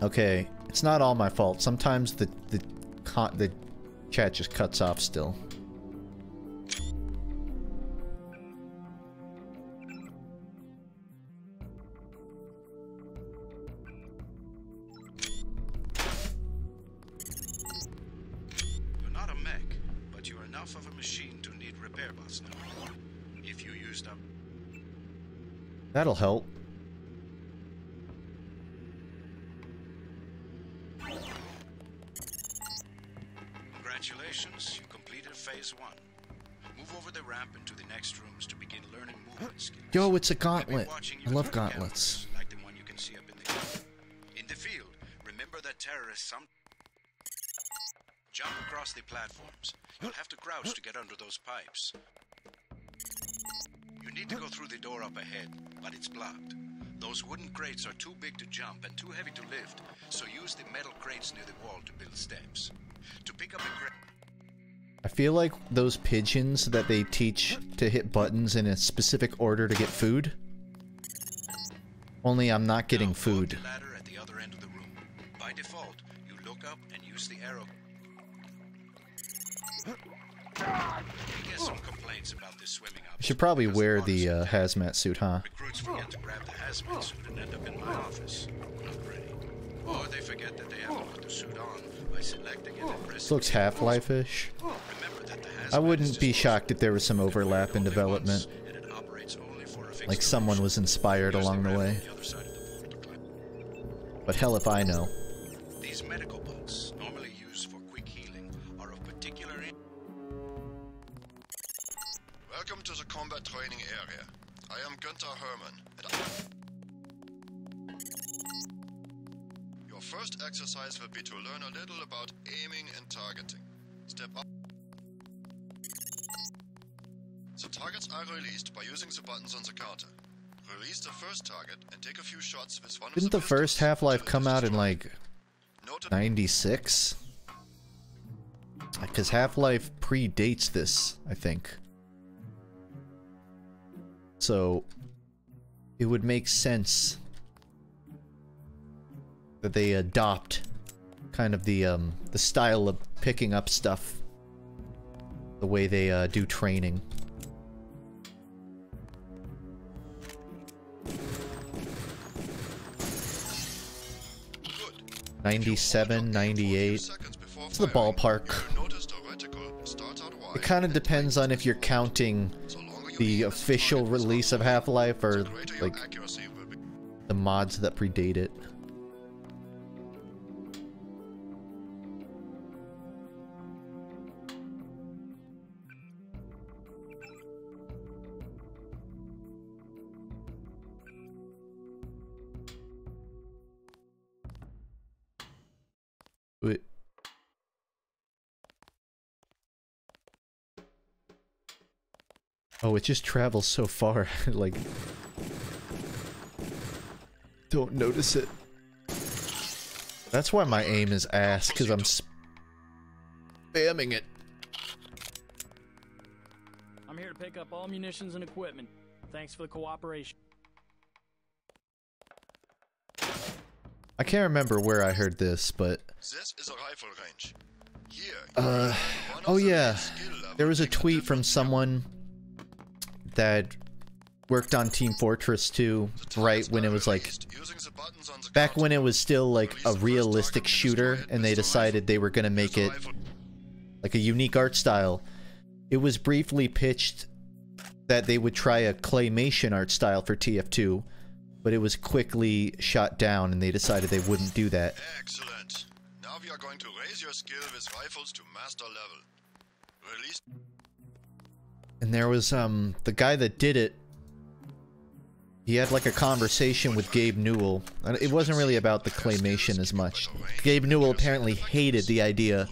Okay, it's not all my fault. Sometimes the chat just cuts off still. You're not a mech, but you're enough of a machine to need repair bots now. If you used up... That'll help. Congratulations, you completed phase 1. Move over the ramp into the next rooms to begin learning movement skills. Yo, it's a gauntlet. I love gauntlets. Like the one you can see up in the field. Remember that terrorists jump across the platforms. You'll have to crouch to get under those pipes. You need to go through the door up ahead, but it's blocked. Those wooden crates are too big to jump and too heavy to lift, so use the metal crates near the wall to build steps. To pick up a crate... I feel like those pigeons that they teach to hit buttons in a specific order to get food. Only I'm not getting food. The ladder at the other end of the room. By default, you look up and use the arrow. We get some complaints about this swimming up. I should probably wear the hazmat suit, huh? Recruits forget to grab the hazmat suit and end up in my office. Not pretty. Or they forget that they have to put the suit on by selecting it and pressing. This looks Half-Life-ish. I wouldn't be shocked if there was some overlap in development. Like someone was inspired along the way. But hell if I know. These medical bots, normally used for quick healing, are of particular Welcome to the combat training area. I am Günther Hermann, and your first exercise will be to learn a little about aiming and targeting. Step up. The targets are released by using the buttons on the counter. Release the first target and take a few shots with one Didn't the first Half-Life come out in like 96? Because Half-Life predates this, I think. So it would make sense that they adopt kind of the style of picking up stuff the way they do training. 97, 98. It's the ballpark. It kind of depends on if you're counting the official release of Half-Life or like the mods that predate it. Oh, it just travels so far, like... Don't notice it. That's why my aim is ass, because I'm spamming it. I'm here to pick up all munitions and equipment. Thanks for the cooperation. I can't remember where I heard this, but... This is a rifle range. Here, oh yeah. There was a tweet from someone that worked on Team Fortress 2, right when it was like... Back when it was still like a realistic shooter, and they decided they were gonna make it like a unique art style. It was briefly pitched that they would try a claymation art style for TF2, but it was quickly shot down, and they decided they wouldn't do that. Excellent. Now we are going to raise your skill with rifles to master level. Release. And there was the guy that did it. He had like a conversation with Gabe Newell. It wasn't really about the claymation as much. Gabe Newell apparently hated the idea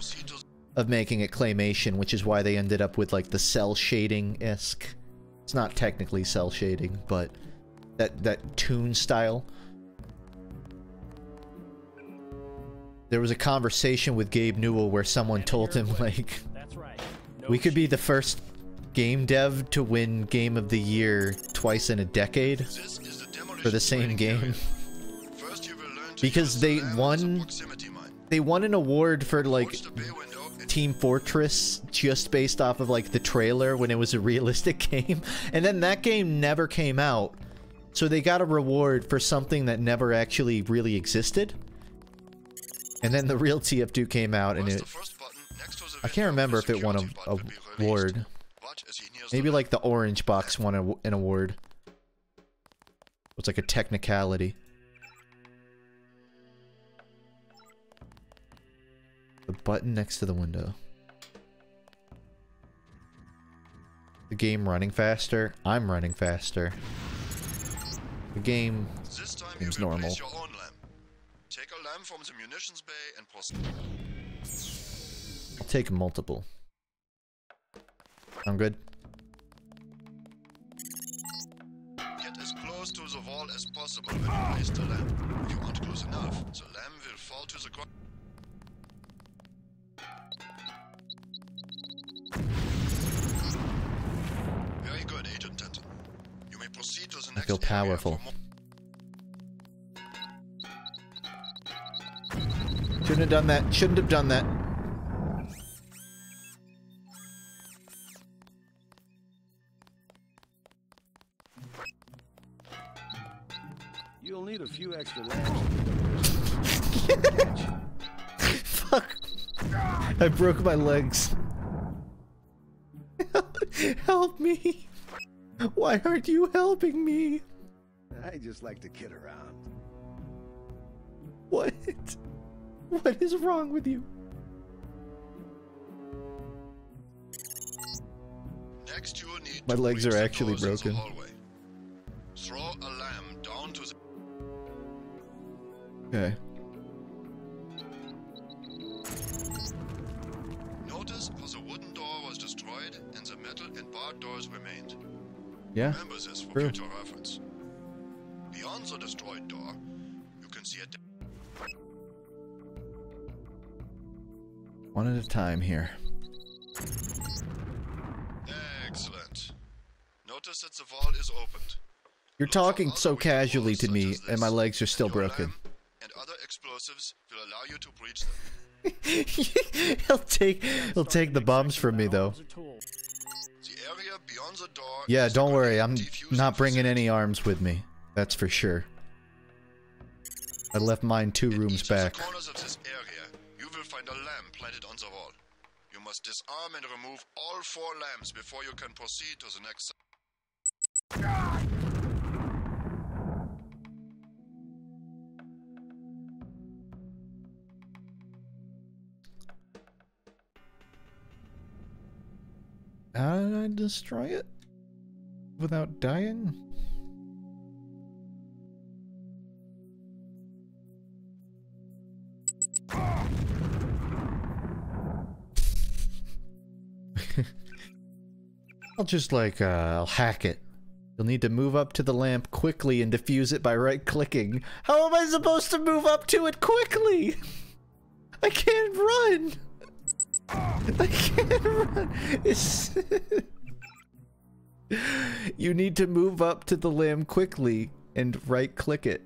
of making it claymation, which is why they ended up with like the cell shading-esque. It's not technically cell shading, but that toon style. There was a conversation with Gabe Newell where someone told him like, we could be the first game dev to win Game of the Year twice in a decade for the same game. Because they won an award for like Team Fortress just based off of like the trailer when it was a realistic game, and then that game never came out, so they got a reward for something that never actually really existed. And then the real TF2 came out, and I can't remember if it won an award. Maybe like the orange box won an award. It's like a technicality. The button next to the window. The game running faster. I'm running faster. The game seems normal. Take a lamp from the munitions bay and Take multiple. Sound good? Get as close to the wall as possible when you place the lamp. If you aren't close enough, the lamp will fall to the ground. Very good, Agent Denton. You may proceed to the next I feel powerful. Shouldn't have done that. Shouldn't have done that. You'll need a few extra lamps. Fuck. I broke my legs. Help me. Why aren't you helping me? I just like to kid around. What? What is wrong with you? Next, you will need my legs are actually broken. Throw a lamp down to the... Okay. Notice how the wooden door was destroyed and the metal and barred doors remained. Yeah. Remember this for true. future reference. Beyond the destroyed door, you can see a... One at a time here. Excellent. Notice that the wall is opened. You're talking so casually to me, and my legs are still broken. And other explosives will allow you to breach them. He'll take the bombs from me though. The area beyond the door. Yeah, don't worry. I'm not bringing any arms with me. That's for sure. I left mine 2 rooms back. Corners of this area, you will find a lamp planted on the wall. You must disarm and remove all 4 lamps before you can proceed to the next. How did I destroy it without dying? I'll just like, I'll hack it. You'll need to move up to the lamp quickly and defuse it by right-clicking. How am I supposed to move up to it quickly? I can't run! I can't run! It's... You need to move up to the lamp quickly and right-click it.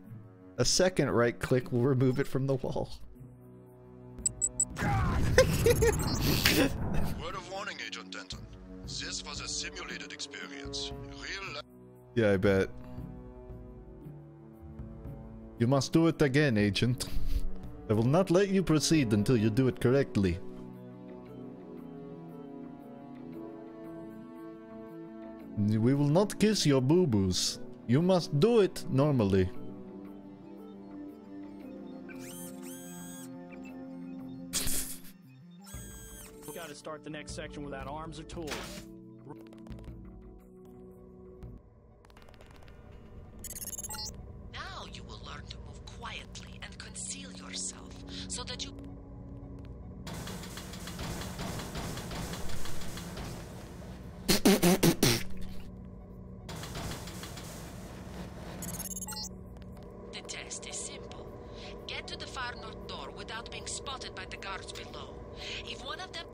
A second right-click will remove it from the wall. Word of warning, Agent Denton. This was a simulated experience. Real. Yeah, I bet. You must do it again, Agent. I will not let you proceed until you do it correctly. We will not kiss your boo-boos. You must do it normally. We gotta start the next section without arms or tools. Now you will learn to move quietly and conceal yourself so that you... The test is simple. Get to the far north door without being spotted by the guards below. If one of them...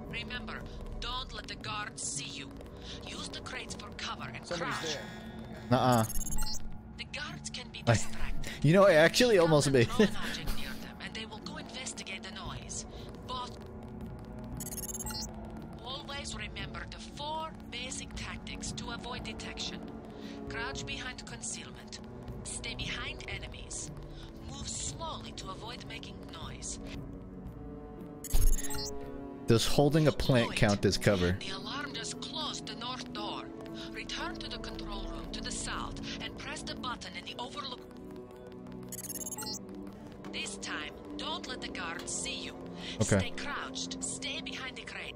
Remember, don't let the guards see you. Use the crates for cover and crouch. Nuh-uh. The guards can be distracted. You know, I actually almost made it. And they will go investigate the noise. But always remember the 4 basic tactics to avoid detection. Crouch behind concealment. Stay behind enemies. Move slowly to avoid making noise. Does holding a plant count as cover? The alarm just closed the north door. Return to the control room to the south and press the button in the overlook. This time, don't let the guards see you. Okay. Stay crouched. Stay behind the crate.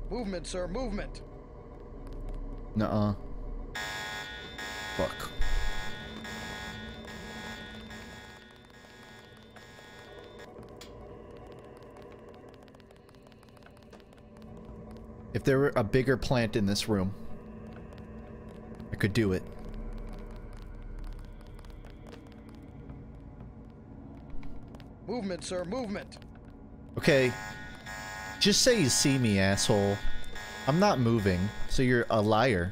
Movement, sir, movement. Nuh-uh. Fuck. If there were a bigger plant in this room, I could do it. Movement, sir, movement. Okay. Just say you see me, asshole. I'm not moving, so you're a liar.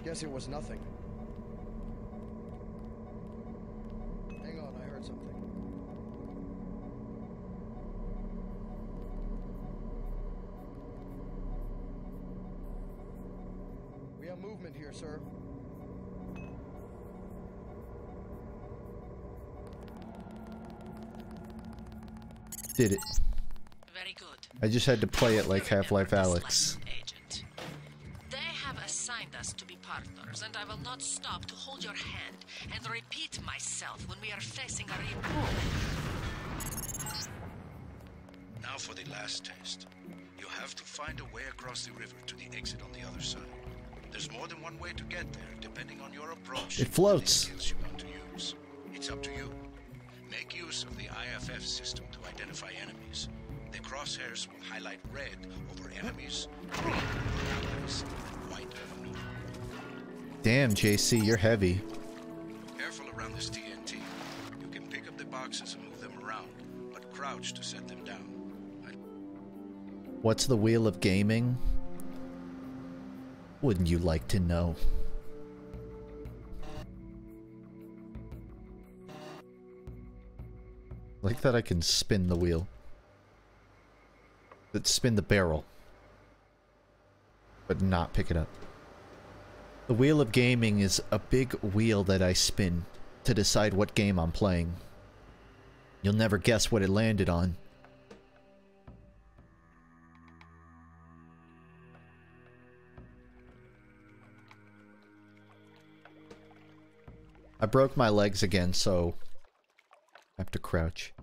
Guess it was nothing. Hang on, I heard something. We have movement here, sir. Did it. Very good. I just had to play it like Half-Life Alyx. They have assigned us to be partners, and I will not stop to hold your hand and repeat myself when we are facing a real... Now for the last test. You have to find a way across the river to the exit on the other side. There's more than one way to get there, depending on your approach. It floats. And the skills you want to use. It's up to you. Make use of the IFF system to identify enemies. The crosshairs will highlight red over enemies, green over allies, and white over neutral. Damn, JC, you're heavy. Careful around this TNT. You can pick up the boxes and move them around, but crouch to set them down. What's the wheel of gaming? Wouldn't you like to know? Like that I can spin the wheel. But spin the barrel. But not pick it up. The wheel of gaming is a big wheel that I spin to decide what game I'm playing. You'll never guess what it landed on. I broke my legs again, so I have to crouch.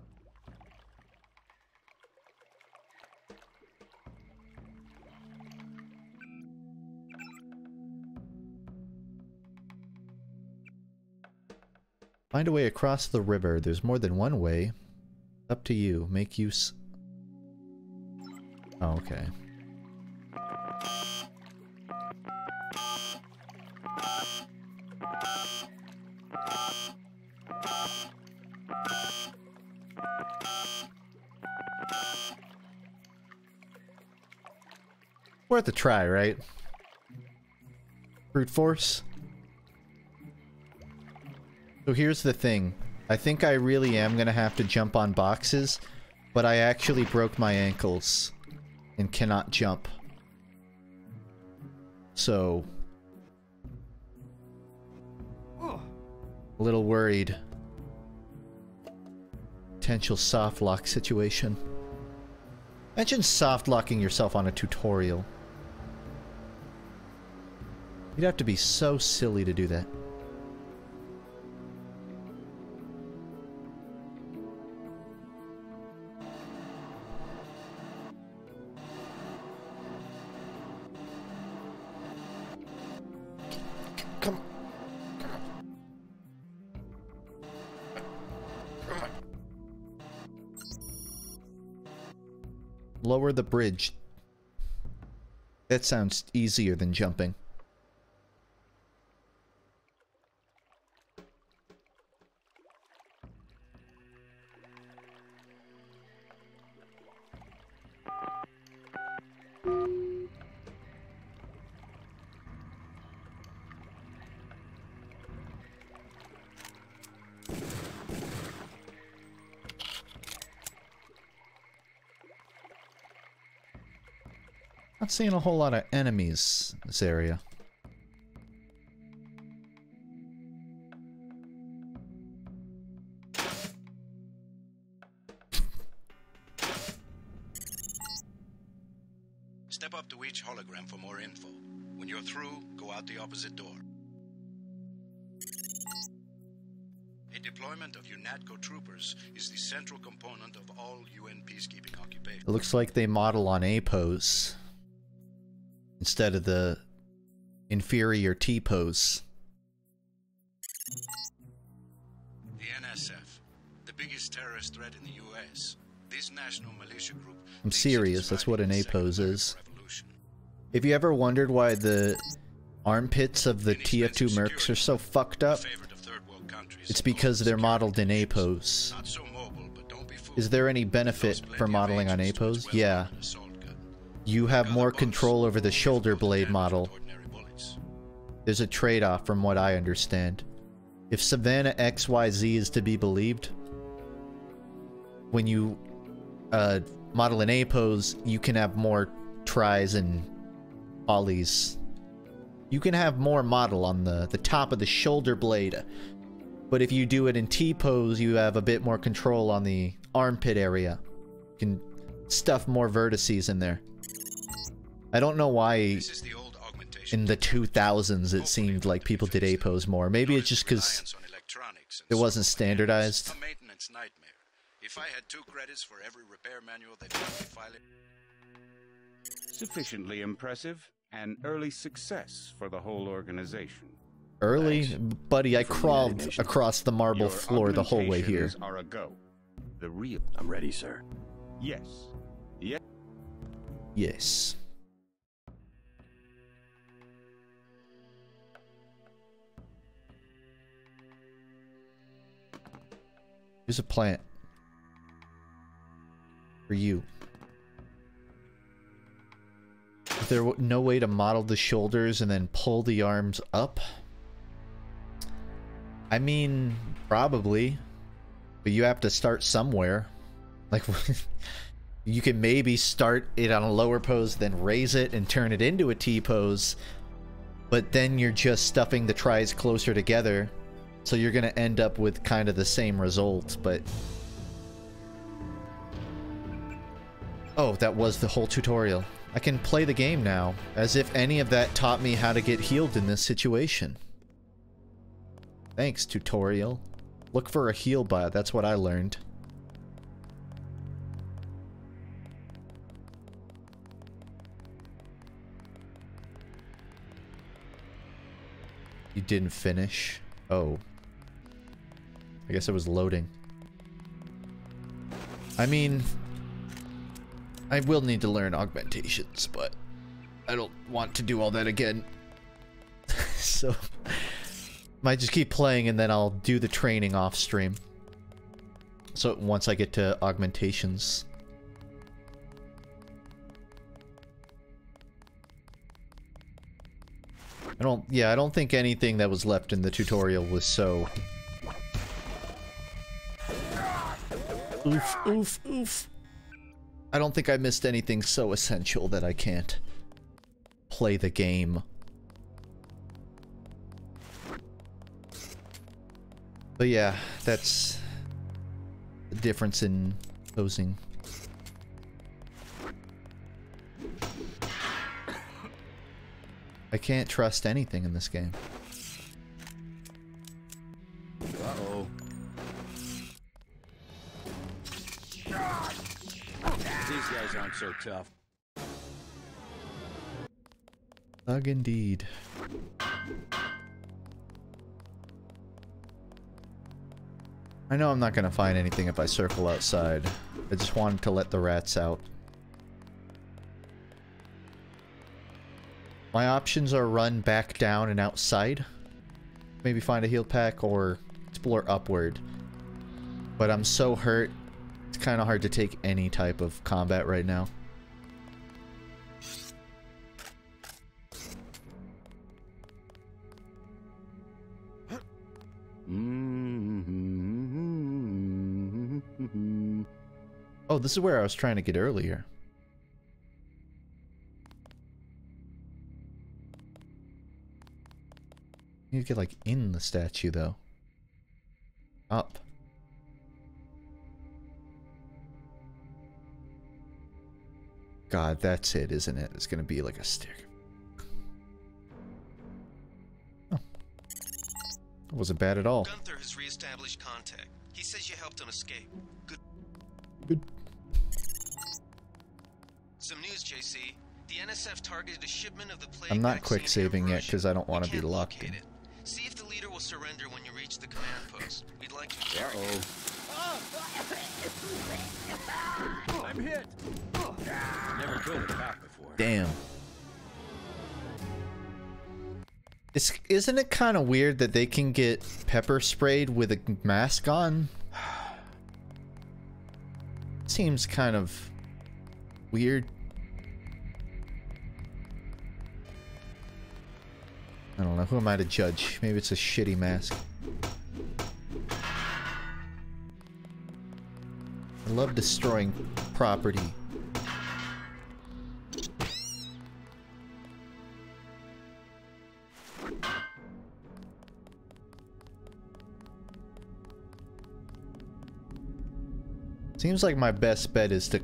Find a way across the river. There's more than one way. Up to you. Make use... Oh, okay. Worth a try, right? Brute force? So here's the thing. I think I really am gonna have to jump on boxes, but I actually broke my ankles and cannot jump. So... a little worried. Potential soft lock situation. Imagine soft locking yourself on a tutorial. You'd have to be so silly to do that. Come on. Lower the bridge. That sounds easier than jumping. Not seeing a whole lot of enemies in this area. Step up to each hologram for more info. When you're through, go out the opposite door. A deployment of UNATCO troopers is the central component of all UN peacekeeping occupations. It looks like they model on A pose instead of the inferior T pose. The NSF, the biggest terrorist threat in the US. This national militia group. I'm serious, that's what an A pose is. If you ever wondered why the armpits of the TF2 mercs are so fucked up, it's because they're modeled in A pose. Is there any benefit for modeling on A pose? Yeah. You have more control over the shoulder blade model. There's a trade-off from what I understand. If Savannah XYZ is to be believed, when you model an A pose, you can have more tries and ollies. You can have more model on the top of the shoulder blade. But if you do it in T pose, you have a bit more control on the armpit area. You can stuff more vertices in there. I don't know why in the 2000s it seemed like people did A pose more. Maybe it's just because it wasn't standardized. A maintenance nightmare. If I had 2 credits for every repair manual that file it. Sufficiently impressive and early success for the whole organization. Early? Buddy, I crawled across the marble floor the whole way here. Are a go. The real. I'm ready, sir. Yes. Yes. Yes. Here's a plant. For you. Is there no way to model the shoulders and then pull the arms up? I mean, probably. But you have to start somewhere. Like, you can maybe start it on a lower pose, then raise it and turn it into a T pose. But then you're just stuffing the tries closer together. So you're going to end up with kind of the same result, but... Oh, that was the whole tutorial. I can play the game now, as if any of that taught me how to get healed in this situation. Thanks, tutorial. Look for a heal bot, that's what I learned. You didn't finish? Oh. I guess it was loading. I mean, I will need to learn augmentations, but I don't want to do all that again. So, might just keep playing and then I'll do the training off stream. So once I get to augmentations. I don't think anything that was left in the tutorial was so... Oof, oof, oof. I don't think I missed anything so essential that I can't play the game. But yeah, that's the difference in posing. I can't trust anything in this game. Uh-oh. These guys aren't so tough. Thug indeed. I know I'm not gonna find anything if I circle outside. I just wanted to let the rats out. My options are run back down and outside. Maybe find a heal pack or explore upward. But I'm so hurt, it's kind of hard to take any type of combat right now. Oh, this is where I was trying to get earlier. You need to get, like, in the statue, though. Up. God, that's it, isn't it? It's gonna be like a stair. Oh. That wasn't bad at all. Gunther has reestablished contact. He says you helped him escape. Good. Good. Some news, JC. The NSF targeted a shipment of the plague I'm not vaccine quick saving yet because I don't want to be locked in. See if the leader will surrender when you reach the command post. We'd like to interrogate him. I'm hit. Never killed a cop before. Damn. Isn't it kind of weird that they can get pepper sprayed with a mask on? Seems kind of weird. I don't know. Who am I to judge? Maybe it's a shitty mask. I love destroying property. Seems like my best bet is to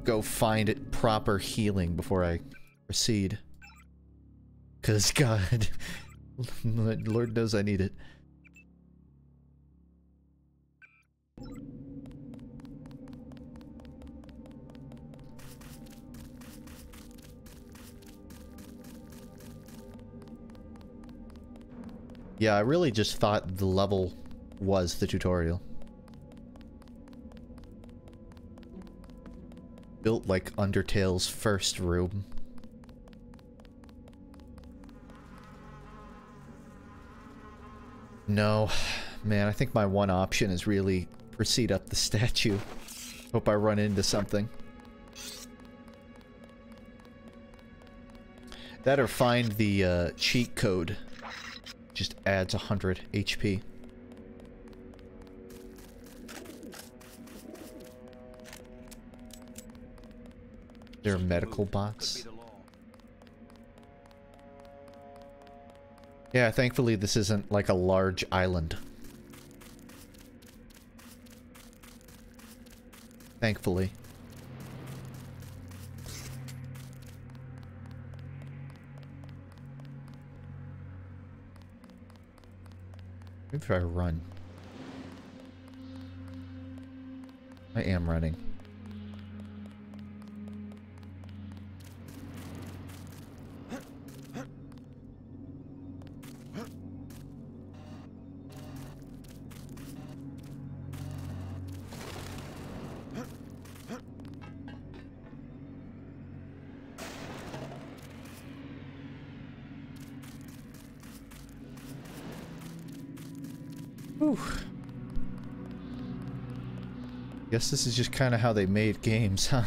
go find it proper healing before I proceed. Cause God, Lord knows I need it. Yeah, I really just thought the level was the tutorial. Built like Undertale's first room. No, man, I think my one option is really proceed up the statue. Hope I run into something. That or find the cheat code. Just adds 100 HP. There are medical bots. Yeah, thankfully this isn't like a large island. Thankfully. Maybe if I run. I am running. Whew. Guess this is just kind of how they made games, huh?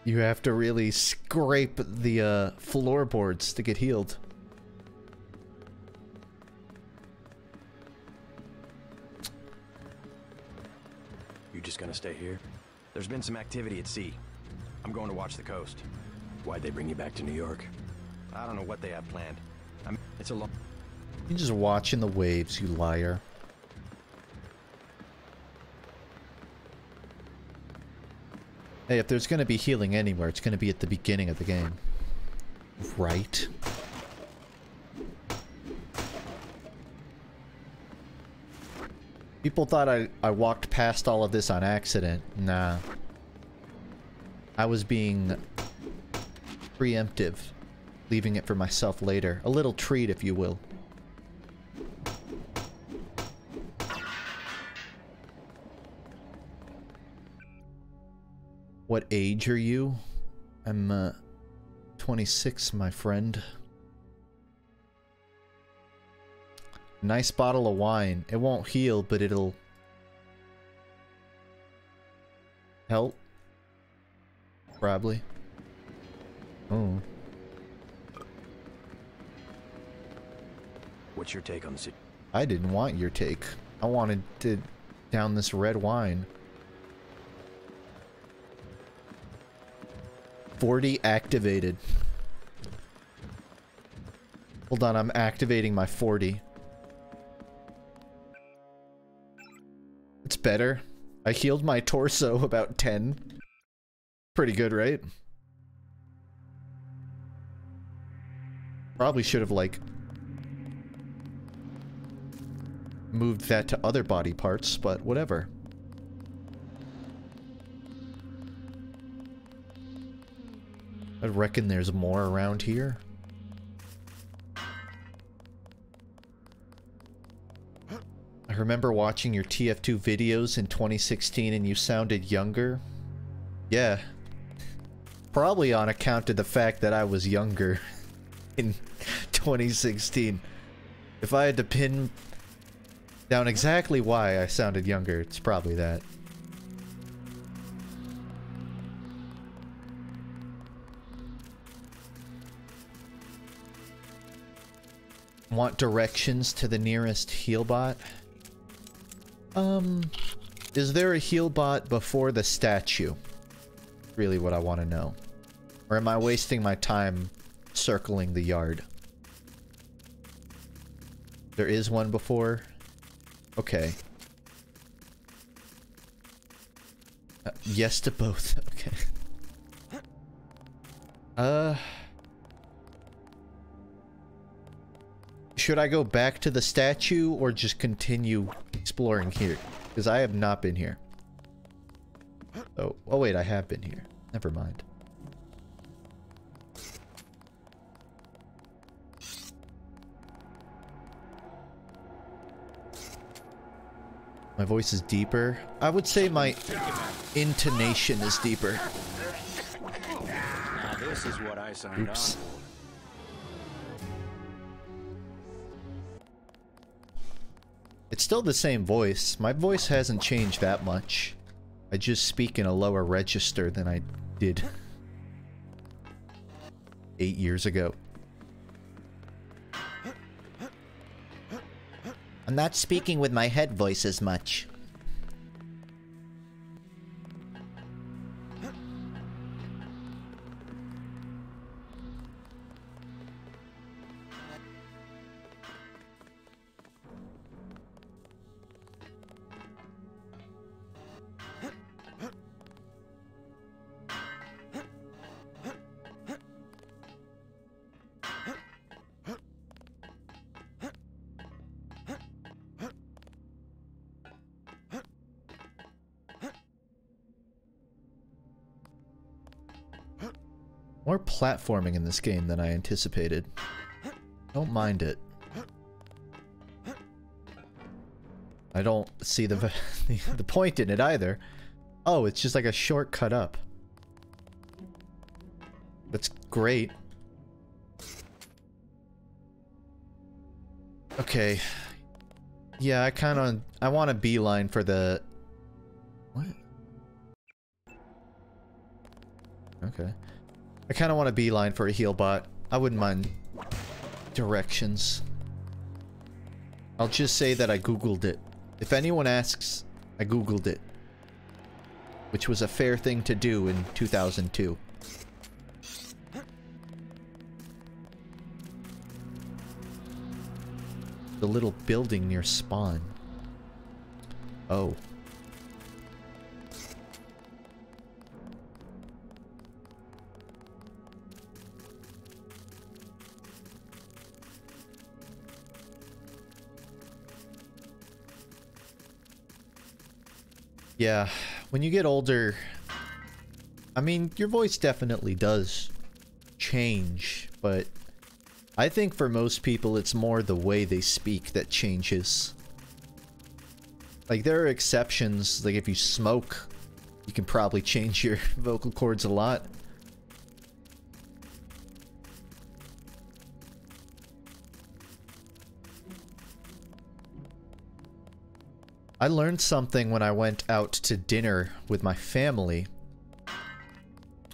You have to really scrape the floorboards to get healed. You just gonna stay here? There's been some activity at sea. I'm going to watch the coast. Why'd they bring you back to New York? I don't know what they have planned. It's a long... You're just watching the waves, you liar. Hey, if there's gonna be healing anywhere, it's gonna be at the beginning of the game. Right? People thought I walked past all of this on accident. Nah. I was being preemptive, leaving it for myself later. A little treat, if you will. What age are you? I'm 26, my friend. Nice bottle of wine. It won't heal, but it'll help. Probably. Oh. What's your take on the situation? I didn't want your take. I wanted to down this red wine. 40 activated. Hold on, I'm activating my 40. It's better. I healed my torso about 10. Pretty good, right? Probably should have, like, moved that to other body parts, but whatever. I reckon there's more around here. I remember watching your TF2 videos in 2016 and you sounded younger. Yeah. Probably on account of the fact that I was younger in 2016. If I had to pin down exactly why I sounded younger, it's probably that. Want directions to the nearest heal bot? Is there a heal bot before the statue? Really what I want to know. Or am I wasting my time circling the yard? There is one before? Okay. Yes to both. Okay. Should I go back to the statue or just continue exploring here? Because I have not been here. Oh wait, I have been here. Never mind. My voice is deeper. I would say my intonation is deeper. Now this is what I signed on for. It's still the same voice. My voice hasn't changed that much. I just speak in a lower register than I did 8 years ago. I'm not speaking with my head voice as much. More platforming in this game than I anticipated. Don't mind it. I don't see the point in it either. Oh, it's just like a shortcut up. That's great. Okay. Yeah, I want a beeline for the... What? Okay. I kind of want a beeline for a heal bot. I wouldn't mind directions. I'll just say that I googled it. If anyone asks, I googled it. Which was a fair thing to do in 2002. The little building near spawn. Oh. Yeah, when you get older, I mean, your voice definitely does change, but I think for most people it's more the way they speak that changes. Like, there are exceptions, like if you smoke, you can probably change your vocal cords a lot. I learned something when I went out to dinner with my family.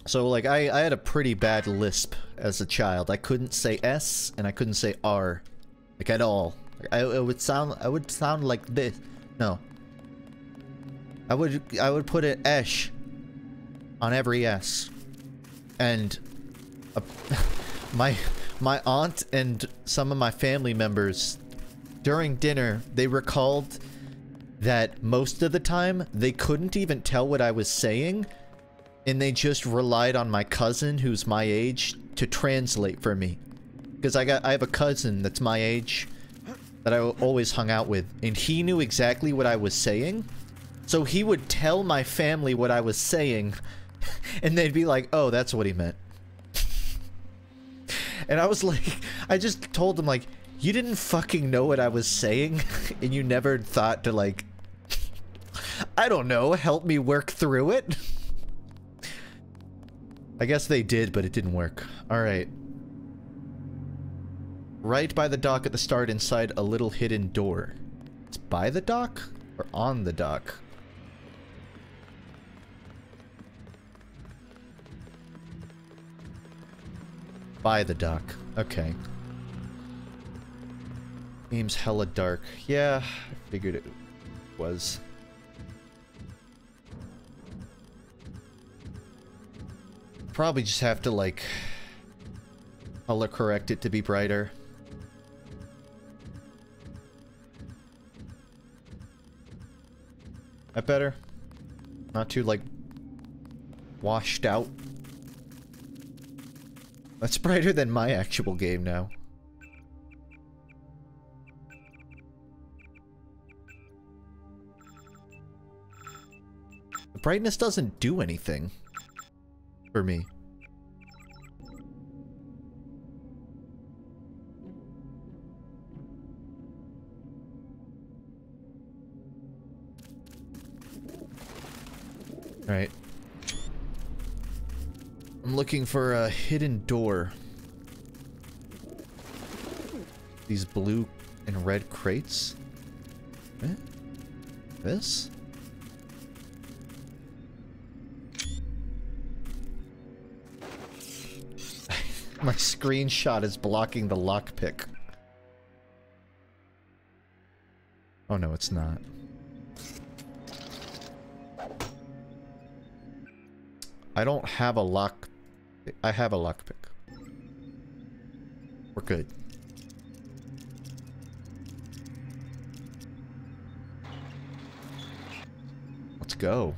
So, like, I had a pretty bad lisp as a child. I couldn't say S and I couldn't say R, like, at all. I would sound like this. No. I would put an esh on every S. And my aunt and some of my family members during dinner, they recalled that most of the time they couldn't even tell what I was saying, and they just relied on my cousin who's my age to translate for me. Because I have a cousin that's my age that I always hung out with, and he knew exactly what I was saying, so he would tell my family what I was saying, and they'd be like, oh, that's what he meant. And I was like, I just told them, like, you didn't fucking know what I was saying, and you never thought to, like, I don't know, help me work through it? I guess they did, but it didn't work. Alright. Right by the dock at the start, inside a little hidden door. It's by the dock? Or on the dock? By the dock. Okay. Game's hella dark. Yeah, I figured it was. Probably just have to, like, color correct it to be brighter. That better? Not too, like, washed out. That's brighter than my actual game now. The brightness doesn't do anything for me. Alright. I'm looking for a hidden door. These blue and red crates? Eh? This? My screenshot is blocking the lockpick. Oh no, it's not. I don't have a lock. I have a lockpick. We're good. Let's go.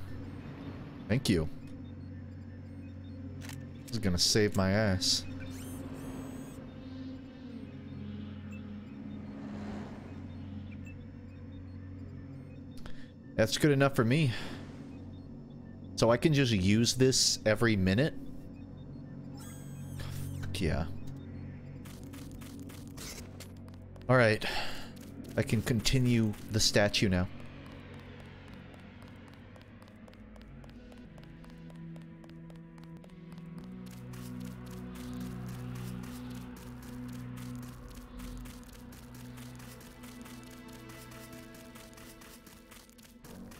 Thank you. This is gonna save my ass. That's good enough for me. So I can just use this every minute? Fuck yeah. Alright. I can continue the statue now.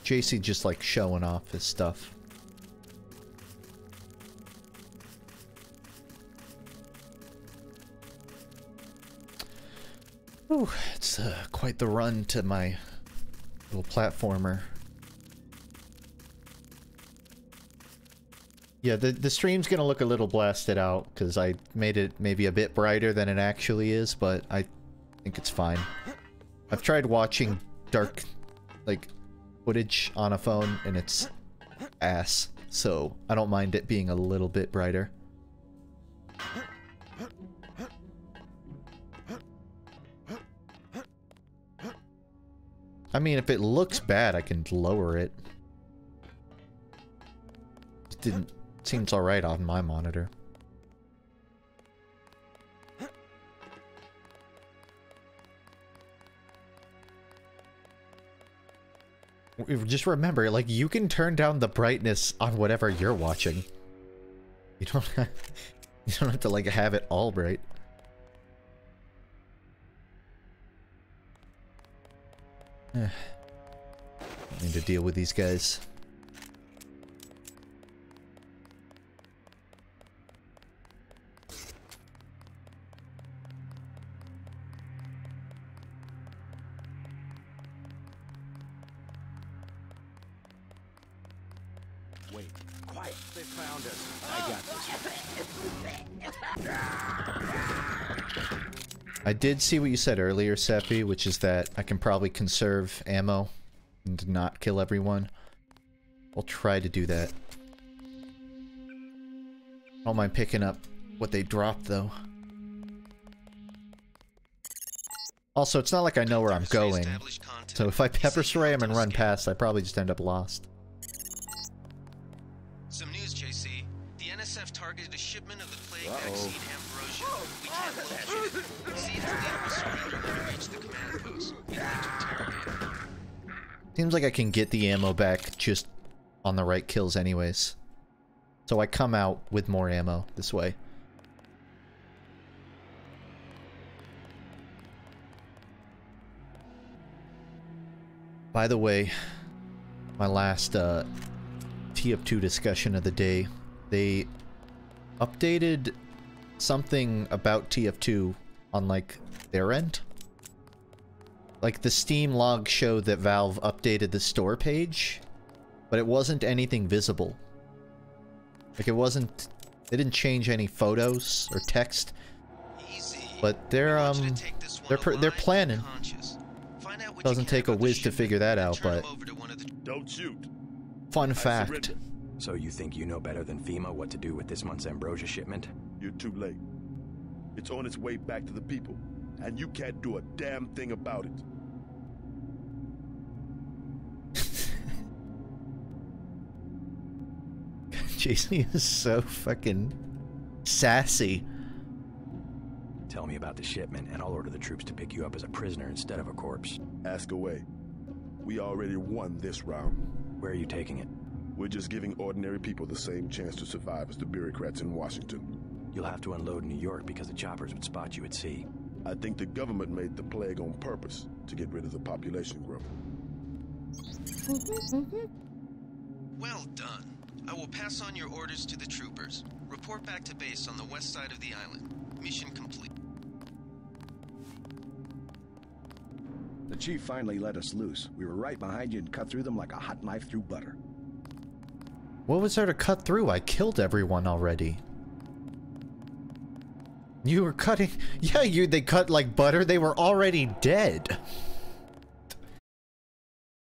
JC just like showing off his stuff. Ooh, it's quite the run to my little platformer. Yeah, the stream's gonna look a little blasted out because I made it maybe a bit brighter than it actually is, but I think it's fine. I've tried watching dark, like, footage on a phone and it's ass, so I don't mind it being a little bit brighter. I mean, if it looks bad, I can lower it. It didn't... Seems alright on my monitor. Just remember, like, you can turn down the brightness on whatever you're watching. You don't have to, like, have it all bright. I need to deal with these guys. Wait, quiet. They found us. I got this. I did see what you said earlier, Seppi, which is that I can probably conserve ammo and not kill everyone. I'll try to do that. I don't mind picking up what they dropped, though. Also, it's not like I know where I'm going, so if I pepper spray them and run past, I probably just end up lost. Some news, JC. The NSF targeted a shipment of the plague vaccine ambrosia. We can't locate it. Seed's leader will surrender when we reach the command post. We'd like to interrogate him. Seems like I can get the ammo back just on the right kills anyways. So I come out with more ammo this way. By the way, my last TF2 discussion of the day, they updated something about TF2 on, like, their end. Like, the Steam log showed that Valve updated the store page, but it wasn't anything visible. Like, it wasn't... They didn't change any photos or text. But they're planning. Doesn't take a whiz to figure that out, but... Don't shoot. Fun fact. So you think you know better than FEMA what to do with this month's ambrosia shipment? You're too late. It's on its way back to the people, and you can't do a damn thing about it. JC is so fucking sassy. Tell me about the shipment, and I'll order the troops to pick you up as a prisoner instead of a corpse. Ask away. We already won this round. Where are you taking it? We're just giving ordinary people the same chance to survive as the bureaucrats in Washington. You'll have to unload in New York because the choppers would spot you at sea. I think the government made the plague on purpose to get rid of the population growth. Well done. I will pass on your orders to the troopers. Report back to base on the west side of the island. Mission complete. The chief finally let us loose. We were right behind you and cut through them like a hot knife through butter. What was there to cut through? I killed everyone already. You were cutting... Yeah, they cut like butter. They were already dead.